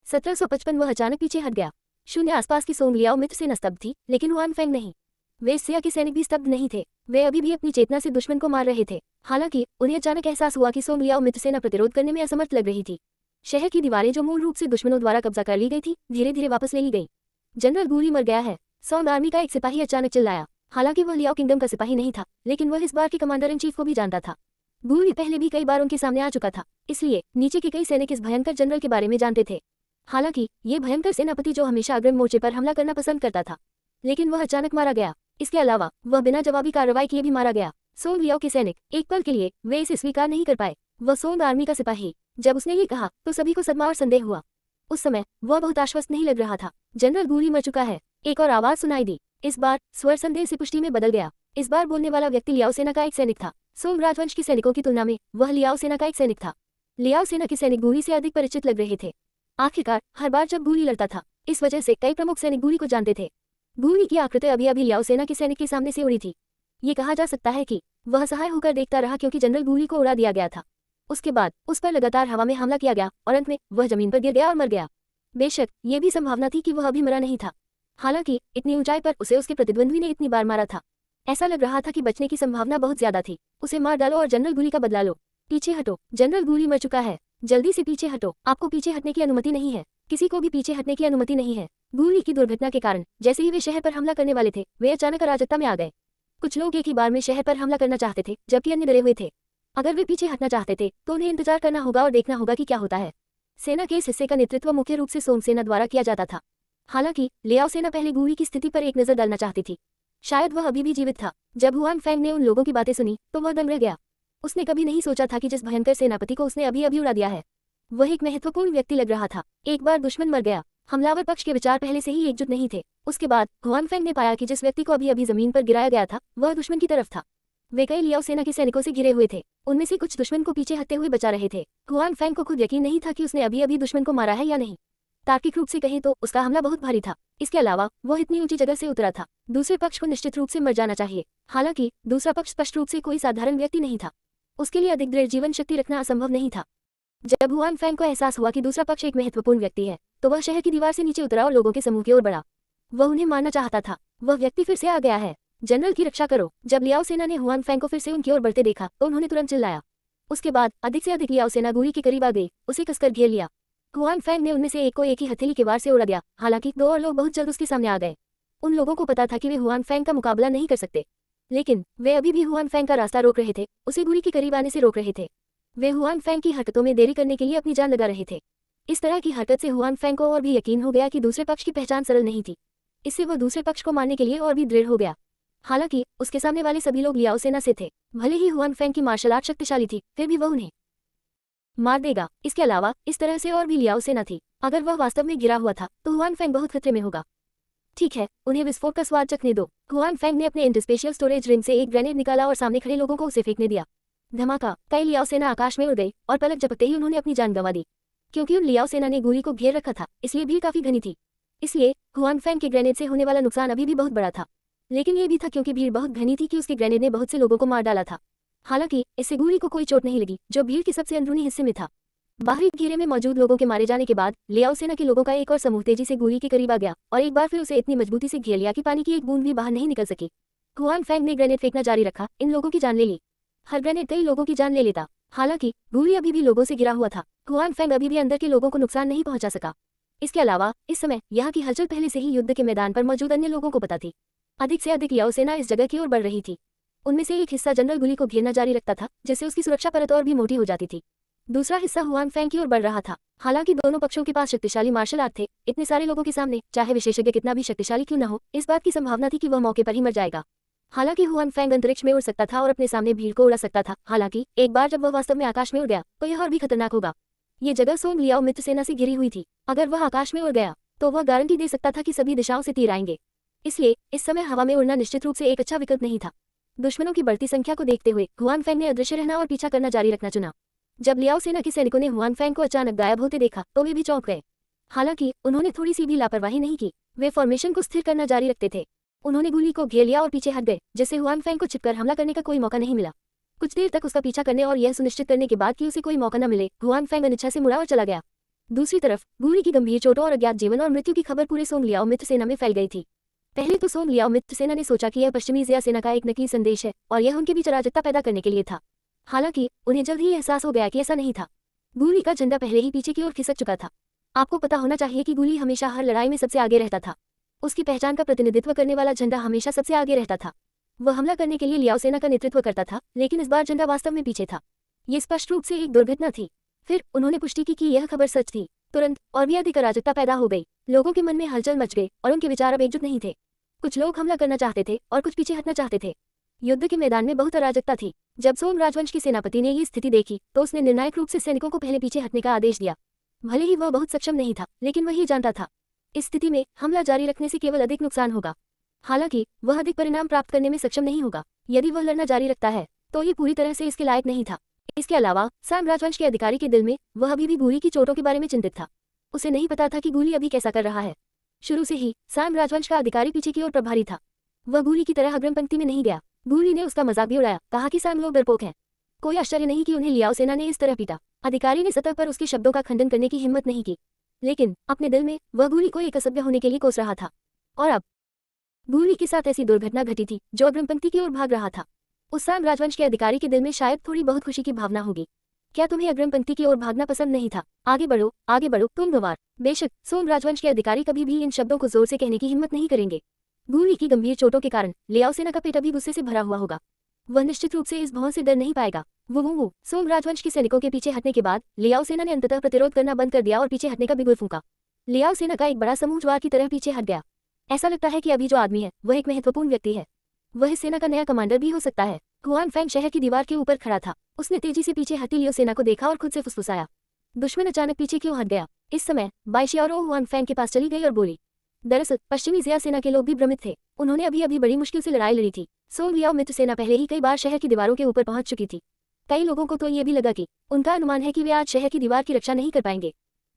1755 वह अचानक पीछे हट गया। शून्य आसपास की सोंग लियाओ मित्र सेना स्तब्ध थी, लेकिन हुआन फैंग नहीं। वे सिया के सैनिक भी स्तब्ध नहीं थे। वे अभी भी अपनी चेतना से दुश्मन को मार रहे थे। हालांकि उन्हें अचानक एहसास हुआ कि सोंग लियाओ मित्र सेना प्रतिरोध करने में असमर्थ लग रही थी। शहर की दीवारें जो मूल रूप से दुश्मनों द्वारा कब्जा कर ली गई थी, धीरे धीरे वापस ले ली गई। जनरल गूली मर गया है, सौंग आर्मी का एक सिपाही अचानक चिल्लाया। हालांकि वह लियाओ किंगडम का सिपाही नहीं था, लेकिन वह इस बार के कमांडर इन चीफ को भी जानता था। गूली पहले भी कई बार उनके सामने आ चुका था, इसलिए नीचे के कई सैनिक इस भयंकर जनरल के बारे में जानते थे। हालांकि ये भयंकर सेनापति जो हमेशा अग्रिम मोर्चे पर हमला करना पसंद करता था, लेकिन वह अचानक मारा गया। इसके अलावा वह बिना जवाबी कार्रवाई किए भी मारा गया। सोंग लियाओ के सैनिक एक पल के लिए वे इसे स्वीकार नहीं कर पाए। वह सोंग आर्मी का सिपाही। जब उसने ये कहा तो सभी को सदमा और संदेह हुआ। उस समय वह बहुत आश्वस्त नहीं लग रहा था। जनरल गूली मर चुका है। एक और आवाज सुनाई दी। इस बार स्वर संदेह से पुष्टि में बदल गया। इस बार बोलने वाला व्यक्ति लियाओ सेना का एक सैनिक था। सोंग राजवंश के सैनिकों की तुलना में वह लियाओ सेना का एक सैनिक था। लियाओ सेना के सैनिक गूली से अधिक परिचित लग रहे थे। आखिरकार हर बार जब गूली लड़ता था, इस वजह से कई प्रमुख सैनिक गूली को जानते थे। गूली की आकृति अभी अभी लियाओ सेना के सैनिक के सामने से उड़ी थी। ये कहा जा सकता है कि वह असहाय होकर देखता रहा क्योंकि जनरल गूली को उड़ा दिया गया था। उसके बाद उस पर लगातार हवा में हमला किया गया और अंत में वह जमीन पर गिर गया और मर गया। बेशक ये भी संभावना थी कि वह अभी मरा नहीं था। हालांकि इतनी ऊंचाई पर उसे उसके प्रतिद्वंद्वी ने इतनी बार मारा था, ऐसा लग रहा था कि बचने की संभावना बहुत ज्यादा थी। उसे मार डालो और जनरल गूली का बदला लो। पीछे हटो, जनरल गूली मर चुका है। जल्दी से पीछे हटो। आपको पीछे हटने की अनुमति नहीं है। किसी को भी पीछे हटने की अनुमति नहीं है। गूली की दुर्घटना के कारण जैसे ही वे शहर पर हमला करने वाले थे, वे अचानक अराजकता में आ गए। कुछ लोग एक ही बार में शहर पर हमला करना चाहते थे, जबकि अन्य डरे हुए थे। अगर वे पीछे हटना चाहते थे तो उन्हें इंतजार करना होगा और देखना होगा कि क्या होता है। सेना के इस हिस्से का नेतृत्व मुख्य रूप से सोंग सेना द्वारा किया जाता था। हालांकि लियाओ सेना पहले गूली की स्थिति पर एक नजर डालना चाहती थी। शायद वह अभी भी जीवित था। जब हुआन फैंग ने उन लोगों की बातें सुनी तो वह दंग रह गया। उसने कभी नहीं सोचा था कि जिस भयंकर सेनापति को उसने अभी अभी उड़ा दिया है, वह एक महत्वपूर्ण व्यक्ति लग रहा था। एक बार दुश्मन मर गया। हमलावर पक्ष के विचार पहले से ही एकजुट नहीं थे। उसके बाद हुआन फैंग ने पाया कि जिस व्यक्ति को अभी अभी जमीन पर गिराया गया था, वह दुश्मन की तरफ था। वे कई लियाओ सेना के सैनिकों से घिरे हुए थे। उनमें से कुछ दुश्मन को पीछे हटते हुए बचा रहे थे। हुआन फैंग को खुद यकीन नहीं था कि उसने अभी अभी दुश्मन को मारा है या नहीं। तार्किक रूप से कहें तो उसका हमला बहुत भारी था। इसके अलावा वह इतनी ऊंची जगह से उतरा था। दूसरे पक्ष को निश्चित रूप से मर जाना चाहिए। हालांकि दूसरा पक्ष स्पष्ट रूप से कोई साधारण व्यक्ति नहीं था। उसके लिए अधिक दृढ़ जीवन शक्ति रखना असंभव नहीं था। जब हुआन फैंग को एहसास हुआ कि दूसरा पक्ष एक महत्वपूर्ण व्यक्ति है, तो वह शहर की दीवार से नीचे उतरा और लोगों के समूह की ओर बढ़ा। वह उन्हें मारना चाहता था। वह व्यक्ति फिर से आ गया है। जनरल की रक्षा करो। जब लियाओ सेना ने हुआन फैंग को फिर से उनकी ओर बढ़ते देखा तो उन्होंने तुरंत चिल्लाया। उसके बाद अधिक से अधिक लियाओ सेना गुली के करीब आ गई, उसे कसकर घेर लिया। हुआन फैंग ने उनमें से एक को एक ही हथेली के वार से उड़ा दिया। हालांकि 2 और लोग बहुत जल्द उसके सामने आ गए। उन लोगों को पता था कि वे हुआन फैंग का मुकाबला नहीं कर सकते, लेकिन वे अभी भी हुआन फैंग का रास्ता रोक रहे थे, उसे गुली के करीब आने से रोक रहे थे। वे हुआन फैंग की हरकतों में देरी करने के लिए अपनी जान लगा रहे थे। इस तरह की हरकत से हुआन फैंग को और भी यकीन हो गया कि दूसरे पक्ष की पहचान सरल नहीं थी। इससे वह दूसरे पक्ष को मारने के लिए और भी दृढ़ हो गया। हालांकि उसके सामने वाले सभी लोग लियाओ सेना से थे। भले ही हुआन फैंग की मार्शल आर्ट शक्तिशाली थी, फिर भी वह उन्हें मार देगा। इसके अलावा इस तरह से और भी लियाओ सेना थी। अगर वह वास्तव में गिरा हुआ था तो हुआन फैंग बहुत खतरे में होगा। ठीक है, उन्हें विस्फोट का स्वाद चखने दो। हुआन फैंग ने अपने इंटरस्पेशियल स्टोरेज रिंग से एक ग्रेनेड निकाला और सामने खड़े लोगों को उसे फेंकने दिया। धमाका! कई लियाओ सेना आकाश में उड़ गई और पलक झपकते ही उन्होंने अपनी जान गंवा दी। क्योंकि उन लियाओ सेना ने गोली को घेर रखा था, इसलिए भीड़ काफी घनी थी। इसलिए हुआन फैंग के ग्रेनेड से होने वाला नुकसान अभी भी बहुत बड़ा था। लेकिन ये भी था क्योंकि भीड़ बहुत घनी थी कि उसके ग्रेनेड ने बहुत से लोगों को मार डाला था। हालांकि इससे गोली को कोई चोट नहीं लगी, जो भीड़ के सबसे अंदरूनी हिस्से में था। बाहरी घेरे में मौजूद लोगों के मारे जाने के बाद लियाओ सेना के लोगों का एक और समूह तेजी से गोली के करीब आ गया और एक बार फिर उसे इतनी मजबूती से घेर लिया कि पानी की एक बूंद भी बाहर नहीं निकल सकी। हुआन फैंग ने ग्रेनेड फेंकना जारी रखा, इन लोगों की जान ले ली। हर ग्रेनेड कई लोगों की जान ले लेता। हालांकि गोली अभी भी लोगों से घिरा हुआ था। हुआन फैंग अभी भी अंदर के लोगों को नुकसान नहीं पहुंचा सका। इसके अलावा इस समय यहाँ की हलचल पहले से ही युद्ध के मैदान पर मौजूद अन्य लोगों को पता थी। अधिक से अधिक लियाओ सेना इस जगह की ओर बढ़ रही थी। उनमें से एक हिस्सा जनरल गुली को घेरना जारी रखता था, जिससे उसकी सुरक्षा परत और भी मोटी हो जाती थी। दूसरा हिस्सा हुआन फैंग की ओर बढ़ रहा था। हालांकि दोनों पक्षों के पास शक्तिशाली मार्शल आर्ट थे, इतने सारे लोगों के सामने चाहे विशेषज्ञ कितना भी शक्तिशाली क्यों न हो, इस बात की संभावना थी कि वह मौके पर ही मर जाएगा। हालांकि हुआन फैंग अंतरिक्ष में उड़ सकता था और अपने सामने भीड़ को उड़ा सकता था। हालांकि एक बार जब वह वास्तव में आकाश में उड़ गया तो यह और भी खतरनाक होगा। ये जगह सोंग लियाओ मित्र सेना से घिरी हुई थी। अगर वह आकाश में उड़ गया तो वह गारंटी दे सकता था कि सभी दिशाओं से तीर आएंगे। इसलिए इस समय हवा में उड़ना निश्चित रूप से एक अच्छा विकल्प नहीं था। दुश्मनों की बढ़ती संख्या को देखते हुए हुआन फैंग ने अदृश्य रहना और पीछा करना जारी रखना चुना। जब लियाओ सेना के सैनिकों ने हुआन फैंग को अचानक गायब होते देखा तो वे भी चौंक गए। हालांकि उन्होंने थोड़ी सी भी लापरवाही नहीं की। वे फॉर्मेशन को स्थिर करना जारी रखते थे। उन्होंने गोली को घेर लिया और पीछे हट गए, जिससे हुआन फैंग को छिपकर हमला करने का कोई मौका नहीं मिला। कुछ देर तक उसका पीछा करने और यह सुनिश्चित करने के बाद कि उसे कोई मौका न मिले, हुआन फैंग अनिच्छा से मुड़ा और चला गया। दूसरी तरफ गोली की गंभीर चोटों और अज्ञात जीवन और मृत्यु की खबर पूरे सोंग लियाओ मित्र सेना में फैल गई थी। पहले तो सोंग लियाओ मित्र सेना ने सोचा कि यह पश्चिमी जिया सेना का एक नकली संदेश है और यह उनके बीच अराजकता पैदा करने के लिए था। हालांकि उन्हें जल्द ही एहसास हो गया कि ऐसा नहीं था। गोली का झंडा पहले ही पीछे की ओर खिसक चुका था। आपको पता होना चाहिए कि गोली हमेशा हर लड़ाई में सबसे आगे रहता था। उसकी पहचान का प्रतिनिधित्व करने वाला झंडा हमेशा सबसे आगे रहता था। वह हमला करने के लिए लियाओ सेना का नेतृत्व करता था, लेकिन इस बार झंडा वास्तव में पीछे था। ये स्पष्ट रूप से एक दुर्घटना थी। फिर उन्होंने पुष्टि की कि यह खबर सच थी। तुरंत और भी अधिक अराजकता पैदा हो गई। लोगों के मन में हलचल मच गई और उनके विचार अब एकजुट नहीं थे। कुछ लोग हमला करना चाहते थे और कुछ पीछे हटना चाहते थे। युद्ध के मैदान में बहुत अराजकता थी। जब सोम राजवंश के सेनापति ने ये स्थिति देखी तो उसने निर्णायक रूप से सैनिकों को पहले पीछे हटने का आदेश दिया। भले ही वह बहुत सक्षम नहीं था, लेकिन वह ये जानता था इस स्थिति में हमला जारी रखने से केवल अधिक नुकसान होगा। हालांकि वह अधिक परिणाम प्राप्त करने में सक्षम नहीं होगा। यदि वह लड़ना जारी रखता है तो ये पूरी तरह से इसके लायक नहीं था। इसके अलावा साम राजवंश के अधिकारी के दिल में वह अभी भी गोली की चोटों के बारे में चिंतित था। उसे नहीं पता था कि गोली अभी कैसा कर रहा है। शुरू से ही साम राजवंश का अधिकारी पीछे की ओर प्रभारी था। वह गोली की तरह अग्रिम पंक्ति में नहीं गया। गोली ने उसका मजाक भी उड़ाया, कहा कि साम लोग डरपोक हैं। कोई आश्चर्य नहीं कि उन्हें लियाओ सेना ने इस तरह पीटा। अधिकारी ने सतह पर उसके शब्दों का खंडन करने की हिम्मत नहीं की, लेकिन अपने दिल में वह गोली को एक असभ्य होने के लिए कोस रहा था। और अब गोली के साथ ऐसी दुर्घटना घटी थी जो अग्रिम पंक्ति की ओर भाग रहा था। उस साम राजवंश के अधिकारी के दिल में शायद थोड़ी बहुत खुशी की भावना होगी। क्या तुम्हें अग्रिम पंक्ति की ओर भागना पसंद नहीं था? आगे बढ़ो तुम गंवार। बेशक सोम राजवंश के अधिकारी कभी भी इन शब्दों को जोर से कहने की हिम्मत नहीं करेंगे। गोली की गंभीर चोटों के कारण लियाओ सेना का पेट अभी गुस्से से भरा हुआ होगा। वह निश्चित रूप से इस भौं से डर नहीं पाएगा। वो सोम राजवंश के सैनिकों के पीछे हटने के बाद लियाओ सेना ने अंततः प्रतिरोध करना बंद कर दिया और पीछे हटने का बिगुल फूंका। लियाओ सेना का एक बड़ा समूह ज्वार की तरह पीछे हट गया। ऐसा लगता है कि अभी जो आदमी है वह एक महत्वपूर्ण व्यक्ति है। वह इस सेना का नया कमांडर भी हो सकता है। हुआन फैंग शहर की दीवार के ऊपर खड़ा था। उसने तेजी से पीछे हटी लियो सेना को देखा और खुद से फुसफुसाया, दुश्मन अचानक पीछे क्यों हट गया? इस समय बाइशियारो हुआन फैंग के पास चली गई और बोली। दरअसल पश्चिमी जिया सेना के लोग भी भ्रमित थे। उन्होंने अभी बड़ी मुश्किल से लड़ाई लड़ी थी। सोंग लियाओ मित्र सेना पहले ही कई बार शहर की दीवारों के ऊपर पहुंच चुकी थी। कई लोगों को तो ये भी लगा कि उनका अनुमान है कि वे आज शहर की दीवार की रक्षा नहीं कर पाएंगे।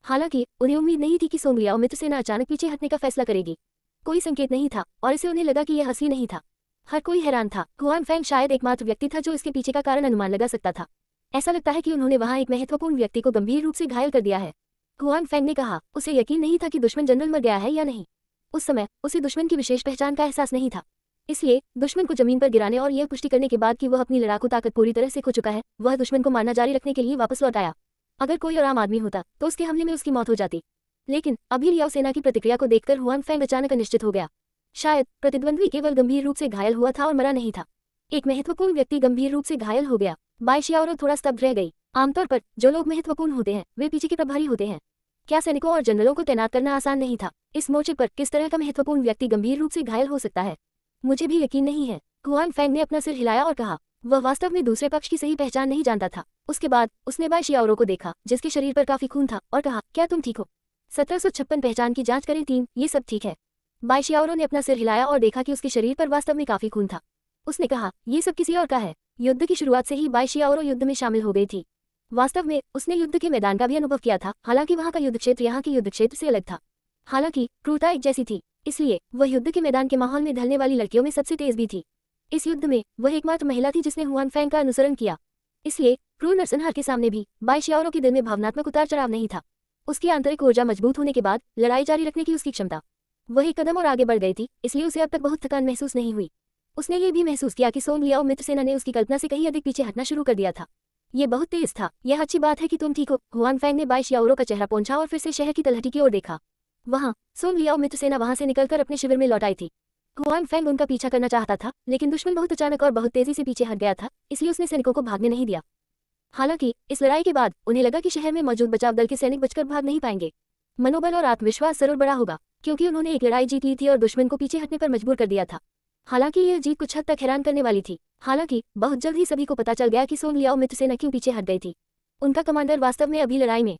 हालांकि उन्हें उम्मीद नहीं थी कि सोंग लियाओ मित्र सेना अचानक पीछे हटने का फैसला करेगी। कोई संकेत नहीं था और इसे उन्हें लगा कि यह हंसी नहीं था। हर कोई हैरान था। हुआन फैंग शायद एकमात्र व्यक्ति था जो इसके पीछे का कारण अनुमान लगा सकता था। ऐसा लगता है कि उन्होंने वहां एक महत्वपूर्ण व्यक्ति को गंभीर रूप से घायल कर दिया है। हुआन फेंग ने कहा, उसे यकीन नहीं था कि दुश्मन जनरल मर गया है या नहीं। उस समय उसे दुश्मन की विशेष पहचान का एहसास नहीं था। इसलिए दुश्मन को जमीन पर गिराने और यह पुष्टि करने के बाद कि वह अपनी लड़ाकू ताकत पूरी तरह से खो चुका है, वह दुश्मन को मारना जारी रखने के लिए वापस लौट आया। अगर कोई और आम आदमी होता तो उसके हमले में उसकी मौत हो जाती। लेकिन अभी लियाओ सेना की प्रतिक्रिया को देखकर हुआन फेंग अचानक अनिश्चित हो गया। शायद प्रतिद्वंद्वी केवल गंभीर रूप से घायल हुआ था और मरा नहीं था। एक महत्वपूर्ण व्यक्ति गंभीर रूप से घायल हो गया। बाई शियाओरो थोड़ा स्तब्ध रह गई। आमतौर पर जो लोग महत्वपूर्ण होते हैं वे पीछे के प्रभारी होते हैं। क्या सैनिकों और जनरलों को तैनात करना आसान नहीं था? इस मोर्चे पर किस तरह का महत्वपूर्ण व्यक्ति गंभीर रूप से घायल हो सकता है? मुझे भी यकीन नहीं है। हुआन फेंग ने अपना सिर हिलाया और कहा, वह वास्तव में दूसरे पक्ष की सही पहचान नहीं जानता था। उसके बाद उसने बाई शियाओरो को देखा जिसके शरीर पर काफी खून था और कहा, क्या तुम ठीक हो? 1756 पहचान की जांच करें 3, ये सब ठीक है। बाई शियाओरो ने अपना सिर हिलाया और देखा कि उसके शरीर पर वास्तव में काफी खून था। उसने कहा, ये सब किसी और का है। युद्ध की शुरुआत से ही बाई शियाओरो युद्ध में शामिल हो गई थी। वास्तव में उसने युद्ध के मैदान का भी अनुभव किया था, हालांकि वहां का युद्ध क्षेत्र यहाँ के युद्ध क्षेत्र से अलग था। हालांकि क्रूरता एक जैसी थी, इसलिए वह युद्ध के मैदान के माहौल में ढलने वाली लड़कियों में सबसे तेज भी थी। इस युद्ध में वह एकमात्र महिला थी जिसने हुआन फेंग का अनुसरण किया। इसलिए क्रूर नरसंहार के सामने भी बाई शियाओरो के दिल में भावनात्मक उतार चढ़ाव नहीं था। उसकी आंतरिक ऊर्जा मजबूत होने के बाद लड़ाई जारी रखने की उसकी क्षमता, वह एक कदम और आगे बढ़ गई थी, इसलिए उसे अब तक बहुत थकान महसूस नहीं हुई। उसने ये भी महसूस किया कि सोंग लियाओ मित्र सेना ने उसकी कल्पना से कहीं अधिक पीछे हटना शुरू कर दिया था। ये बहुत तेज था। यह अच्छी बात है कि तुम ठीक हो। हुआन फेंग ने बाई शियाओरो का चेहरा पोंछा और फिर से शहर की तलहटी की ओर देखा। वहां सोंग लियाओ मित्र सेना वहां से निकलकर अपने शिविर में लौट आई थी। हुआन फेंग उनका पीछा करना चाहता था, लेकिन दुश्मन बहुत अचानक और बहुत तेजी से पीछे हट गया था, इसलिए उसने सैनिकों को भागने नहीं दिया। हालांकि इस लड़ाई के बाद उन्हें लगा कि शहर में मौजूद बचाव दल के सैनिक बचकर भाग नहीं पाएंगे। मनोबल और आत्मविश्वास जरूर बड़ा होगा, क्योंकि उन्होंने एक लड़ाई जीत ली थी और दुश्मन को पीछे हटने पर मजबूर कर दिया था। हालांकि यह जीत कुछ हद तक हैरान करने वाली थी। हालांकि बहुत जल्द ही सभी को पता चल गया कि सोंग लियाओ मित्र सेना क्यों पीछे हट गई थी। उनका कमांडर वास्तव में अभी लड़ाई में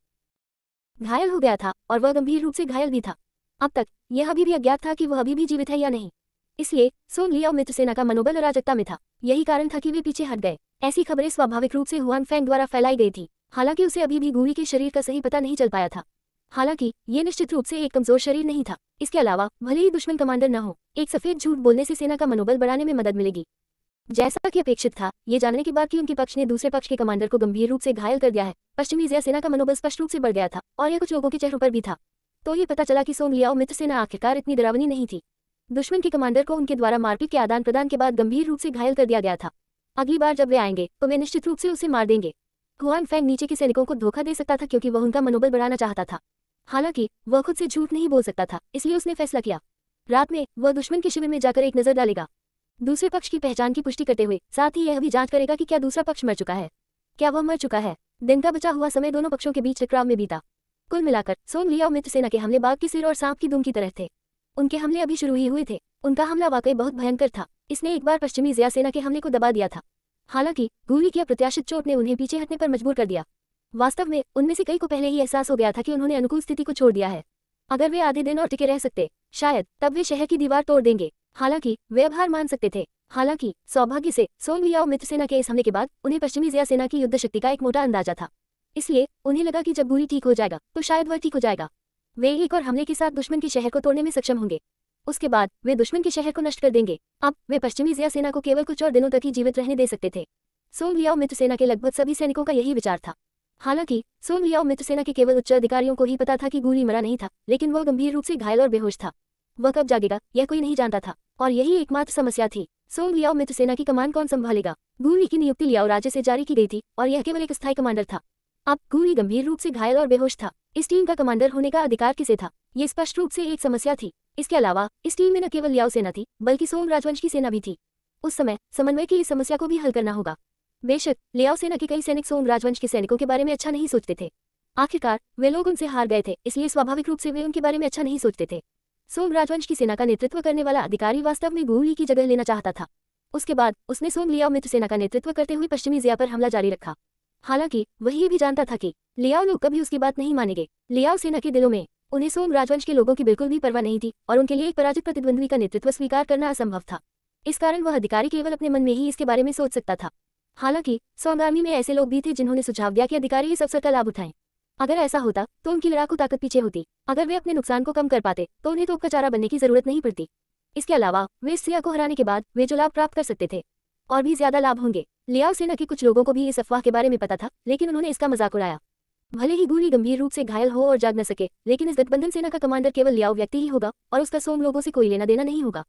घायल हो गया था और वह गंभीर रूप से घायल भी था। अब तक यह अभी भी अज्ञात था कि वह अभी भी जीवित है या नहीं। इसलिए सोंग लियाओ मित्र सेना का मनोबल अराजकता में था। यही कारण था कि वे पीछे हट गए। ऐसी खबरें स्वाभाविक रूप से हुआन फेंग द्वारा फैलाई गई थी। हालांकि उसे अभी भी गूली के शरीर का सही पता नहीं चल पाया था। हालांकि ये निश्चित रूप से एक कमजोर शरीर नहीं था। इसके अलावा भले ही दुश्मन कमांडर न हो, एक सफेद झूठ बोलने से सेना का मनोबल बढ़ाने में मदद मिलेगी। जैसा कि अपेक्षित था, ये जानने के बाद कि उनके पक्ष ने दूसरे पक्ष के कमांडर को गंभीर रूप से घायल कर दिया है, पश्चिमी एशिया सेना का मनोबल स्पष्ट रूप से बढ़ गया था और यह कुछ लोगों के चेहरों पर भी था। तो ये पता चला कि सोंग लियाओ मित्र सेना आखिरकार इतनी डरावनी नहीं थी। दुश्मन के कमांडर को उनके द्वारा मारपीट के आदान प्रदान के बाद गंभीर रूप से घायल कर दिया गया था। अगली बार जब वे आएंगे तो वे निश्चित रूप से उसे मार देंगे। हुआन फेंग नीचे के सैनिकों को धोखा दे सकता था क्योंकि वह उनका मनोबल बढ़ाना चाहता था। हालांकि वह खुद से झूठ नहीं बोल सकता था, इसलिए उसने फैसला किया, रात में वह दुश्मन के शिविर में जाकर एक नजर डालेगा, दूसरे पक्ष की पहचान की पुष्टि करते हुए साथ ही यह भी जांच करेगा कि क्या दूसरा पक्ष मर चुका है। क्या वह मर चुका है? दिन का बचा हुआ समय दोनों पक्षों के बीच टकराव में बीता। कुल मिलाकर सोंग लियाओ मित्र सेना के हमले बाघ के सिर और सांप की दुम की तरह थे। उनके हमले अभी शुरू ही हुए थे। उनका हमला वाकई बहुत भयंकर था। इसने एक बार पश्चिमी एशिया सेना के हमले को दबा दिया था। हालांकि गोली की अप्रत्याशित चोट ने उन्हें पीछे हटने पर मजबूर कर दिया। वास्तव में उनमें से कई को पहले ही एहसास हो गया था कि उन्होंने अनुकूल स्थिति को छोड़ दिया है। अगर वे आधे दिन और टिके रह सकते, शायद तब वे शहर की दीवार तोड़ देंगे। हालांकि वे अब हार मान सकते थे। हालांकि सौभाग्य से सोंग लियाओ मित्र सेना के इस हमले के बाद उन्हें पश्चिमी एशिया सेना की युद्ध शक्ति का एक मोटा अंदाजा था। इसलिए उन्हें लगा कि जब गोली ठीक हो जाएगा तो शायद वह ठीक हो जाएगा। वे एक और हमले के साथ दुश्मन के शहर को तोड़ने में सक्षम होंगे। उसके बाद वे दुश्मन के शहर को नष्ट कर देंगे। अब वे पश्चिमी एशिया सेना को केवल कुछ और दिनों तक ही जीवित रहने दे सकते थे। सोंग लियाओ मित्र सेना के लगभग सभी सैनिकों का यही विचार था। हालांकि सोंग लियाओ मित्र सेना के केवल उच्च अधिकारियों को ही पता था कि गोली मरा नहीं था, लेकिन वह गंभीर रूप से घायल और बेहोश था। वह कब जागेगा यह कोई नहीं जानता था, और यही एकमात्र समस्या थी। सोंग लियाओ मित्र सेना की कमान कौन संभालेगा? गोली की नियुक्ति लियाओ राज्य से जारी की गई थी और यह केवल एक स्थायी कमांडर था। अब गोली गंभीर रूप से घायल और बेहोश था। इस टीम का कमांडर होने का अधिकार किसे था? ये स्पष्ट रूप से एक समस्या थी। इसके अलावा इस टीम में न केवल लियाओ सेना थी, बल्कि सोंग राजवंश की सेना भी थी। उस समय समन्वय की इस समस्या को भी हल करना होगा। बेशक लियाओ सेना के कई सैनिक सोंग राजवंश के सैनिकों के बारे में अच्छा नहीं सोचते थे। आखिरकार वे लोग उनसे हार गए थे, इसलिए स्वाभाविक रूप से वे उनके बारे में अच्छा नहीं सोचते थे। सोंग राजवंश की सेना का नेतृत्व करने वाला अधिकारी वास्तव में गोली की जगह लेना चाहता था। उसके बाद उसने सोंग लियाओ मित्र सेना का नेतृत्व करते हुए पश्चिमी एशिया पर हमला जारी रखा। हालांकि वह ये भी जानता था कि लियाओ लोग कभी उसकी बात नहीं मानेंगे। लियाओ सेना के दिलों में उन्हें सोंग राजवंश के लोगों की बिल्कुल भी परवाह नहीं थी और उनके लिए एक पराजित प्रतिद्वंद्वी का नेतृत्व स्वीकार करना असंभव था। इस कारण वह अधिकारी केवल अपने मन में ही इसके बारे में सोच सकता था। हालांकि सोंग आर्मी में ऐसे लोग भी थे जिन्होंने सुझाव दिया कि अधिकारी इस अवसर का लाभ उठाएं। अगर ऐसा होता तो उनकी लड़ाकू ताकत पीछे होती। अगर वे अपने नुकसान को कम कर पाते तो उन्हें तोप का चारा बनने की जरूरत नहीं पड़ती। इसके अलावा वे इस सिया को हराने के बाद वे जो लाभ प्राप्त कर सकते थे, और भी ज्यादा लाभ होंगे। लियाओ सेना के कुछ लोगों को भी इस अफवाह के बारे में पता था, लेकिन उन्होंने इसका मजाक उड़ाया। भले ही गूली गंभीर रूप से घायल हो और जाग न सके, लेकिन इस गठबंधन सेना का कमांडर केवल लियाओ व्यक्ति ही होगा और उसका सोम लोगों से कोई लेना देना नहीं होगा।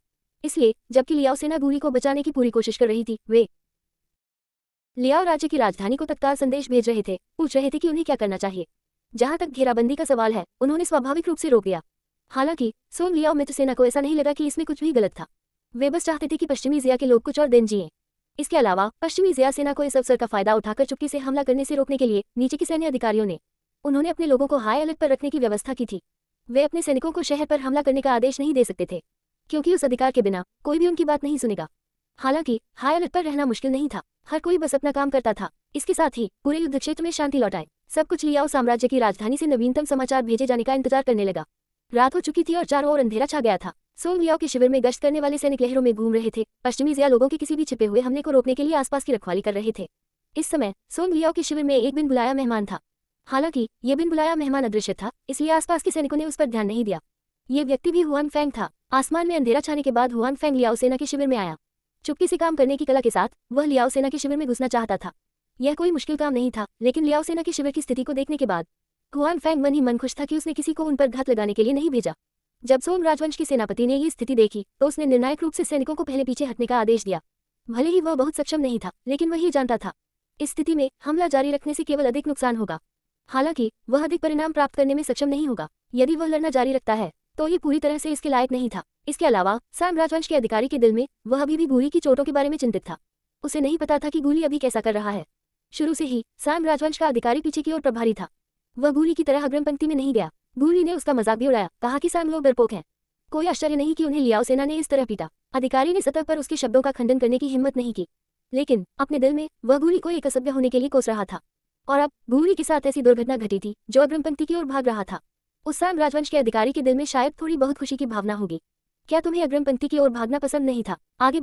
इसलिए जबकि लियाओ सेना गूली को बचाने की पूरी कोशिश कर रही थी, वे लियाओ राज्य की राजधानी को तत्काल संदेश भेज रहे थे, पूछ रहे थे कि उन्हें क्या करना चाहिए। जहां तक घेराबंदी का सवाल है, उन्होंने स्वाभाविक रूप से रोक दिया। हालांकि सोम लियाओ मित्र सेना को ऐसा नहीं लगा कि इसमें कुछ भी गलत था। वे बस चाहते थे कि पश्चिमी जिया के लोग कुछ और दिन जिए। इसके अलावा पश्चिमी जिया सेना को इस अवसर का फायदा उठाकर चुपके से हमला करने से रोकने के लिए नीचे के सैन्य अधिकारियों ने उन्होंने अपने लोगों को हाई अलर्ट पर रखने की व्यवस्था की थी। वे अपने सैनिकों को शहर पर हमला करने का आदेश नहीं दे सकते थे, क्योंकि उस अधिकार के बिना कोई भी उनकी बात नहीं सुनेगा। हालांकि हाई अलर्ट पर रहना मुश्किल नहीं था, हर कोई बस अपना काम करता था। इसके साथ ही पूरे युद्ध क्षेत्र में शांति लौट आए। सब कुछ लियाओ साम्राज्य की राजधानी से नवीनतम समाचार भेजे जाने का इंतजार करने लगा। रात हो चुकी थी और चारों ओर अंधेरा छा गया था। सोम लियाओ के शिविर में गश्त करने वाले सैनिक लहरों में घूम रहे थे। पश्चिमी जिया लोगों के किसी भी छिपे हुए हमले को रोकने के लिए आसपास की रखवाली कर रहे थे। इस समय सोम लियाओ के शिविर में एक बिन बुलाया मेहमान था। हालांकि ये बिन बुलाया मेहमान अदृश्य था, इसलिए आसपास के सैनिकों ने उस पर ध्यान नहीं दिया। ये व्यक्ति भी हुआन फैंग था। आसमान में अंधेरा छाने के बाद हुआन फैंग लियाओ सेना के शिविर में आया। चुपके से काम करने की कला के साथ वह लियाओ सेना के शिविर में घुसना चाहता था। यह कोई मुश्किल काम नहीं था, लेकिन लियाओ सेना के शिविर की स्थिति को देखने के बाद हुआन फैंग मन ही मन खुश था कि उसने किसी को उन पर घात लगाने के लिए नहीं भेजा। जब सोम राजवंश के सेनापति ने ये स्थिति देखी तो उसने निर्णायक रूप से सैनिकों को पहले पीछे हटने का आदेश दिया। भले ही वह बहुत सक्षम नहीं था, लेकिन वह ये जानता था इस स्थिति में हमला जारी रखने से केवल अधिक नुकसान होगा। हालांकि वह अधिक परिणाम प्राप्त करने में सक्षम नहीं होगा। यदि वह लड़ना जारी रखता है तो ये पूरी तरह से इसके लायक नहीं था। इसके अलावा सैम राजवंश के अधिकारी के दिल में वह अभी भी गूली की चोटों के बारे में चिंतित था। उसे नहीं पता था कि गूली अभी कैसा कर रहा है। शुरू से ही सैम राजवंश का अधिकारी पीछे की ओर प्रभारी था। वह गूली की तरह अग्रिम पंक्ति में नहीं गया। गूली ने उसका मजाक भी उड़ाया, कहा कि सैम लोग डरपोक हैं। कोई आश्चर्य नहीं कि उन्हें लियाओ सेना ने इस तरह पीटा। अधिकारी ने सतह पर उसके शब्दों का खंडन करने की हिम्मत नहीं की, लेकिन अपने दिल में वह गूली को एक असभ्य होने के लिए कोस रहा था। और अब गूली के साथ ऐसी दुर्घटना घटी थी जो अग्रिम पंक्ति की ओर भाग रहा था। उस सैम राजवंश के अधिकारी के दिल में शायद थोड़ी बहुत खुशी की भावना होगी। क्या तुम्हें अग्रिम पंक्ति की ओर भागना पसंद नहीं था? आगे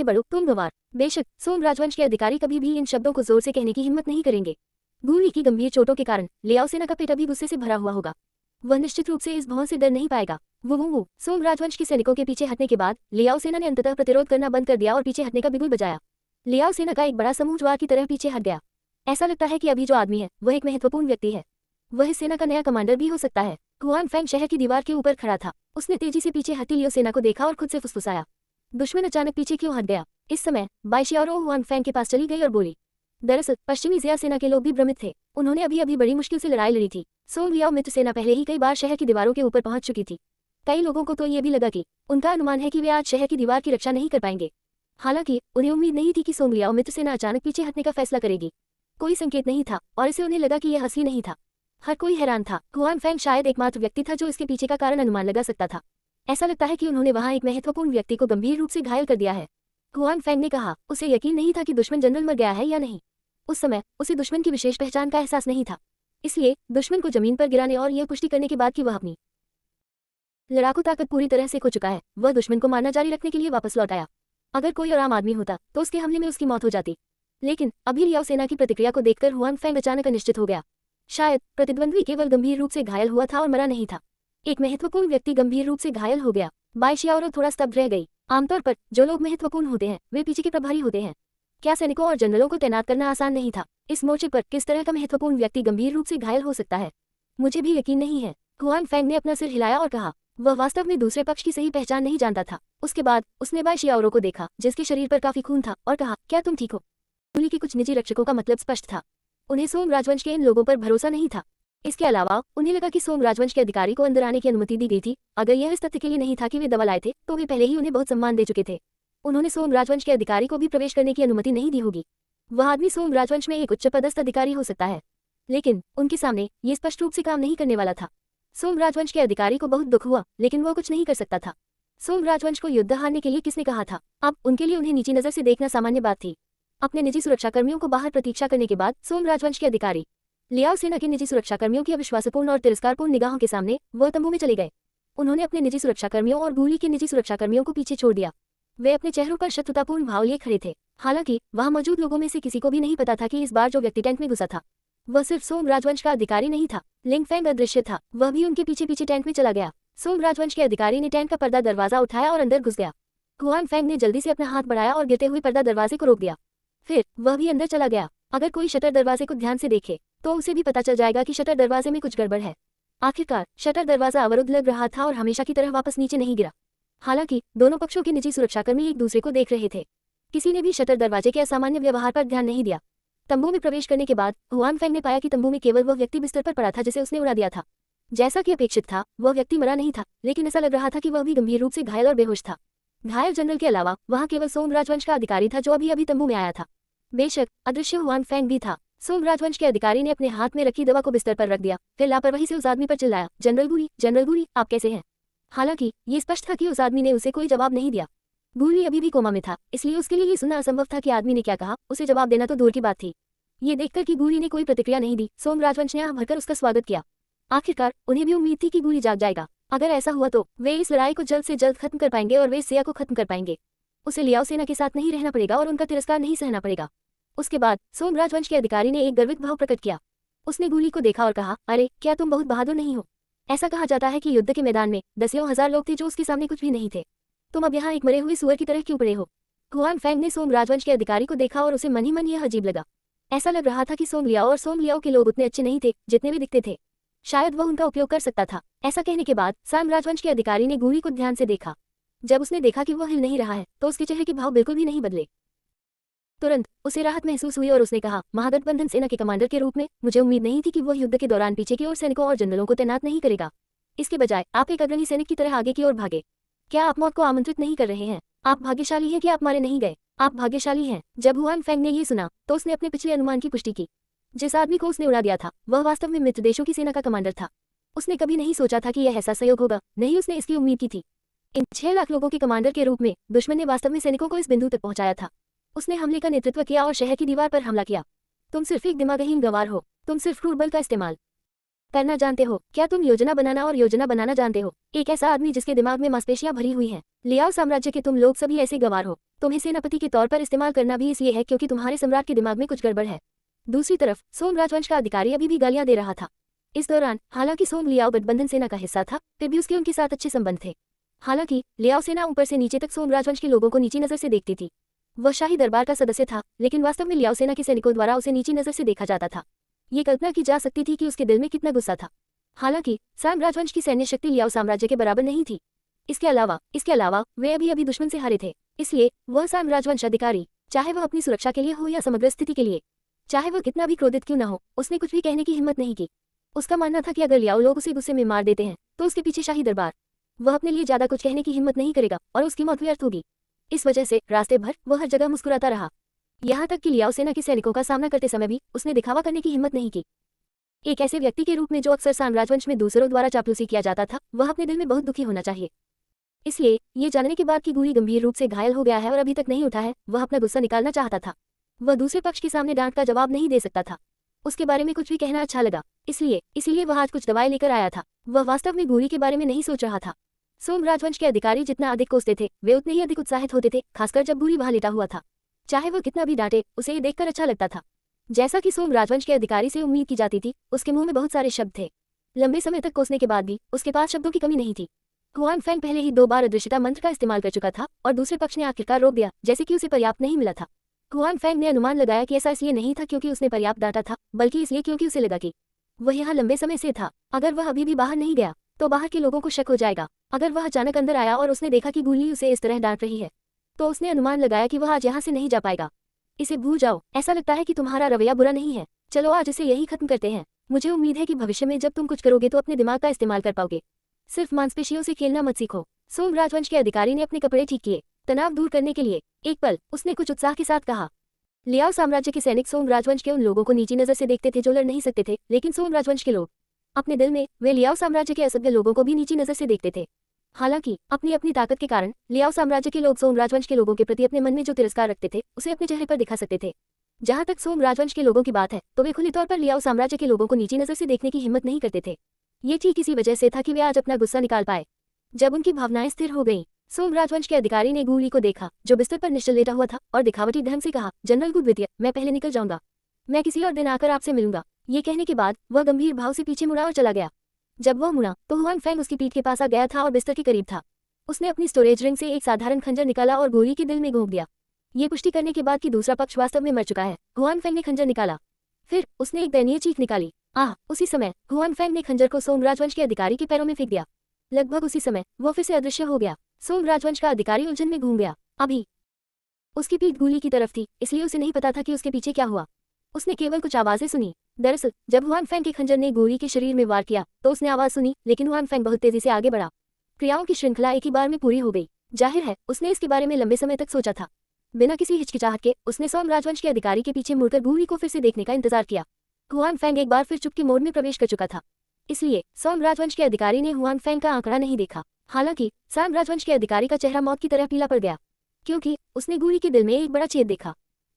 बढ़ो तुम गंवार। बेशक सोम राजवंश के अधिकारी कभी भी इन शब्दों को जोर से कहने की हिम्मत नहीं करेंगे। गूली की गंभीर चोटों के कारण लियाओ सेना का पेट अभी गुस्से से भरा हुआ होगा। वह निश्चित रूप से इस भौं से डर नहीं पाएगा। वो सोम राजवंश के सैनिकों के पीछे हटने के बाद लियाओ सेना ने अंततः प्रतिरोध करना बंद कर दिया और पीछे हटने का बिगुल बजाया। लियाओ सेना का एक बड़ा समूह ज्वार की तरह पीछे हट गया। ऐसा लगता है कि अभी जो आदमी है वह एक महत्वपूर्ण व्यक्ति है। वह इस सेना का नया कमांडर भी हो सकता है। हुआन फैंग शहर की दीवार के ऊपर खड़ा था। उसने तेजी से पीछे हटी लियो सेना को देखा और खुद से फुसफुसाया, दुश्मन अचानक पीछे क्यों हट गया? इस समय बाइशियारो हुआन फैंग के पास चली गई और बोली, दरअसल पश्चिमी जिया सेना के लोग भी भ्रमित थे। उन्होंने अभी बड़ी मुश्किल से लड़ाई लड़ी थी। सोम लियाओ मित्र सेना पहले ही कई बार शहर की दीवारों के ऊपर पहुंच चुकी थी। कई लोगों को तो ये भी लगा कि उनका अनुमान है कि वे आज शहर की दीवार की रक्षा नहीं कर पाएंगे। हालांकि उन्हें उम्मीद नहीं थी कि सोम लियाओ मित्र सेना अचानक पीछे हटने का फैसला करेगी। कोई संकेत नहीं था और इसे उन्हें लगा कि यह असली नहीं था। हर कोई हैरान था। हुआन फैंग शायद एकमात्र व्यक्ति था जो इसके पीछे का कारण अनुमान लगा सकता था। ऐसा लगता है कि उन्होंने वहां एक महत्वपूर्ण व्यक्ति को गंभीर रूप से घायल कर दिया है। हुआन फैंग ने कहा। उसे यकीन नहीं था कि दुश्मन जनरल मर गया है या नहीं। उस समय उसे दुश्मन की विशेष पहचान का एहसास नहीं था, इसलिए दुश्मन को जमीन पर गिराने और यह पुष्टि करने के बाद कि वह अपनी लड़ाकू ताकत पूरी तरह से खो चुका है, वह दुश्मन को मारना जारी रखने के लिए वापस लौट आया। अगर कोई और आम आदमी होता तो उसके हमले में उसकी मौत हो जाती, लेकिन अभी लियाओ सेना की प्रतिक्रिया को देखकर हुआन फैंग अचानक अनिश्चित हो गया। शायद प्रतिद्वंद्वी केवल गंभीर रूप से घायल हुआ था और मरा नहीं था। एक महत्वपूर्ण व्यक्ति गंभीर रूप से घायल हो गया। बाइशियाओरो थोड़ा स्तब्ध रह गई। आमतौर पर जो लोग महत्वपूर्ण होते हैं वे पीछे के प्रभारी होते हैं। क्या सैनिकों और जनरलों को तैनात करना आसान नहीं था? इस मोर्चे पर किस तरह का महत्वपूर्ण व्यक्ति गंभीर रूप से घायल हो सकता है, मुझे भी यकीन नहीं है। हुआन फैंग ने अपना सिर हिलाया और कहा, वह वास्तव में दूसरे पक्ष की सही पहचान नहीं जानता था। उसके बाद उसने बाइशियाओरो को देखा जिसके शरीर पर काफी खून था और कहा, क्या तुम ठीक हो? गूली के कुछ निजी रक्षकों का मतलब स्पष्ट था। उन्हें सोम राजवंश के इन लोगों पर भरोसा नहीं था। इसके अलावा उन्हें लगा कि सोम राजवंश के अधिकारी को अंदर आने की अनुमति दी गई थी। अगर यह इस तथ्य के लिए नहीं था कि वे दवा लाए थे तो वे पहले ही उन्हें बहुत सम्मान दे चुके थे। उन्होंने सोम राजवंश के अधिकारी को भी प्रवेश करने की अनुमति नहीं दी होगी। वह आदमी सोम राजवंश में एक उच्च पदस्थ अधिकारी हो सकता है, लेकिन उनके सामने ये स्पष्ट रूप से काम नहीं करने वाला था। सोम राजवंश के अधिकारी को बहुत दुख हुआ, लेकिन वह कुछ नहीं कर सकता था। सोम राजवंश को युद्ध हारने के लिए किसने कहा था? अब उनके लिए उन्हें नीची नजर से देखना सामान्य बात थी। अपने निजी सुरक्षाकर्मियों को बाहर प्रतीक्षा करने के बाद सोम राजवंश के अधिकारी लियाओ सेना के निजी सुरक्षाकर्मियों की अविश्वासपूर्ण और तिरस्कारपूर्ण निगाहों के सामने वह तंबू में चले गए। उन्होंने अपने निजी सुरक्षाकर्मियों और गूली के निजी सुरक्षाकर्मियों को पीछे छोड़ दिया। वे अपने चेहरों पर शत्रुतापूर्ण भाव लिए खड़े थे। हालांकि वहां मौजूद लोगों में से किसी को भी नहीं पता था कि इस बार जो व्यक्ति टैंक में घुसा था वह सिर्फ सोम राजवंश का अधिकारी नहीं था। लिंग फैंग अदृश्य था, वह भी उनके पीछे पीछे टैंक में चला गया। सोम राजवंश के अधिकारी ने टैंक का पर्दा दरवाजा उठाया और अंदर घुस गया। हुआन फेंग ने जल्दी से अपना हाथ बढ़ाया और गिरते हुए पर्दा दरवाजे को रोक दिया। फिर वह भी अंदर चला गया। अगर कोई शटर दरवाजे को ध्यान से देखे तो उसे भी पता चल जाएगा कि शटर दरवाजे में कुछ गड़बड़ है। आखिरकार शटर दरवाजा अवरुद्ध लग रहा था और हमेशा की तरह वापस नीचे नहीं गिरा। हालांकि दोनों पक्षों के निजी सुरक्षाकर्मी एक दूसरे को देख रहे थे। किसी ने भी शटर दरवाजे के असामान्य व्यवहार पर ध्यान नहीं दिया। तंबू में प्रवेश करने के बाद हुआन फेंग ने पाया कि तंबू में केवल वह व्यक्ति बिस्तर पर पड़ा था जिसे उसने उड़ा दिया था। जैसा कि अपेक्षित था, वह व्यक्ति मरा नहीं था, लेकिन ऐसा लग रहा था कि वह भी गंभीर रूप से घायल और बेहोश था। घायल जनरल के अलावा वहां केवल सोम राजवंश का अधिकारी था जो अभी अभी तंबू में आया था। बेशक अदृश्य हुआन फेंग भी था। सोम राजवंश के अधिकारी ने अपने हाथ में रखी दवा को बिस्तर पर रख दिया, फिर लापरवाही से उस आदमी पर चिल्लाया, जनरल गुरी, आप कैसे हैं? हालांकि ये स्पष्ट था कि उस आदमी ने उसे कोई जवाब नहीं दिया। गुरी अभी भी कोमा में था, इसलिए उसके लिए ये सुनना असंभव था कि आदमी ने क्या कहा। उसे जवाब देना तो दूर की बात थी। ये देखकर कि गुरी ने कोई प्रतिक्रिया नहीं दी, सोम राजवंश ने आह भरकर उसका स्वागत किया। आखिरकार उन्हें भी उम्मीद थी कि गुरी जाग जाएगा। अगर ऐसा हुआ तो वे इस लड़ाई को जल्द से जल्द खत्म कर पाएंगे और वे सिया को खत्म कर पाएंगे। उसे लियाओ सेना के साथ नहीं रहना पड़ेगा और उनका तिरस्कार नहीं सहना पड़ेगा। उसके बाद सोम राजवंश के अधिकारी ने एक गर्वित भाव प्रकट किया। उसने गुरी को देखा और कहा, अरे क्या तुम बहुत बहादुर नहीं हो? ऐसा कहा जाता है कि युद्ध के मैदान में दसियों हजार लोग थे जो उसके सामने कुछ भी नहीं थे। तुम अब यहाँ एक मरे हुए सुअर की तरह क्यों पड़े हो? हुआन फेंग ने सोम राजवंश के अधिकारी को देखा और उसे मन ही मन यह अजीब लगा। ऐसा लग रहा था कि सोम लियाओ और सोम लियाओ के लोग उतने अच्छे नहीं थे जितने वे दिखते थे। शायद वह उनका उपयोग कर सकता था। ऐसा कहने के बाद साम राजवंश के अधिकारी ने गुरी को ध्यान से देखा। जब उसने देखा कि वह हिल नहीं रहा है तो उसके चेहरे के भाव बिल्कुल भी नहीं बदले। तुरंत उसे राहत महसूस हुई और उसने कहा, महागठबंधन सेना के कमांडर के रूप में मुझे उम्मीद नहीं थी कि वह युद्ध के दौरान पीछे की ओर सैनिकों और जनरलों को तैनात नहीं करेगा। इसके बजाय आप एक अग्रणी सैनिक की तरह आगे की ओर भागे। क्या आप मौत को आमंत्रित नहीं कर रहे हैं? आप भाग्यशाली हैं कि आप मारे नहीं गए। आप भाग्यशाली हैं। जब हुआन फेंग ने ये सुना तो उसने अपने पिछले अनुमान की पुष्टि की। जिस आदमी को उसने उड़ा दिया था वह वास्तव में मित्र देशों की सेना का कमांडर था। उसने कभी नहीं सोचा था कि यह ऐसा सहयोग होगा, नहीं उसने इसकी उम्मीद की थी। इन 6 लाख लोगों के कमांडर के रूप में दुश्मन ने वास्तव में सैनिकों को इस बिंदु तक पहुंचाया था। उसने हमले का नेतृत्व किया और शहर की दीवार पर हमला किया। तुम सिर्फ एक दिमागहीन गंवार हो। तुम सिर्फ क्रूर बल का इस्तेमाल करना जानते हो। क्या तुम योजना बनाना जानते हो? एक ऐसा आदमी जिसके दिमाग में मांसपेशियां भरी हुई हैं। लियाओ साम्राज्य के तुम लोग सभी ऐसे गंवार हो। तुम्हें सेनापति के तौर पर इस्तेमाल करना भी इसलिए है क्योंकि तुम्हारे सम्राट के दिमाग में कुछ गड़बड़ है। दूसरी तरफ सोम राजवंश का अधिकारी अभी भी गालियां दे रहा था। इस दौरान हालांकि सोम लियाओ गठबंधन सेना का हिस्सा था, फिर भी उसके उनके साथ अच्छे संबंध थे। हालांकि लियाओ सेना ऊपर से नीचे तक सोम राजवंश के लोगों को नीची नजर से देखती थी। वह शाही दरबार का सदस्य था, लेकिन वास्तव में लियाओ सेना के सैनिकों द्वारा उसे नीची नजर से देखा जाता था। ये कल्पना की जा सकती थी कि उसके दिल में कितना गुस्सा था। हालांकि साम राजवंश की सैन्य शक्ति लियाओ साम्राज्य के बराबर नहीं थी। इसके अलावा वे अभी दुश्मन से हारे थे। इसलिए वह साम राजवंश अधिकारी, चाहे वह अपनी सुरक्षा के लिए हो या समग्र स्थिति के लिए, चाहे वह कितना भी क्रोधित क्यों न हो, उसने कुछ भी कहने की हिम्मत नहीं की। उसका मानना था कि अगर लियाओ लोग उसे गुस्से में मार देते हैं तो उसके पीछे शाही दरबार, वह अपने लिए ज्यादा कुछ कहने की हिम्मत नहीं करेगा और उसकी मौत व्यर्थ होगी। इस वजह से रास्ते भर वह हर जगह मुस्कुराता रहा। यहाँ तक कि लियाओ सेना के सैनिकों का सामना करते समय भी उसने दिखावा करने की हिम्मत नहीं की। एक ऐसे व्यक्ति के रूप में जो अक्सर साम राजवंश में दूसरों द्वारा चापलूसी किया जाता था, वह अपने दिल में बहुत दुखी होना चाहिए। इसलिए ये जानने के बाद कि गुरी गंभीर रूप से घायल हो गया है और अभी तक नहीं उठा है, वह अपना गुस्सा निकालना चाहता था। वह दूसरे पक्ष के सामने डांट का जवाब नहीं दे सकता था। उसके बारे में कुछ भी कहना अच्छा लगा, इसलिए वह आज कुछ दवाएं लेकर आया था। वह वास्तव में गुरी के बारे में नहीं सोच रहा था। सोम राजवंश के अधिकारी जितना अधिक कोसते थे, वे उतने ही अधिक उत्साहित होते थे, खासकर जब गुरी वहां लेटा हुआ था। चाहे वह कितना भी डांटे, उसे ये देखकर अच्छा लगता था। जैसा कि सोम राजवंश के अधिकारी से उम्मीद की जाती थी, उसके मुंह में बहुत सारे शब्द थे। लंबे समय तक कोसने के बाद भी उसके पास शब्दों की कमी नहीं थी। हुआन फेंग पहले ही 2 बार अदृश्यता मंत्र का इस्तेमाल कर चुका था और दूसरे पक्ष ने आखिरकार रोक दिया, जैसे कि उसे पर्याप्त नहीं मिला था। हुआन फेंग ने अनुमान लगाया कि ऐसा इसलिए नहीं था क्योंकि उसने पर्याप्त डांटा था, बल्कि इसलिए क्योंकि उसे लगा कि वह यहाँ लंबे समय से था। अगर वह अभी भी बाहर नहीं गया तो बाहर के लोगों को शक हो जाएगा। अगर वह अचानक अंदर आया और उसने देखा कि गुली उसे इस तरह डांट रही है, तो उसने अनुमान लगाया कि वह आज यहाँ से नहीं जा पाएगा। इसे भूल जाओ, ऐसा लगता है कि तुम्हारा रवैया बुरा नहीं है। चलो आज इसे यही खत्म करते हैं। मुझे उम्मीद है कि भविष्य में जब तुम कुछ करोगे तो अपने दिमाग का इस्तेमाल कर पाओगे। सिर्फ मांसपेशियों से खेलना मत सीखो। सोम राजवंश के अधिकारी ने अपने कपड़े ठीक किए, तनाव दूर करने के लिए। एक पल उसने कुछ उत्साह के साथ कहा। लियाओ साम्राज्य के सैनिक सोम राजवंश के उन लोगों को नीची नजर से देखते थे जो लड़ नहीं सकते थे, लेकिन सोम राजवंश के लोग अपने दिल में वे लियाओ साम्राज्य के असभ्य लोगों को भी नीची नजर से देखते थे। हालांकि अपनी अपनी ताकत के कारण लियाओ साम्राज्य के लोग सोम राजवंश के लोगों के प्रति अपने मन में जो तिरस्कार रखते थे, उसे अपने चेहरे पर दिखा सकते थे। जहां तक सोम राजवंश के लोगों की बात है, तो वे खुले तौर पर लियाओ साम्राज्य के लोगों को नीची नजर से देखने की हिम्मत नहीं करते थे। ये ठीक इसी वजह से था कि वे आज अपना गुस्सा निकाल पाए। जब उनकी भावनाएं स्थिर हो गईं, सोम राजवंश के अधिकारी ने गुली को देखा जो बिस्तर पर निश्चल लेटा हुआ था, और दिखावटी ढंग से कहा, जनरल गुद्वितीय, मैं पहले निकल जाऊंगा। मैं किसी और दिन आकर आपसे मिलूंगा। ये कहने के बाद वह गंभीर भाव से पीछे मुड़ा और चला गया। जब वह मुड़ा तो हुआन फेंग उसकी पीठ के पास आ गया था और बिस्तर के करीब था। उसने अपनी स्टोरेज रिंग से एक साधारण खंजर निकाला और गोली के दिल में घोंप दिया। ये पुष्टि करने के बाद कि दूसरा पक्ष वास्तव में मर चुका है, हुआन फेंग ने खंजर निकाला। फिर उसने एक दयनीय चीख निकाली। उसी समय हुआन फेंग ने खंजर को सोम राजवंश के अधिकारी के पैरों में फेंक दिया। लगभग उसी समय वो फिर से अदृश्य हो गया। सोम राजवंश का अधिकारी उलझन में घूम गया। अभी उसकी पीठ गोली की तरफ थी, इसलिए उसे नहीं पता था कि उसके पीछे क्या हुआ। उसने केवल कुछ आवाजें सुनी। दरअसल जब हुआन फेंग के खंजर ने गोली के शरीर में वार किया तो उसने आवाज सुनी, लेकिन हुआन फेंग बहुत तेजी से आगे बढ़ा। क्रियाओं की श्रृंखला एक ही बार में पूरी हो गई। जाहिर है उसने इसके बारे में लंबे समय तक सोचा था। बिना किसी हिचकिचाहट के उसने सोम राजवंश के अधिकारी के पीछे मुड़कर गोली को फिर से देखने का इंतजार किया। हुआन फेंग एक बार फिर चुपके मोड में प्रवेश कर चुका था, इसलिए सोम राजवंश के अधिकारी ने हुआन फेंग का आंकड़ा नहीं देखा। हालांकि सैम राजवंश के अधिकारी का चेहरा मौत की तरह पीला पड़ गया, क्योंकि उसने गोली के दिल में एक बड़ा छेद देखा।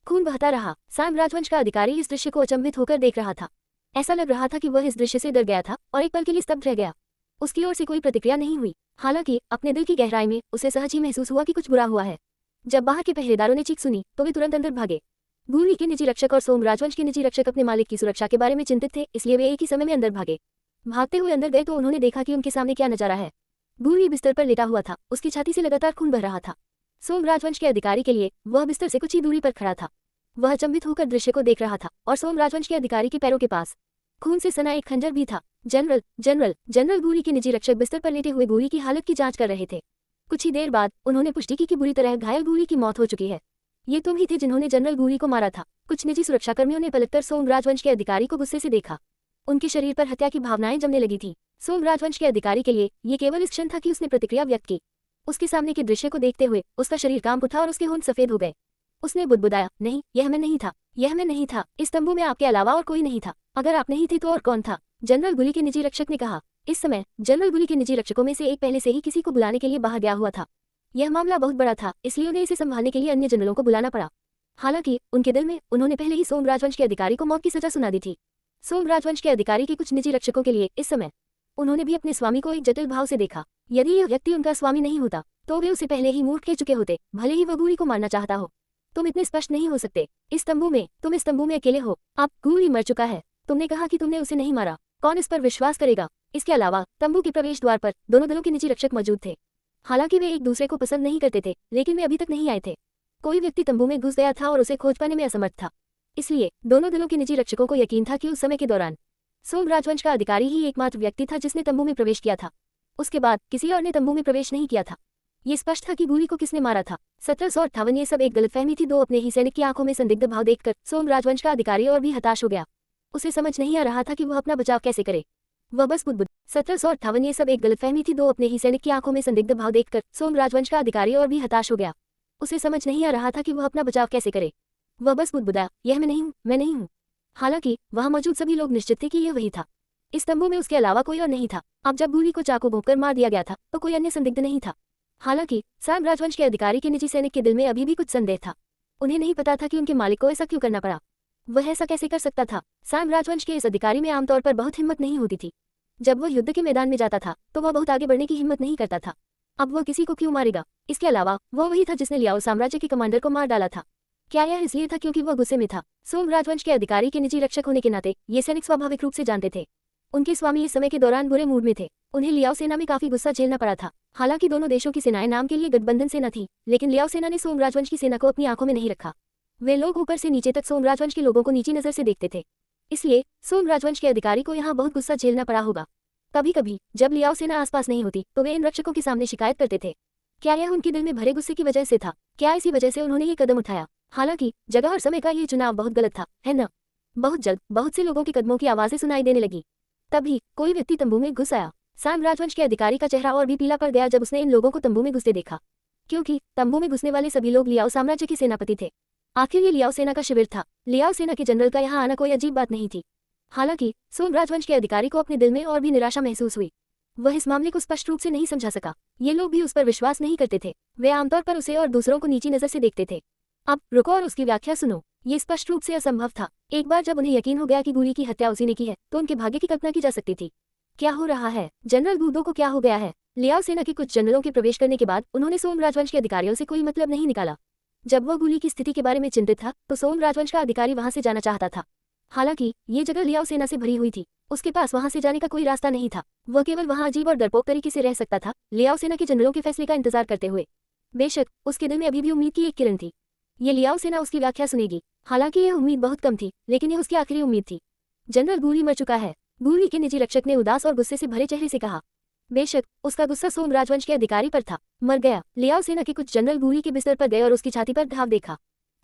खून बहता रहा। सैम राजवंश का अधिकारी इस दृश्य को अचंभित होकर देख रहा था। ऐसा लग रहा था कि वह इस दृश्य से डर गया था और एक पल के लिए स्तब्ध रह गया। उसकी ओर से कोई प्रतिक्रिया नहीं हुई। हालांकि अपने दिल की गहराई में उसे सहज ही महसूस हुआ कि कुछ बुरा हुआ है। जब बाहर के पहरेदारों ने चीख सुनी तो वे तुरंत अंदर भागे। गोली के निजी रक्षक और सोम राजवंश के निजी रक्षक अपने मालिक की सुरक्षा के बारे में चिंतित थे, इसलिए वे एक ही समय में अंदर भागे। भागते हुए अंदर गए तो उन्होंने देखा कि उनके सामने क्या नजारा है। गोली बिस्तर पर लेटा हुआ था, उसकी छाती से लगातार खून बह रहा था। सोम राजवंश के अधिकारी के लिए वह बिस्तर से कुछ ही दूरी पर खड़ा था। वह अचंभित होकर दृश्य को देख रहा था और सोम राजवंश के अधिकारी के पैरों के पास खून से सना एक खंजर भी था। जनरल जनरल जनरल गोली के निजी रक्षक बिस्तर पर लेटे हुए गोली की हालत की जांच कर रहे थे। कुछ ही देर बाद उन्होंने पुष्टि की कि बुरी तरह घायल गोली की मौत हो चुकी है। ये तुम ही थे जिन्होंने जनरल गोली को मारा था। कुछ निजी सुरक्षाकर्मियों ने पलटकर सोम राजवंश के अधिकारी को गुस्से से देखा। उनके शरीर पर हत्या की भावनाएं जमने लगी थी। सोम राजवंश के अधिकारी के लिए ये केवल इस क्षण था कि उसने प्रतिक्रिया व्यक्त की। उसके सामने के दृश्य को देखते हुए उसका शरीर कांप उठा और उसके होंठ सफेद हो गए। उसने बुदबुदाया, नहीं, यह मैं नहीं था, यह मैं नहीं था। इस तंबू में आपके अलावा और कोई नहीं था। अगर आप नहीं थे तो और कौन था? जनरल गुली के निजी रक्षक ने कहा। इस समय जनरल गुली के निजी रक्षकों में से एक पहले से ही किसी को बुलाने के लिए बाहर गया हुआ था। यह मामला बहुत बड़ा था, इसलिए उन्हें इसे संभालने के लिए अन्य जनरलों को बुलाना पड़ा। हालांकि उनके दिल में उन्होंने पहले ही सोम राजवंश के अधिकारी को मौत की सजा सुना दी थी। सोम राजवंश के अधिकारी के कुछ निजी रक्षकों के लिए इस समय उन्होंने भी अपने स्वामी को एक जटिल भाव से देखा। यदि यह व्यक्ति उनका स्वामी नहीं होता तो वे उसे पहले ही मूर्ख कह चुके होते, भले ही वह गुली को मारना चाहता हो। तुम इतने स्पष्ट नहीं हो सकते। तुम इस तंबू में अकेले हो। अब गुली मर चुका है। तुमने कहा कि तुमने उसे नहीं मारा। कौन इस पर विश्वास करेगा? इसके अलावा तंबू के प्रवेश द्वार पर दोनों दलों के निजी रक्षक मौजूद थे। हालांकि वे एक दूसरे को पसंद नहीं करते थे, लेकिन वे अभी तक नहीं आए थे। कोई व्यक्ति तंबू में घुस गया था और उसे खोज पाने में असमर्थ था। इसलिए दोनों दलों के निजी रक्षकों को यकीन था कि उस समय के दौरान सोम राजवंश का अधिकारी ही एकमात्र व्यक्ति था जिसने तंबू में प्रवेश किया था। उसके बाद किसी और ने तंबू में प्रवेश नहीं किया था। ये स्पष्ट था कि गोली को किसने मारा था। 1758 ये सब एक गलतफहमी थी। दो अपने ही सैनिक की आंखों में संदिग्ध भाव देखकर सोम राजवंश का अधिकारी और भी हताश हो गया। उसे समझ नहीं आ रहा था कि वह अपना बचाव कैसे करे। वह बस बुदबुद 1758 ये सब एक गलतफहमी थी। दो अपने ही सैनिक की आंखों में संदिग्ध भाव देखकर सोम राजवंश का अधिकारी और भी हताश हो गया। उसे समझ नहीं आ रहा था कि वह अपना बचाव कैसे करे। वह बस बुदबुदाया, यह मैं नहीं हूँ, मैं नहीं हूँ। हालांकि वहां मौजूद सभी लोग निश्चित थे कि यह वही था। इस तंबू में उसके अलावा कोई और नहीं था। अब जब गोली को चाकू भोंककर मार दिया गया था तो कोई अन्य संदिग्ध नहीं था। हालांकि सैम राजवंश के अधिकारी के निजी सैनिक के दिल में अभी भी कुछ संदेह था। उन्हें नहीं पता था कि उनके मालिक को ऐसा क्यों करना पड़ा। वह ऐसा कैसे कर सकता था? सैम राजवंश के इस अधिकारी में आमतौर पर बहुत हिम्मत नहीं होती थी। जब वह युद्ध के मैदान में जाता था तो वह बहुत आगे बढ़ने की हिम्मत नहीं करता था। अब वह किसी को क्यों मारेगा? इसके अलावा वह वही था जिसने लियाओ साम्राज्य के कमांडर को मार डाला था। क्या यह इसलिए था क्योंकि वह गुस्से में था? सोम राजवंश के अधिकारी के निजी रक्षक होने के नाते ये सैनिक स्वाभाविक रूप से जानते थे। उनके स्वामी इस समय के दौरान बुरे मूड में थे। उन्हें लियाओ सेना में काफी गुस्सा झेलना पड़ा था। हालांकि दोनों देशों की सेनाएं नाम के लिए गठबंधन सेना थी, लेकिन लियाओ सेना ने सोम राजवंश की सेना को अपनी आंखों में नहीं रखा। वे लोग ऊपर से नीचे तक सोम राजवंश के लोगों को नीची नजर से देखते थे। इसलिए सोम राजवंश के अधिकारी को यहाँ बहुत गुस्सा झेलना पड़ा होगा। कभी कभी जब लियाओ सेना आसपास नहीं होती तो वे इन रक्षकों के सामने शिकायत करते थे। क्या यह उनके दिल में भरे गुस्से की वजह से था? क्या इसी वजह से उन्होंने ये कदम उठाया? हालांकि जगह और समय का ये चुनाव बहुत गलत था, है न? बहुत जल्द बहुत से लोगों के कदमों की आवाजें सुनाई देने लगी। तभी कोई व्यक्ति तंबू में घुस आया। सैम राजवंश के अधिकारी का चेहरा और भी पीला पड़ गया जब उसने इन लोगों को तंबू में घुसते देखा, क्योंकि तंबू में घुसने वाले सभी लोग लियाओ साम्राज्य के सेनापति थे। आखिर ये लियाओ सेना का शिविर था। लियाओ सेना के जनरल का यहाँ आना कोई अजीब बात नहीं थी। हालांकि सोम राजवंश के अधिकारी को अपने दिल में और भी निराशा महसूस हुई। वह इस मामले को स्पष्ट रूप से नहीं समझा सका। ये लोग भी उस पर विश्वास नहीं करते थे। वे आमतौर पर उसे और दूसरों को नीची नजर से देखते थे। अब रुको और उसकी व्याख्या सुनो। ये स्पष्ट रूप से असंभव था। एक बार जब उन्हें यकीन हो गया कि गोली की हत्या उसी ने की है तो उनके भाग्य की कल्पना की जा सकती थी। क्या हो रहा है? जनरल गूदो को क्या हो गया है? लियाओ सेना के कुछ जनरलों के प्रवेश करने के बाद उन्होंने सोम राजवंश के अधिकारियों से कोई मतलब नहीं निकाला। जब वह गोली की स्थिति के बारे में चिंतित था तो सोम राजवंश का अधिकारी वहां से जाना चाहता था। हालांकि ये जगह लियाओ सेना से भरी हुई थी। उसके पास वहां से जाने का कोई रास्ता नहीं था। वह केवल वहां अजीब और डरपोक तरीके से रह सकता था, लियाओ सेना के जनरलों के फैसले का इंतजार करते हुए। बेशक उसके दिल में अभी भी उम्मीद की एक किरण थी, ये लियाओ सेना उसकी व्याख्या सुनेगी। हालांकि यह उम्मीद बहुत कम थी, लेकिन यह उसकी आखिरी उम्मीद थी। जनरल गूली मर चुका है, गूली के निजी रक्षक ने उदास और गुस्से से भरे चेहरे से कहा। बेशक उसका गुस्सा सोम राजवंश के अधिकारी पर था। मर गया। लियाओ सेना के कुछ जनरल गूली के बिस्तर पर गए और उसकी छाती पर घाव देखा।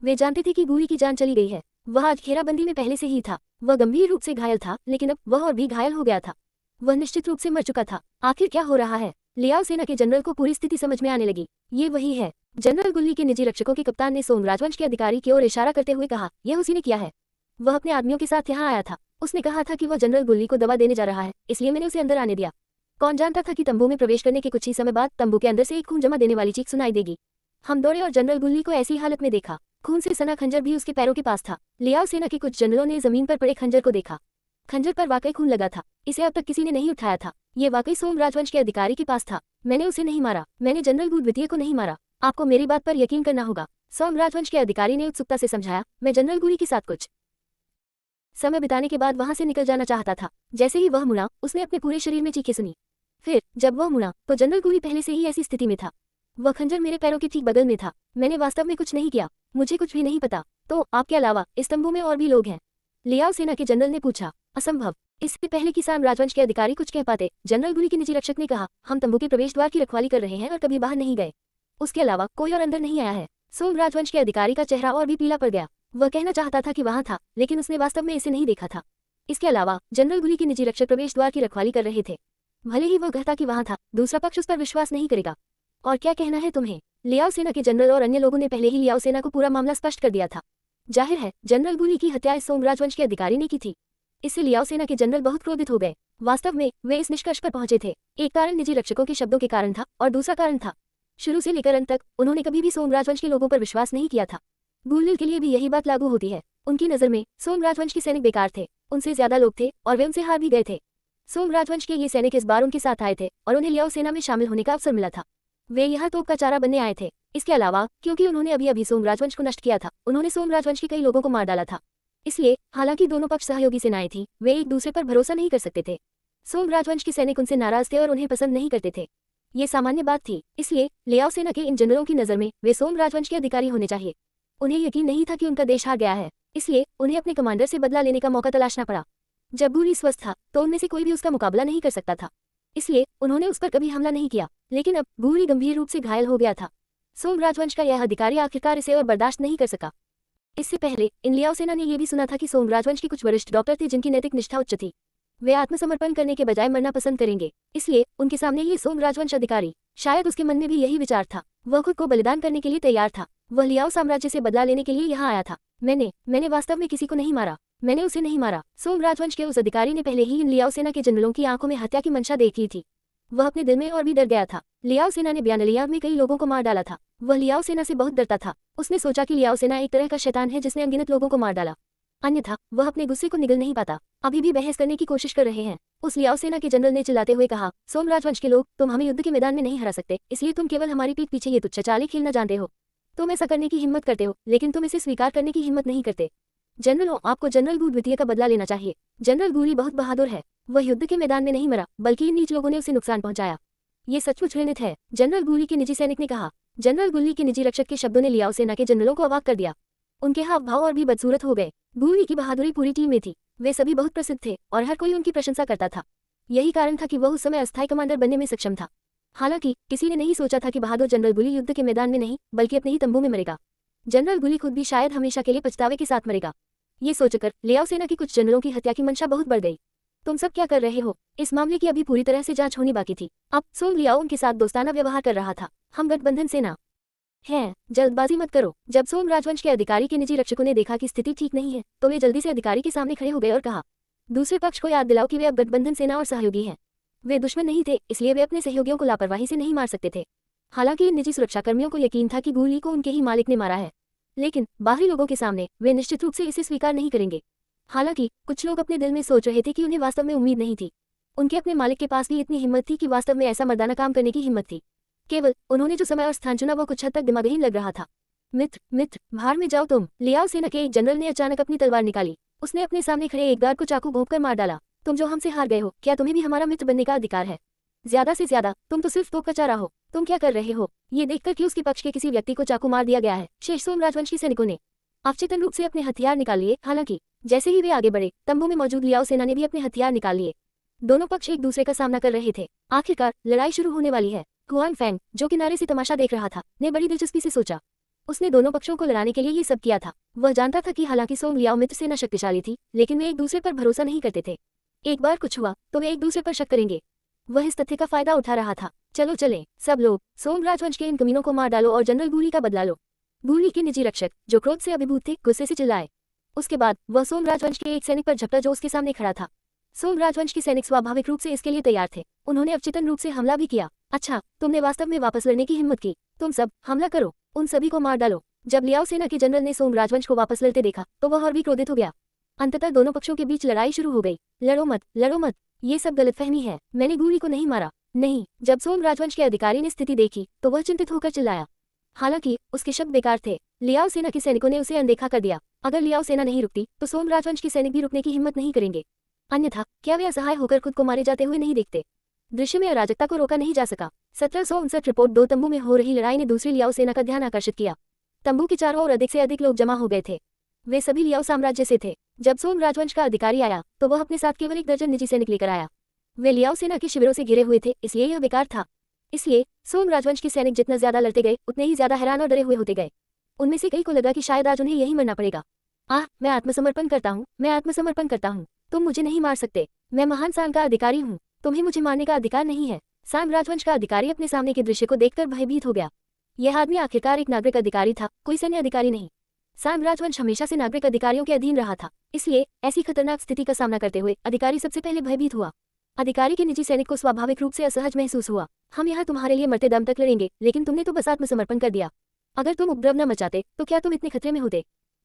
वे जानते थे कि गूली की जान चली गई है। वह आज घेराबंदी में पहले से ही था। वह गंभीर रूप से घायल था, लेकिन अब वह और भी घायल हो गया था। वह निश्चित रूप से मर चुका था। आखिर क्या हो रहा है? लियाओ सेना के जनरल को पूरी स्थिति समझ में आने लगी। ये वही है। जनरल गुल्ली के निजी रक्षकों के कप्तान ने सोम राजवंश के अधिकारी की ओर इशारा करते हुए कहा, यह उसी ने किया है। वह अपने आदमियों के साथ यहाँ आया था। उसने कहा था कि वह जनरल गुल्ली को दवा देने जा रहा है, इसलिए मैंने उसे अंदर आने दिया। कौन जानता था कि तंबू में प्रवेश करने के कुछ ही समय बाद तंबू के अंदर से एक खून जमा देने वाली चीख सुनाई देगी। हम दौड़े और जनरल गुल्ली को ऐसी हालत में देखा। खून से सना खंजर भी उसके पैरों के पास था। लियाओ सेना के कुछ जनरलों ने जमीन पर पड़े खंजर को देखा। खंजर पर वाकई खून लगा था। इसे अब तक किसी ने नहीं उठाया था। ये वाकई सोम राजवंश के अधिकारी के पास था। मैंने उसे नहीं मारा। मैंने जनरल गू द्वितीय को नहीं मारा। आपको मेरी बात पर यकीन करना होगा। सोम राजवंश के अधिकारी ने उत्सुकता से समझाया। मैं जनरल गुली के साथ कुछ समय बिताने के बाद वहां से निकल जाना चाहता था। जैसे ही वह मुड़ा, उसने अपने पूरे शरीर में चीखें सुनी। फिर जब वह मुड़ा तो जनरल गुली पहले से ही ऐसी स्थिति में था। वह खंजर मेरे पैरों के ठीक बगल में था। मैंने वास्तव में कुछ नहीं किया। मुझे कुछ भी नहीं पता। तो आपके अलावा इस तंबू में और भी लोग हैं? लियाओ सेना के जनरल ने पूछा। असंभव। इससे पहले कि साम राजवंश के अधिकारी कुछ कह पाते, जनरल गुली के निजी रक्षक ने कहा, हम तंबू के प्रवेश द्वार की रखवाली कर रहे हैं और कभी बाहर नहीं गए। उसके अलावा कोई और अंदर नहीं आया है। सोम राजवंश के अधिकारी का चेहरा और भी पीला पड़ गया। वह कहना चाहता था कि वहां था, लेकिन उसने वास्तव में इसे नहीं देखा था। इसके अलावा जनरल गुली के निजी रक्षक प्रवेश द्वार की रखवाली कर रहे थे। भले ही वह कहता कि वहां था, दूसरा पक्ष उस पर विश्वास नहीं करेगा। और क्या कहना है तुम्हें? लियाओ सेना के जनरल और अन्य लोगों ने पहले ही लियाओ सेना को पूरा मामला स्पष्ट कर दिया था। जाहिर है जनरल गुली की हत्या इस सोम राजवंश के अधिकारी ने की थी। इससे लियाओ सेना के जनरल बहुत क्रोधित हो गए। वास्तव में वे इस निष्कर्ष पर पहुंचे थे। एक कारण निजी रक्षकों के शब्दों के कारण था और दूसरा कारण था, शुरू से लेकर अंत तक उन्होंने कभी भी सोम राजवंश के लोगों पर विश्वास नहीं किया था। गुलिल के लिए भी यही बात लागू होती है। उनकी नजर में सोम राजवंश के सैनिक बेकार थे। उनसे ज्यादा लोग थे और वे उनसे हार भी गए थे। सोम राजवंश के ये सैनिक इस बार उनके साथ आए थे और उन्हें लियाओ सेना में शामिल होने का अवसर मिला था। वे यहाँ तोप का चारा बनने आए थे। इसके अलावा क्योंकि उन्होंने अभी अभी सोम राजवंश को नष्ट किया था, उन्होंने सोम राजवंश के कई लोगों को मार डाला था। इसलिए हालांकि दोनों पक्ष सहयोगी सेनाएं थीं, वे एक दूसरे पर भरोसा नहीं कर सकते थे। सोम राजवंश के सैनिक उनसे नाराज थे और उन्हें पसंद नहीं करते थे। ये सामान्य बात थी। इसलिए लियाओ सेना के इन जनरलों की नजर में वे सोम राजवंश के अधिकारी होने चाहिए। उन्हें यकीन नहीं था कि उनका देश हार गया है, इसलिए उन्हें अपने कमांडर से बदला लेने का मौका तलाशना पड़ा। जब गुली स्वस्थ था तो उनमें से कोई भी उसका मुकाबला नहीं कर सकता था, इसलिए उन्होंने उस पर कभी हमला नहीं किया। लेकिन अब गुली गंभीर रूप से घायल हो गया था। सोम राजवंश का यह अधिकारी आखिरकार इसे और बर्दाश्त नहीं कर सका। इससे पहले इन लियाओ सेना ने यह भी सुना था कि सोम राजवंश के कुछ वरिष्ठ डॉक्टर थे जिनकी नैतिक निष्ठा उच्च थी। वे आत्मसमर्पण करने के बजाय मरना पसंद करेंगे, इसलिए उनके सामने ये सोम राजवंश अधिकारी, शायद उसके मन में भी यही विचार था। वह खुद को बलिदान करने के लिए तैयार था। वह लियाओ साम्राज्य से बदला लेने के लिए यहाँ आया था। मैंने वास्तव में किसी को नहीं मारा। मैंने उसे नहीं मारा। सोम राजवंश के उस अधिकारी ने पहले ही इन लियाओ सेना के जनरलों की आंखों में हत्या की मंशा देख ली थी। वह अपने दिल में और भी डर गया था। लियाओ सेना ने ब्यानलियाव में कई लोगों को मार डाला था। वह लियाओ सेना से बहुत डरता था। उसने सोचा कि लियाओ सेना एक तरह का शैतान है जिसने अनगिनत लोगों को मार डाला। अन्यथा वह अपने गुस्से को निगल नहीं पाता। अभी भी बहस करने की कोशिश कर रहे हैं। उस लियाओ सेना के जनरल ने चिल्लाते हुए कहा, सोम राजवंश के लोग, तुम हमें युद्ध के मैदान में नहीं हरा सकते, इसलिए तुम केवल हमारी पीठ पीछे ये तुच्छ चालें खेलना जानते हो। तुम ऐसा करने की हिम्मत करते हो, लेकिन तुम इसे स्वीकार करने की हिम्मत नहीं करते। जनरलों, आपको जनरल गू द्वितीय का बदला लेना चाहिए। जनरल गूली बहुत बहादुर है। वह युद्ध के मैदान में नहीं मरा, बल्कि इन नीच लोगों ने उसे नुकसान पहुंचाया। ये सचमुच घृणित है, जनरल गूली के निजी सैनिक ने कहा। जनरल गुली के निजी रक्षक के शब्दों ने लियाओ सेना के जनरलों को अवाक कर दिया। उनके हाव भाव और भी बदसूरत हो गए। गूली की बहादुरी पूरी टीम में थी। वे सभी बहुत प्रसिद्ध थे और हर कोई उनकी प्रशंसा करता था। यही कारण था कि वह उस समय अस्थायी कमांडर बनने में सक्षम था। हालांकि किसी ने नहीं सोचा था कि बहादुर जनरल गुली युद्ध के मैदान में नहीं, बल्कि अपने ही तंबू में मरेगा। जनरल गुली खुद भी शायद हमेशा के लिए पछतावे के साथ मरेगा। ये सोचकर लियाओ सेना की कुछ जनरलों की हत्या की मंशा बहुत बढ़ गई। तुम सब क्या कर रहे हो? इस मामले की अभी पूरी तरह से जांच होनी बाकी थी। अब सोम लियाओ उनके साथ दोस्ताना व्यवहार कर रहा था। हम गठबंधन सेना हैं, जल्दबाजी मत करो। जब सोम राजवंश के अधिकारी के निजी रक्षकों ने देखा कि स्थिति ठीक नहीं है, तो वे जल्दी से अधिकारी के सामने खड़े हो गए और कहा, दूसरे पक्ष को याद दिलाओ कि वे अब गठबंधन सेना और सहयोगी हैं। वे दुश्मन नहीं थे, इसलिए वे अपने सहयोगियों को लापरवाही से नहीं मार सकते थे। हालांकि इन निजी सुरक्षाकर्मियों को यकीन था कि गूली को उनके ही मालिक ने मारा है, लेकिन बाहरी लोगों के सामने वे निश्चित रूप से इसे स्वीकार नहीं करेंगे। हालांकि कुछ लोग अपने दिल में सोच रहे थे कि उन्हें वास्तव में उम्मीद नहीं थी। उनके अपने मालिक के पास भी इतनी हिम्मत थी कि वास्तव में ऐसा मर्दाना काम करने की हिम्मत थी। केवल उन्होंने जो समय और स्थान चुना वो कुछ हद तक दिमागहीन लग रहा था। मित्र, बाहर में जाओ तुम। लियाओ सेना के एक जनरल ने अचानक अपनी तलवार निकाली। उसने अपने सामने खड़े एक गार्ड को चाकू घोंपकर मार डाला। तुम जो हमसे हार गए हो, क्या तुम्हें भी हमारा मित्र बनने का अधिकार है? ज्यादा से ज्यादा तुम तो सिर्फ तोप का चारा हो। तुम क्या कर रहे हो? ये देखकर कि उसके पक्ष के किसी व्यक्ति को चाकू मार दिया गया है, शेष सोम राजवंश के सैनिकों ने अवचेतन रूप से अपने हथियार निकाल लिए। हालांकि जैसे ही वे आगे बढ़े, तंबू में मौजूद लियाओ सेना ने भी अपने हथियार निकाल लिए। दोनों पक्ष एक दूसरे का सामना कर रहे थे। आखिरकार लड़ाई शुरू होने वाली है। हुआन फैंग, जो किनारे से तमाशा देख रहा था, ने बड़ी दिलचस्पी से सोचा। उसने दोनों पक्षों को लड़ाने के लिए ये सब किया था। वह जानता था कि हालांकि सोंग लियाओ मित्र सेना शक्तिशाली थी, लेकिन वे एक दूसरे पर भरोसा नहीं करते थे। एक बार कुछ हुआ तो वे एक दूसरे पर शक करेंगे। वह इस तथ्य का फायदा उठा रहा था। चलो चलें, सब लोग, सोम राजवंश के इन कमीनों को मार डालो और जनरल गूली का बदला लो। गूली के निजी रक्षक, जो क्रोध से अभिभूत थे, गुस्से से चिल्लाए। उसके बाद वह सोम राजवंश के एक सैनिक पर झपटा जो उसके सामने खड़ा था। सोम राजवंश के सैनिक स्वाभाविक रूप से इसके लिए तैयार थे। उन्होंने अवचेतन रूप से हमला भी किया। अच्छा, तुमने वास्तव में वापस लड़ने की हिम्मत की। तुम सब हमला करो, उन सभी को मार डालो। जब लियाओ सेना के जनरल ने सोम राजवंश को वापस लड़ते देखा तो वह और भी क्रोधित हो गया। अंततः दोनों पक्षों के बीच लड़ाई शुरू हो गई। लड़ो मत, लड़ो मत, ये सब गलतफहमी है। मैंने गूली को नहीं मारा। नहीं। जब सोम राजवंश के अधिकारी ने स्थिति देखी तो वह चिंतित होकर चिल्लाया। हालांकि उसके शब्द बेकार थे। लियाओ सेना के सैनिकों ने उसे अनदेखा कर दिया। अगर लियाओ सेना नहीं रुकती तो सोम राजवंश के सैनिक भी रुकने की हिम्मत नहीं करेंगे। अन्यथा क्या वे असहाय होकर खुद को मारे जाते हुए नहीं देखते? दृश्य में अराजकता को रोका नहीं जा सका। 1759 रिपोर्ट 2 तंबू में हो रही लड़ाई ने दूसरी लियाओ सेना का ध्यान आकर्षित किया। तंबू के चारों ओर अधिक से अधिक लोग जमा हो गए थे। वे सभी लियाओ साम्राज्य से थे। जब सोम राजवंश का अधिकारी आया तो वह अपने साथ केवल 1 दर्जन निजी सैनिक लेकर आया। वे लियाओ सेना के शिविरों से घिरे हुए थे, इसलिए यह बेकार था। इसलिए सोम राजवंश के सैनिक जितना ज्यादा लड़ते गए, उतने ही ज्यादा हैरान और डरे हुए होते गए। उनमें से कई को लगा कि शायद आज उन्हें यही मरना पड़ेगा। मैं आत्मसमर्पण करता हूँ, मैं आत्मसमर्पण करता हूँ। तुम मुझे नहीं मार सकते। मैं महान सांग का अधिकारी हूँ। तुम्हें मुझे मारने का अधिकार नहीं है। सांग राजवंश का अधिकारी अपने सामने के दृश्य को देखकर भयभीत हो गया। यह आदमी आखिरकार एक नागरिक अधिकारी था, कोई सैन्य अधिकारी नहीं। सांग राजवंश हमेशा से नागरिक अधिकारियों के अधीन रहा था, इसलिए ऐसी खतरनाक स्थिति का सामना करते हुए अधिकारी सबसे पहले भयभीत हुआ। अधिकारी के निजी सैनिक को स्वाभाविक रूप से असहज महसूस हुआ। हम यहाँ तुम्हारे लिए मरते दम तक लड़ेंगे, लेकिन तुमने तो बस आत्मसमर्पण कर दिया। अगर तुम उपद्रव न मचाते तो क्या तुम इतने खतरे में होते?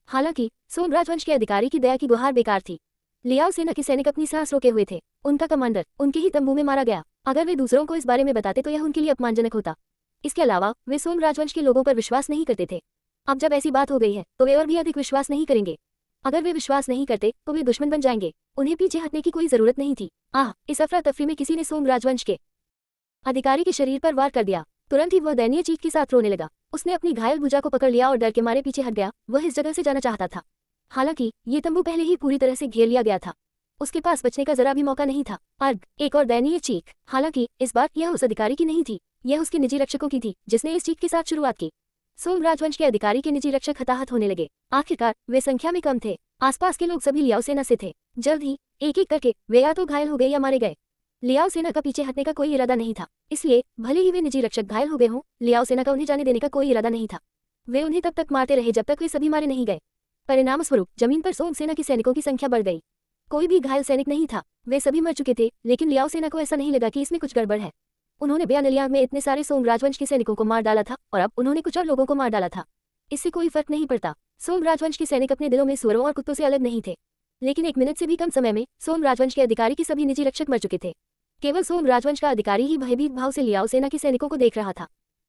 हालांकि सोम राजवंश के अधिकारी की दया की गुहार बेकार थी। लियाओ सेना के सैनिक अपनी सांस रोके हुए थे। उनका कमांडर उनके ही तंबू में मारा गया। अगर वे दूसरों को इस बारे में बताते तो यह उनके लिए अपमानजनक होता। इसके अलावा वे सोम राजवंश के लोगों पर विश्वास नहीं करते थे। अब जब ऐसी बात हो गई है तो वे और भी अधिक विश्वास नहीं करेंगे। अगर वे विश्वास नहीं करते तो वे दुश्मन बन जाएंगे। उन्हें पीछे हटने की कोई जरूरत नहीं थी। इस अफरा तफरी में किसी ने सोम राजवंश के अधिकारी के शरीर पर वार कर दिया। तुरंत ही वह दयनीय चीख के साथ रोने लगा। उसने अपनी घायल भुजा को पकड़ लिया और डर के मारे पीछे हट गया। वह इस जगह से जाना चाहता था। हालांकि ये तंबू पहले ही पूरी तरह से घेर लिया गया था। उसके पास बचने का जरा भी मौका नहीं था। एक और दयनीय चीख। हालांकि इस बार यह उस अधिकारी की नहीं थी, यह उसके निजी रक्षकों की थी, जिसने इस चीख के साथ शुरुआत की। सोम राजवंश के अधिकारी के निजी रक्षक हताहत होने लगे। आखिरकार वे संख्या में कम थे। आसपास के लोग सभी लियाओ सेना से थे। जल्द ही एक एक करके वे या तो घायल हो गए या मारे गए। लियाओ सेना का पीछे हटने का कोई इरादा नहीं था, इसलिए भले ही वे निजी रक्षक घायल हो गए हों, लियाओ सेना का उन्हें जाने देने का कोई इरादा नहीं था। वे उन्हें तब तक मारते रहे जब तक वे सभी मारे नहीं गए। परिणाम स्वरूप जमीन पर सोम सेना के सैनिकों की संख्या बढ़ गई। कोई भी घायल सैनिक नहीं था। वे सभी मर चुके थे, लेकिन लियाओ सेना को ऐसा नहीं लगा कि इसमें कुछ गड़बड़ है। उन्होंने बयानलियांग में इतने सारे सोम राजवंश के सैनिकों को मार डाला था और अब उन्होंने कुछ और लोगों को मार डाला था। इससे कोई फर्क नहीं पड़ता। सोम राजवंश के सैनिक अपने दिलों में सुअरों और कुत्तों से अलग नहीं थे। लेकिन 1 मिनट से भी कम समय में सोम राजवंश के अधिकारी के सभी निजी रक्षक मर चुके थे। केवल सोम राजवंश का अधिकारी ही भयभीत भाव से लियाओ सेना के सैनिकों को देख रहा था।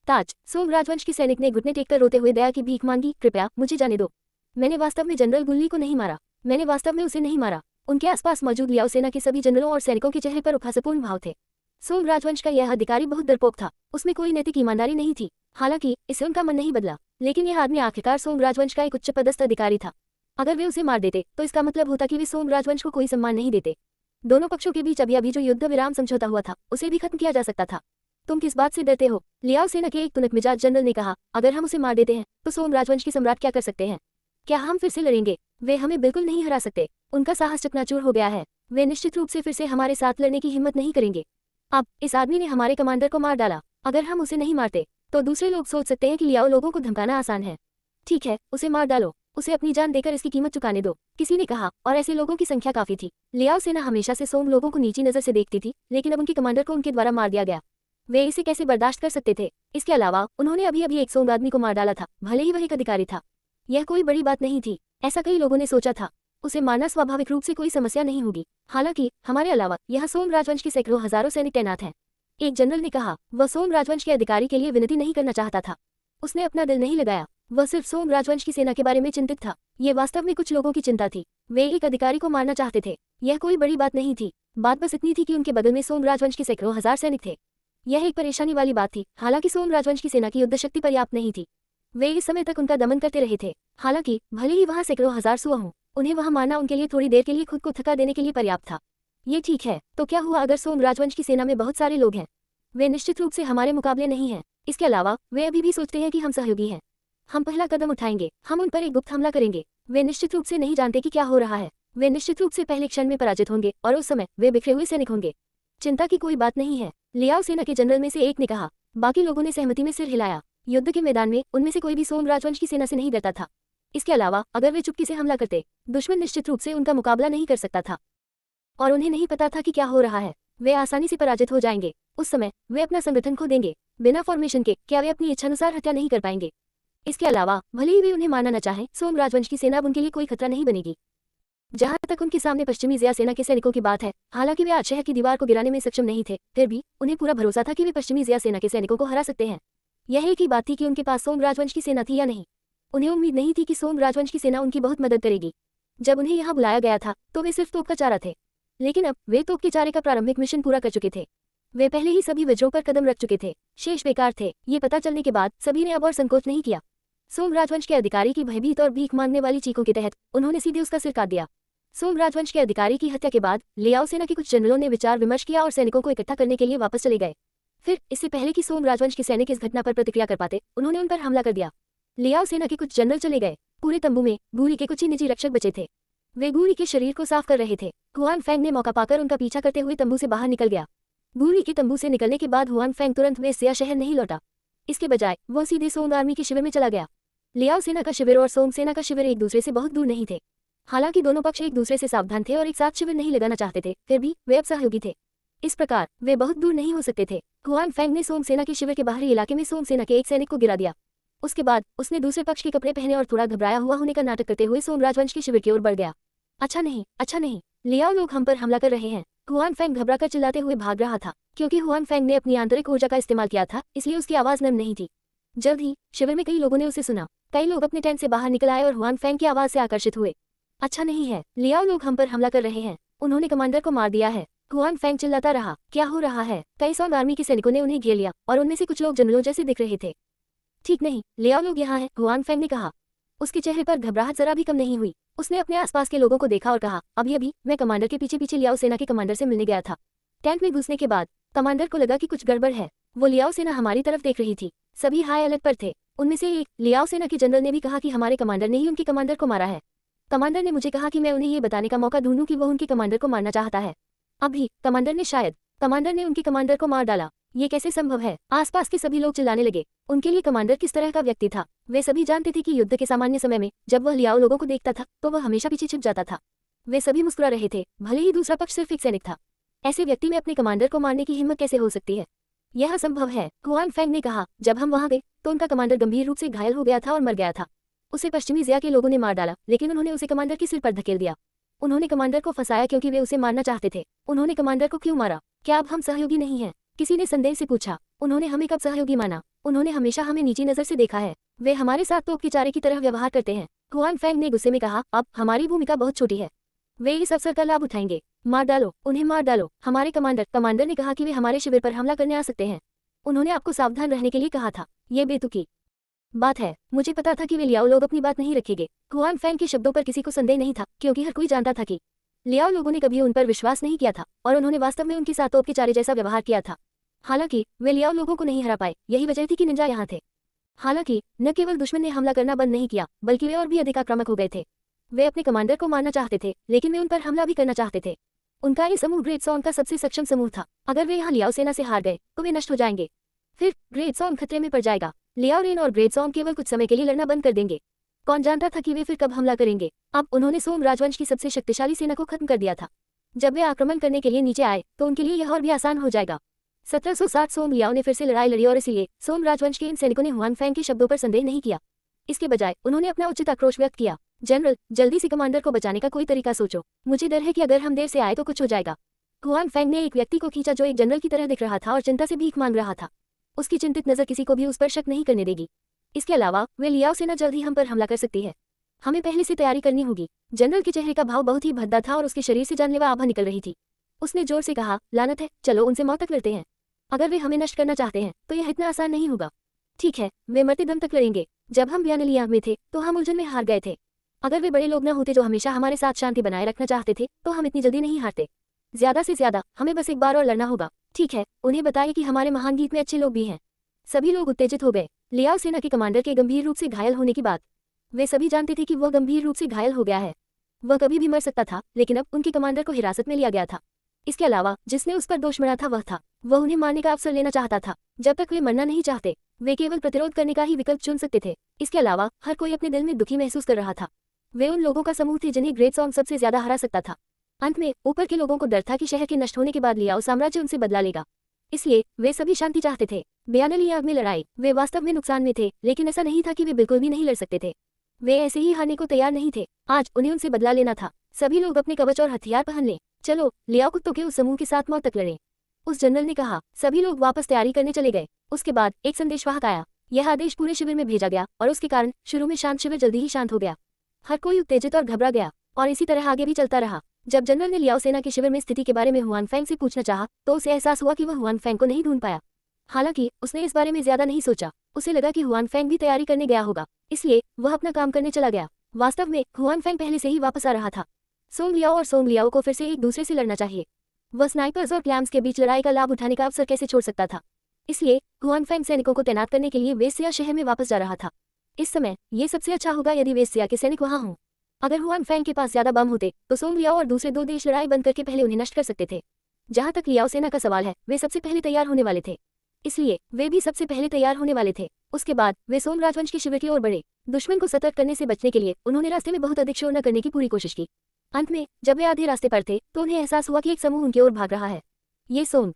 ताज, सोम राजवंश के सैनिक ने घुटने टेककर रोते हुए दया की भीख मांगी, कृपया मुझे जाने दो। मैंने वास्तव में जनरल गुल्ली को नहीं मारा। मैंने वास्तव में उसे नहीं मारा। उनके आसपास मौजूद लियाओ सेना के सभी जनरलों और सैनिकों के चेहरे पर उपहासपूर्ण भाव थे। सोम राजवंश का यह अधिकारी बहुत डरपोक था। उसमें कोई नैतिक ईमानदारी नहीं थी। हालांकि इससे उनका मन नहीं बदला, लेकिन यह आदमी आखिरकार सोम राजवंश का एक उच्च पदस्थ अधिकारी था। अगर वे उसे मार देते तो इसका मतलब होता कि वे सोम राजवंश को कोई सम्मान नहीं देते। दोनों पक्षों के बीच अभी जो युद्ध विराम समझौता हुआ था उसे भी खत्म किया जा सकता था। तुम किस बात से डरते हो? लियाओ सेना के एक तुनक मिजाज जनरल ने कहा। अगर हम उसे मार देते हैं तो सोम राजवंश के सम्राट क्या कर सकते हैं? क्या हम फिर से लड़ेंगे? वे हमें बिल्कुल नहीं हरा सकते। उनका साहस चकनाचूर हो गया है। वे निश्चित रूप से फिर से हमारे साथ लड़ने की हिम्मत नहीं करेंगे। अब इस आदमी ने हमारे कमांडर को मार डाला। अगर हम उसे नहीं मारते तो दूसरे लोग सोच सकते हैं कि लियाओ लोगों को धमकाना आसान है। ठीक है, उसे मार डालो। उसे अपनी जान देकर इसकी कीमत चुकाने दो, किसी ने कहा, और ऐसे लोगों की संख्या काफी थी। लियाओ सेना हमेशा से सोम लोगों को नीची नजर से देखती थी, लेकिन अब उनके कमांडर को उनके द्वारा मार दिया गया। वे इसे कैसे बर्दाश्त कर सकते थे? इसके अलावा उन्होंने अभी एक सोम आदमी को मार डाला था, भले ही वह एक अधिकारी था। यह कोई बड़ी बात नहीं थी, ऐसा कई लोगों ने सोचा था। उसे मारना स्वाभाविक रूप से कोई समस्या नहीं होगी। हालांकि हमारे अलावा यहाँ सोम राजवंश के सैकड़ों हजारों सैनिक तैनात हैं। एक जनरल ने कहा। वह सोम राजवंश के अधिकारी के लिए विनती नहीं करना चाहता था। उसने अपना दिल नहीं लगाया। वह सिर्फ सोम राजवंश की सेना के बारे में चिंतित था। ये वास्तव में कुछ लोगों की चिंता थी। वे एक अधिकारी को मारना चाहते थे। यह कोई बड़ी बात नहीं थी। बात बस इतनी थी कि उनके बगल में सोम राजवंश के सैकड़ों हजार सैनिक थे। यह एक परेशानी वाली बात थी। हालांकि सोम राजवंश की सेना की युद्ध शक्ति पर्याप्त नहीं थी। वे इस समय तक उनका दमन करते रहे थे। हालांकि भले ही वहां सैकड़ों हजार सुआ हों, उन्हें वहां मारना उनके लिए थोड़ी देर के लिए खुद को थका देने के लिए पर्याप्त था। ये ठीक है, तो क्या हुआ अगर सोम राजवंश की सेना में बहुत सारे लोग हैं? वे निश्चित रूप से हमारे मुकाबले नहीं हैं। इसके अलावा वे अभी भी सोचते हैं कि हम सहयोगी हैं। हम पहला कदम उठाएंगे, हम उन पर एक गुप्त हमला करेंगे। वे निश्चित रूप से नहीं जानते कि क्या हो रहा है। वे निश्चित रूप से पहले क्षण में पराजित होंगे और उस समय वे बिखरे हुए सैनिक होंगे। चिंता की कोई बात नहीं है, लियाओ सेना के जनरल में से एक ने कहा। बाकी लोगों ने सहमति में सिर हिलाया। युद्ध के मैदान में उनमें से कोई भी सोम राजवंश की सेना से नहीं डरता था। इसके अलावा अगर वे चुपके से हमला करते, दुश्मन निश्चित रूप से उनका मुकाबला नहीं कर सकता था और उन्हें नहीं पता था कि क्या हो रहा है। वे आसानी से पराजित हो जाएंगे। उस समय वे अपना संगठन खो देंगे। बिना फॉर्मेशन के क्या वे अपनी इच्छानुसार हत्या नहीं कर पाएंगे? इसके अलावा भले ही वे उन्हें मारना न चाहें, सोम राजवंश की सेना अब उनके लिए कोई खतरा नहीं बनेगी। जहां तक उनके सामने पश्चिमी ज़िया सेना के सैनिकों की बात है, हालांकि वे आज शहर की दीवार को गिराने में सक्षम नहीं थे, फिर भी उन्हें पूरा भरोसा था कि वे पश्चिमी ज़िया सेना के सैनिकों को हरा सकते हैं। यह एक ही बात थी कि उनके पास सोम राजवंश की सेना थी या नहीं। उन्हें उम्मीद नहीं थी कि सोम राजवंश की सेना उनकी बहुत मदद करेगी। जब उन्हें यहाँ बुलाया गया था तो वे सिर्फ तोप का चारा थे, लेकिन अब वे तोप के चारे का प्रारंभिक मिशन पूरा कर चुके थे। वे पहले ही सभी वज्रों पर कदम रख चुके थे। शेष बेकार थे। ये पता चलने के बाद सभी ने अब और संकोच नहीं किया। सोम राजवंश के अधिकारी की भयभीत और भीख मांगने वाली चीखों के तहत उन्होंने सीधे उसका सिर काट दिया। सोम राजवंश के अधिकारी की हत्या के बाद लियाओ सेना के कुछ जनरलों ने विचार विमर्श किया और सैनिकों को इकट्ठा करने के लिए वापस चले गए। फिर इससे पहले कि सोम राजवंश के सैनिक इस घटना पर प्रतिक्रिया कर पाते, उन्होंने उन पर हमला कर दिया। लियाओ सेना के कुछ जनरल चले गए। पूरे तंबू में गूरी के कुछ ही निजी रक्षक बचे थे। वे गूरी के शरीर को साफ कर रहे थे। हुआन फैंग ने मौका पाकर उनका पीछा करते हुए तंबू से बाहर निकल गया। गूरी के तंबू से निकलने के बाद हुआन फैंग तुरंत वे ज़िया शहर नहीं लौटा। इसके बजाय वह सीधे सोम आर्मी के शिविर में चला गया। लियाओ सेना का शिविर और सोम सेना का शिविर एक दूसरे से बहुत दूर नहीं थे। हालांकि दोनों पक्ष एक दूसरे से सावधान थे और एक साथ शिविर नहीं लगाना चाहते थे, फिर भी वे अब सहयोगी थे। इस प्रकार वे बहुत दूर नहीं हो सकते थे। हुआन फैंग ने सोम सेना के शिविर के बाहरी इलाके में सोम सेना के एक सैनिक को गिरा दिया। उसके बाद उसने दूसरे पक्ष के कपड़े पहने और थोड़ा घबराया हुआ होने का नाटक करते हुए सोम राजवंश के शिविर की ओर बढ़ गया। अच्छा नहीं, अच्छा नहीं, लियाओ लोग हम पर हमला कर रहे हैं। हुआन फैंग घबराकर चिल्लाते हुए भाग रहा था। क्योंकि हुआन फैंग ने अपनी आंतरिक ऊर्जा का इस्तेमाल किया था, इसलिए उसकी आवाज नम नहीं थी। जल्द ही शिविर में कई लोगों ने उसे सुना। कई लोग अपने टेंट से बाहर निकल आए और हुआन फैंग की आवाज से आकर्षित हुए। अच्छा नहीं है, लियाओ लोग हम पर हमला कर रहे हैं। उन्होंने कमांडर को मार दिया है। हुआन फैंग चिल्लाता रहा। क्या हो रहा है? कई सोंग आर्मी के सैनिकों ने उन्हें घेर लिया और उनमें से कुछ लोग जनरलों जैसे दिख रहे थे। ठीक नहीं, लियाओ लोग यहाँ हैं, हुआन फैंग ने कहा। उसके चेहरे पर घबराहट जरा भी कम नहीं हुई। उसने अपने आसपास के लोगों को देखा और कहा, अभी अभी मैं कमांडर के पीछे पीछे लियाओ सेना के कमांडर से मिलने गया था। टेंट में घुसने के बाद कमांडर को लगा कि कुछ गड़बड़ है। वो लियाओ सेना हमारी तरफ देख रही थी। सभी हाई अलर्ट पर थे। उनमें से एक लियाओ सेना के जनरल ने भी कहा कि हमारे कमांडर ने ही उनके कमांडर को मारा है। कमांडर ने मुझे कहा कि मैं उन्हें ये बताने का मौका ढूंढूं कि वो उनके कमांडर को मारना चाहता है। अभी कमांडर ने उनके कमांडर को मार डाला। ये कैसे संभव है? आसपास के सभी लोग चिल्लाने लगे। उनके लिए कमांडर किस तरह का व्यक्ति था? वे सभी जानते थे कि युद्ध के सामान्य समय में जब वह लियाओ लोगों को देखता था तो वह हमेशा पीछे छिप जाता था। वे सभी मुस्कुरा रहे थे, भले ही दूसरा पक्ष सिर्फ एक सैनिक था। ऐसे व्यक्ति में अपने कमांडर को मारने की हिम्मत कैसे हो सकती है? यह असंभव है, हुआन फैंग ने कहा। जब हम वहां गए तो उनका कमांडर गंभीर रूप से घायल हो गया था और मर गया था। उसे पश्चिमी ज़िया के लोगों ने मार डाला, लेकिन उन्होंने उसे कमांडर के सिर पर धकेल दिया। उन्होंने कमांडर को फंसाया क्योंकि वे उसे मारना चाहते थे। उन्होंने कमांडर को क्यों मारा? क्या अब हम सहयोगी नहीं हैं? किसी ने संदेह से पूछा। उन्होंने हमें कब सहयोगी माना? उन्होंने हमेशा हमें नीची नजर से देखा है। वे हमारे साथ तोप के चारे की तरह व्यवहार करते हैं। हुआन फैंग ने गुस्से में कहा, अब हमारी भूमिका बहुत छोटी है। वे इस अवसर का लाभ उठाएंगे। मार डालो, उन्हें मार डालो। हमारे कमांडर ने कहा कि वे हमारे शिविर पर हमला करने आ सकते हैं। उन्होंने आपको सावधान रहने के लिए कहा था। ये बेतुकी बात है। मुझे पता था कि वे लियाओ लोग अपनी बात नहीं रखेंगे। हुआन फैंग के शब्दों पर किसी को संदेह नहीं था, क्योंकि हर कोई जानता था कि लियाओ लोगों ने कभी उन पर विश्वास नहीं किया था और उन्होंने वास्तव में उनके साथ तोप के चारे जैसा व्यवहार किया था। हालांकि वे लियाओ लोगों को नहीं हरा पाए, यही वजह थी कि निंजा यहाँ थे। हालांकि न केवल दुश्मन ने हमला करना बंद नहीं किया, बल्कि वे और भी अधिक आक्रामक हो गए थे। वे अपने कमांडर को मारना चाहते थे, लेकिन वे उन पर हमला भी करना चाहते थे। उनका ये समूह ग्रेट सॉन्ग का सबसे सक्षम समूह था। अगर वे यहाँ लियाओ सेना से हार गए तो वे नष्ट हो जाएंगे। फिर ग्रेट सॉन्ग खतरे में पड़ जाएगा। लियाओ रेन और ग्रेट सॉन्ग केवल कुछ समय के लिए लड़ना बंद कर देंगे। कौन जानता था कि वे फिर कब हमला करेंगे। अब उन्होंने सोम राजवंश की सबसे शक्तिशाली सेना को खत्म कर दिया था। जब वे आक्रमण करने के लिए नीचे आए तो उनके लिए यह और भी आसान हो जाएगा। 1760 सोम लियाओ ने फिर से लड़ाई लड़ी और इसलिए सोम राजवंश के इन सैनिकों ने हुआन फैंग के शब्दों पर संदेह नहीं किया। इसके बजाय उन्होंने अपना उचित आक्रोश व्यक्त किया। जनरल, जल्दी से कमांडर को बचाने का कोई तरीका सोचो। मुझे डर है कि अगर हम देर से आए तो कुछ हो जाएगा। हुआन फैंग ने एक व्यक्ति को खींचा जो एक जनरल की तरह दिख रहा था और चिंता से भीख मांग रहा था। उसकी चिंतित नजर किसी को भी उस पर शक नहीं करने देगी। इसके अलावा वे लियाओ सेना जल्द ही हम पर हमला कर सकती है। हमें पहले से तैयारी करनी होगी। जनरल के चेहरे का भाव बहुत ही भद्दा था और उसके शरीर से जानलेवा आभा निकल रही थी। उसने जोर से कहा, लानत है, चलो उनसे मौत तक लड़ते हैं। अगर वे हमें नष्ट करना चाहते हैं तो यह इतना आसान नहीं होगा। ठीक है, वे मरते दम तक लड़ेंगे। जब हम ब्यानलिया में थे तो हम उलझन में हार गए थे। अगर वे बड़े लोग न होते जो हमेशा हमारे साथ शांति बनाए रखना चाहते थे तो हम इतनी जल्दी नहीं हारते। ज्यादा से ज्यादा हमें बस एक बार और लड़ना होगा। ठीक है, उन्हें बताइए कि हमारे महान गीत में अच्छे लोग भी हैं। सभी लोग उत्तेजित हो गए। लियाओ सेना के कमांडर के गंभीर रूप से घायल होने की बात। वे सभी जानते थे कि वह गंभीर रूप से घायल हो गया है। वह कभी भी मर सकता था, लेकिन अब उनके कमांडर को हिरासत में लिया गया था। इसके अलावा जिसने उस पर दोष मढ़ा था वह था। वह उन्हें मारने का अवसर लेना चाहता था। जब तक वे मरना नहीं चाहते वे केवल प्रतिरोध करने का ही विकल्प चुन सकते थे। इसके अलावा हर कोई अपने दिल में दुखी महसूस कर रहा था। वे उन लोगों का समूह थे जिन्हें ग्रेट सॉन्ग सबसे ज्यादा हरा सकता था। अंत में ऊपर के लोगों को डर था कि शहर के नष्ट होने के बाद लियाओ साम्राज्य उनसे बदला लेगा, इसलिए वे सभी शांति चाहते थे। ब्यानलिया में लड़ाई। वे वास्तव में नुकसान में थे, लेकिन ऐसा नहीं था कि वे बिल्कुल भी नहीं लड़ सकते थे। वे ऐसे ही हारने को तैयार नहीं थे। आज उन्हें उनसे बदला लेना था। सभी लोग अपने कवच और हथियार पहन लें। चलो लियाओ कुत्तों के उस समूह के साथ मौत तक लड़ें, उस जनरल ने कहा। सभी लोग वापस तैयारी करने चले गए। उसके बाद एक संदेशवाहक आया। यह आदेश पूरे शिविर में भेजा गया और उसके कारण शुरू में शांत शिविर जल्दी ही शांत हो गया। हर कोई उत्तेजित और घबरा गया और इसी तरह आगे भी चलता रहा। जब जनरल ने लियाओ सेना के शिविर में स्थिति के बारे में हुआन फैंग से पूछना चाहा तो उसे एहसास हुआ कि वह हुआन फैंग को नहीं ढूंढ पाया। हालांकि उसने इस बारे में ज्यादा नहीं सोचा। उसे लगा कि हुआन फैंग भी तैयारी करने गया होगा, इसलिए वह अपना काम करने चला गया। वास्तव में हुआन फैंग पहले से ही वापस आ रहा था। सोंग लियाओ और सोंग लियाओ को फिर से एक दूसरे से लड़ना चाहिए। वह स्नाइपर्स और क्लैम्स के बीच लड़ाई का लाभ उठाने का अवसर कैसे छोड़ सकता था। इसलिए हुआन फैंग सैनिकों को तैनात करने के लिए वेस्टसिया शहर में वापस जा रहा था। इस समय ये सबसे अच्छा होगा यदि वेस्टसिया के सैनिक वहां हों। अगर हुआन फैंग के पास ज्यादा बम होते तो सोंग लियाओ और दूसरे दो देश लड़ाई बंद करके पहले उन्हें नष्ट कर सकते थे। जहां तक लियाओ सेना का सवाल है, वे सबसे पहले तैयार होने वाले थे, इसलिए वे भी सबसे पहले तैयार होने वाले थे। उसके बाद वे सोम राजवंश के शिविर की ओर बढ़े। दुश्मन को सतर्क करने से बचने के लिए उन्होंने रास्ते में बहुत अधिक शोर न करने की पूरी कोशिश की। अंत में जब वे आधे रास्ते पर थे तो उन्हें एहसास हुआ कि एक समूह उनकी ओर भाग रहा है। ये सोम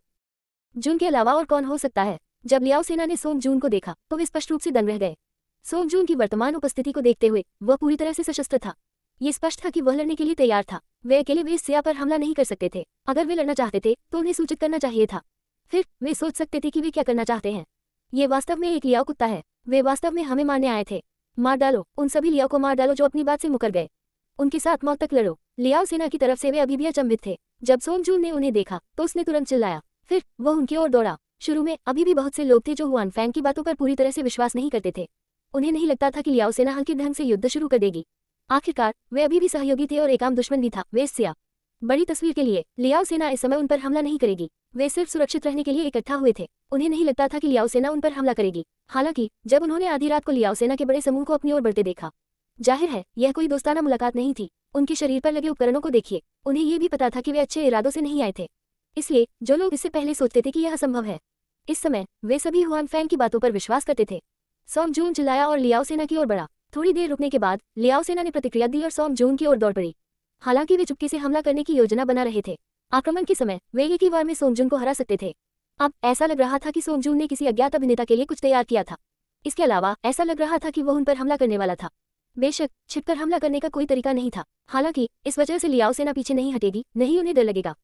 जून के अलावा और कौन हो सकता है। जब लियाओ सेना ने सोम जून को देखा तो वे स्पष्ट रूप से दंग रह गए। सोम जून की वर्तमान उपस्थिति को देखते हुए वह पूरी तरह से सशस्त्र था। ये स्पष्ट था कि वह लड़ने के लिए तैयार था। वे अकेले वेस्टसिया पर हमला नहीं कर सकते थे। अगर वे लड़ना चाहते थे तो उन्हें सूचित करना चाहिए था। फिर वे सोच सकते थे कि वे क्या करना चाहते हैं। ये वास्तव में एक लियाओ कुत्ता है। वे वास्तव में हमें मारने आए थे। मार डालो उन सभी लियाओ को, मार डालो जो अपनी बात से मुकर गए। उनके साथ मौत तक लड़ो। लियाओ सेना की तरफ से वे अभी भी अचंभित थे। जब सोम जून ने उन्हें देखा तो उसने तुरंत चिल्लाया। फिर वह उनकी ओर दौड़ा। शुरू में अभी भी बहुत से लोग थे जो हुआन फैंग की बातों पर पूरी तरह से विश्वास नहीं करते थे। उन्हें नहीं लगता था कि लियाओ सेना हल्के ढंग से युद्ध शुरू कर देगी। आखिरकार वे अभी भी सहयोगी थे और एक आम दुश्मन भी था, वेस्टसिया। बड़ी तस्वीर के लिए लियाओ सेना इस समय उन पर हमला नहीं करेगी। वे सिर्फ सुरक्षित रहने के लिए इकट्ठा हुए थे। उन्हें नहीं लगता था कि लियाओ सेना उन पर हमला करेगी। हालांकि जब उन्होंने आधी रात को लियाओ सेना के बड़े समूह को अपनी ओर बढ़ते देखा, जाहिर है यह कोई दोस्ताना मुलाकात नहीं थी। उनके शरीर पर लगे उपकरणों को देखिए। उन्हें ये भी पता था कि वे अच्छे इरादों से नहीं आए थे। इसलिए जो लोग इससे पहले सोचते थे कि यह असंभव है, इस समय वे सभी हुआन फैंग की बातों पर विश्वास करते थे। सोम जून चिल्लाया और लियाओ सेना की ओर बढ़ा। थोड़ी देर रुकने के बाद लियाओ सेना ने प्रतिक्रिया दी और सोम जून की ओर दौड़ पड़ी। हालांकि वे चुपके से हमला करने की योजना बना रहे थे। आक्रमण के समय वे एक ही बार में सोम जून को हरा सकते थे। अब ऐसा लग रहा था कि सोम जून ने किसी अज्ञात अभिनेता के लिए कुछ तैयार किया था। इसके अलावा ऐसा लग रहा था कि वह उन पर हमला करने वाला था। बेशक छिपकर हमला करने का कोई तरीका नहीं था। हालांकि इस वजह से लियाओ सेना पीछे नहीं हटेगी, नहीं उन्हें डर लगेगा।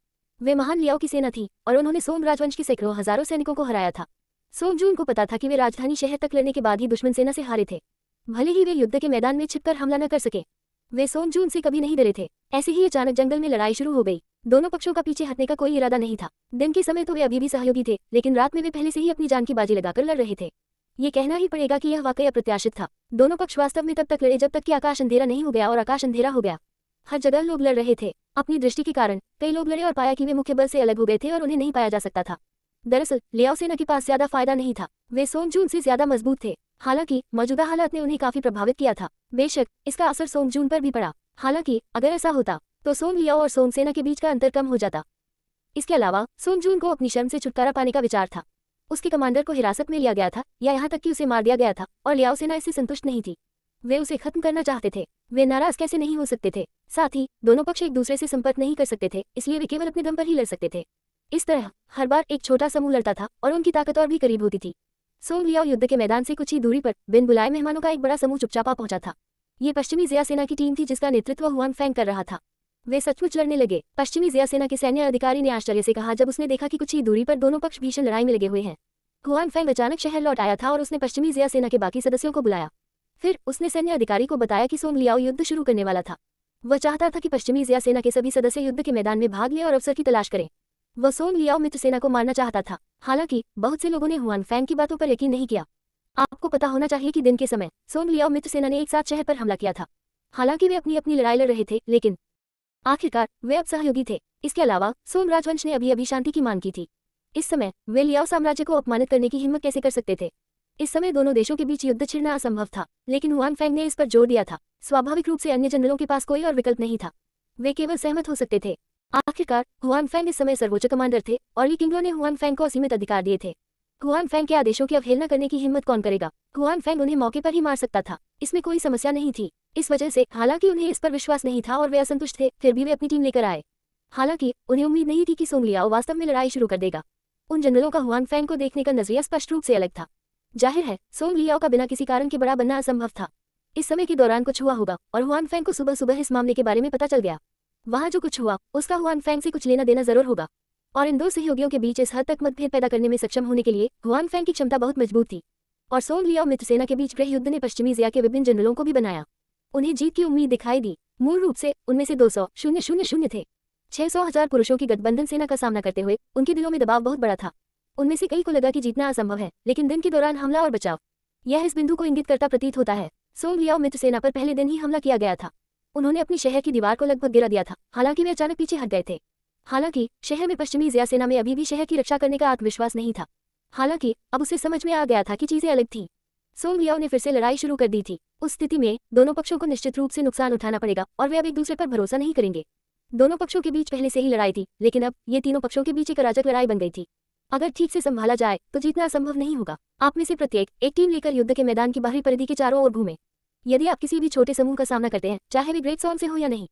वे महान लियाओ की सेना थी और उन्होंने सोम राजवंश के सैकड़ों हजारों सैनिकों को हराया था। सोम जून को पता था कि वे राजधानी शहर तक लड़ने के बाद ही दुश्मन सेना से हारे थे। भले ही वे युद्ध के मैदान में छिपकर हमला न कर सके, वे सोम जून से कभी नहीं डरे थे। ऐसे ही अचानक जंगल में लड़ाई शुरू हो गई। दोनों पक्षों का पीछे हटने का कोई इरादा नहीं था। दिन के समय तो वे अभी भी सहयोगी थे, लेकिन रात में वे पहले से ही अपनी जान की बाजी लगाकर लड़ रहे थे। ये कहना ही पड़ेगा कि यह वाकई अप्रत्याशित था। दोनों पक्ष वास्तव में तब तक लड़े जब तक कि आकाश अंधेरा नहीं हो गया, और आकाश अंधेरा हो गया। हर जगह लोग लड़ रहे थे। अपनी दृष्टि के कारण कई लोग लड़े और पाया कि वे मुख्य बल से अलग हो गए थे और उन्हें नहीं पाया जा सकता था। दरअसल लियाओ सेना के पास ज्यादा फायदा नहीं था। वे सोम जून से ज्यादा मजबूत थे। हालांकि मौजूदा हालात ने उन्हें काफी प्रभावित किया था। बेशक इसका असर सोम जून पर भी पड़ा। हालांकि अगर ऐसा होता तो सोम लियाओ और सोम सेना के बीच का अंतर कम हो जाता। इसके अलावा सोम जून को अपनी शर्म से छुटकारा पाने का विचार था। उसके कमांडर को हिरासत में लिया गया था, या यहाँ तक कि उसे मार दिया गया था, और लियाओ सेना इससे संतुष्ट नहीं थी। वे उसे खत्म करना चाहते थे। वे नाराज कैसे नहीं हो सकते थे। साथ ही दोनों पक्ष एक दूसरे से संपर्क नहीं कर सकते थे, इसलिए वे केवल अपने दम पर ही लड़ सकते थे। इस तरह हर बार एक छोटा समूह लड़ता था और उनकी ताकत और भी करीब होती थी। सोम लियाओ युद्ध के मैदान से कुछ ही दूरी पर बिन बुलाए मेहमानों का एक बड़ा समूह चुपचाप पहुंचा था। ये पश्चिमी जिया सेना की टीम थी जिसका नेतृत्व हुआन फैंग कर रहा था। वे सचमुच लड़ने लगे। पश्चिमी जिया सेना के सैन्य अधिकारी ने आश्चर्य से कहा जब उसने देखा कि कुछ ही दूरी पर दोनों पक्ष भीषण लड़ाई में लगे हुए हैं। हुआन फैंग अचानक शहर लौट आया था और उसने पश्चिमी जिया सेना के बाकी सदस्यों को बुलाया। फिर उसने सैन्य अधिकारी को बताया कि सोंग लियाओ युद्ध शुरू करने वाला था। वह चाहता था कि पश्चिमी जिया सेना के सभी सदस्य युद्ध के मैदान में भाग लें और अवसर की तलाश करें। वह सोंग लियाओ मित्र सेना को मारना चाहता था। हालांकि बहुत से लोगों ने हुआन फैंग की बातों पर यकीन नहीं किया। आपको पता होना चाहिए कि दिन के समय सोंग लियाओ मित्र सेना ने एक साथ शहर पर हमला किया था। हालांकि वे अपनी अपनी लड़ाई लड़ रहे थे, लेकिन आखिरकार वे अब सहयोगी थे। इसके अलावा सोंग राजवंश ने अभी अभी शांति की मांग की थी। इस समय वे लियाओ साम्राज्य को अपमानित करने की हिम्मत कैसे कर सकते थे। इस समय दोनों देशों के बीच युद्ध छिड़ना असंभव था, लेकिन हुआन फैंग ने इस पर जोर दिया था। स्वाभाविक रूप से अन्य जनरलों के पास कोई और विकल्प नहीं था, वे केवल सहमत हो सकते थे। आखिरकार हुआन फैंग इस समय सर्वोच्च कमांडर थे और ली किंगलो ने हुआन फैंग को असीमित अधिकार दिए थे। हुआन फैंग के आदेशों की अवहेलना करने की हिम्मत कौन करेगा। हुआन फैंग उन्हें मौके पर ही मार सकता था, इसमें कोई समस्या नहीं थी। इस वजह से हालांकि उन्हें इस पर विश्वास नहीं था और वे असंतुष्ट थे, फिर भी वे अपनी टीम लेकर आए। हालांकि उन्हें उम्मीद नहीं थी कि सोंग लियाओ वास्तव में लड़ाई शुरू कर देगा। उन जनरलों का हुआन फैंग को देखने का नजरिया स्पष्ट रूप से अलग था। जाहिर है सोंग लियाओ का बिना किसी कारण के बड़ा बनना असंभव था। इस समय के दौरान कुछ हुआ होगा और हुआन फैंग को सुबह सुबह इस मामले के बारे में पता चल गया। वहां जो कुछ हुआ उसका हुआन फैंग से कुछ लेना देना जरूर होगा, और इन दो सहयोगियों के बीच इस हद तक मतभेद पैदा करने में सक्षम होने के लिए हुआन फैंग की क्षमता बहुत मजबूत थी। और सोंग लियाओ मित्र सेना के बीच गृह युद्ध ने पश्चिमी जिया के विभिन्न जनरलों को भी बनाया। उन्हें जीत की उम्मीद दिखाई दी। मूल रूप से उनमें से 200,000 थे। 600,000 पुरुषों की गठबंधन सेना का सामना करते हुए उनके दिलों में दबाव बहुत बड़ा था। उनमें से कई को लगा कि जीतना असंभव है, लेकिन दिन के दौरान हमला और बचाव, यह इस बिंदु को इंगित करता प्रतीत होता है। सोंग लियाओ मित्र सेना पर पहले दिन ही हमला किया गया था। उन्होंने अपनी शहर की दीवार को लगभग गिरा दिया था, हालांकि वे अचानक पीछे हट गए थे। हालांकि शहर में पश्चिमी जिया सेना में अभी भी शहर की रक्षा करने का आत्मविश्वास नहीं था। हालांकि अब उसे समझ में आ गया था कि चीजें अलग थीं। सोंग लियाओ ने फिर से लड़ाई शुरू कर दी थी। उस स्थिति में दोनों पक्षों को निश्चित रूप से नुकसान उठाना पड़ेगा और वे अब एक दूसरे पर भरोसा नहीं करेंगे। दोनों पक्षों के बीच पहले से ही लड़ाई थी, लेकिन अब ये तीनों पक्षों के बीच एक अराजक लड़ाई बन गई थी। अगर ठीक से संभाला जाए तो जीतना असंभव नहीं होगा। आप में से प्रत्येक एक टीम लेकर युद्ध के मैदान की बाहरी परिधि के चारों ओर घूमें। यदि आप किसी भी छोटे समूह का सामना करते हैं, चाहे वे ग्रेट सॉन से हो या नहीं,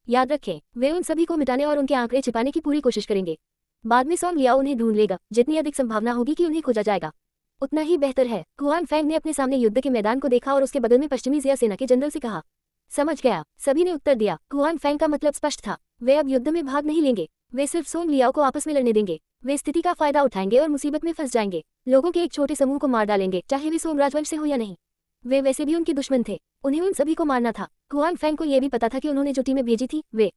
याद रखें वे उन सभी को मिटाने और उनके आंकड़े छिपाने की पूरी कोशिश करेंगे। बाद में सोंग लियाओ उन्हें ढूंढ लेगा। जितनी अधिक संभावना होगी कि उन्हें खोजा जाएगा, उतना ही बेहतर है। हुआन फैंग ने अपने सामने युद्ध के मैदान को देखा और उसके बगल में पश्चिमी जिया सेना के जनरल से कहा। समझ गया, सभी ने उत्तर दिया। हुआन फैंग का मतलब स्पष्ट था, वे अब युद्ध में भाग नहीं लेंगे। वे सिर्फ सोंग लियाओ को आपस में लड़ने देंगे। वे स्थिति का फायदा उठाएंगे और मुसीबत में फंस जाएंगे। लोगों के एक छोटे समूह को मार डालेंगे, चाहे वे सोंग राजवंश से हो या नहीं। वे वैसे भी उनके दुश्मन थे, उन्हें उन सभी को मारना था। हुआन फैंग को यह भी पता था कि उन्होंने जो टीमें भेजी थी वे,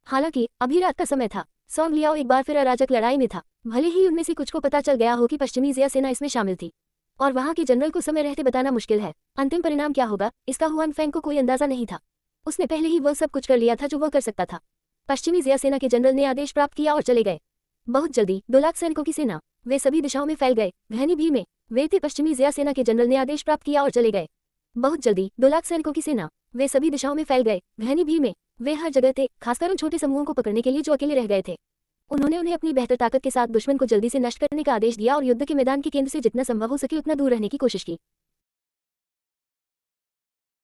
हालांकि अभी रात का समय था। सोंग लियाओ एक बार फिर अराजक लड़ाई में था। भले ही उनमें से कुछ को पता चल गया हो कि पश्चिमी जिया सेना इसमें शामिल थी, और वहां के जनरल को समय रहते बताना मुश्किल है। अंतिम परिणाम क्या होगा इसका हुआन फैंग को कोई अंदाजा नहीं था। उसने पहले ही वह सब कुछ कर लिया था जो वह कर सकता था। पश्चिमी जिया सेना के जनरल ने आदेश प्राप्त किया और चले गए। बहुत जल्दी 2 लाख सैनिकों की सेना, वे सभी दिशाओं में फैल गए। घनी भीड़ में वे थे। पश्चिमी जिया सेना के जनरल ने आदेश प्राप्त किया और चले गए। बहुत जल्दी 2 लाख सैनिकों की सेना, वे सभी दिशाओं में फैल गए। घनी भीड़ में वे हर जगह थे, खासकर उन छोटे समूहों को पकड़ने के लिए जो अकेले रह गए थे। उन्होंने उन्हें अपनी बेहतर ताकत के साथ दुश्मन को जल्दी से नष्ट करने का आदेश दिया और युद्ध के मैदान के केंद्र से जितना संभव हो सके उतना दूर रहने की कोशिश की।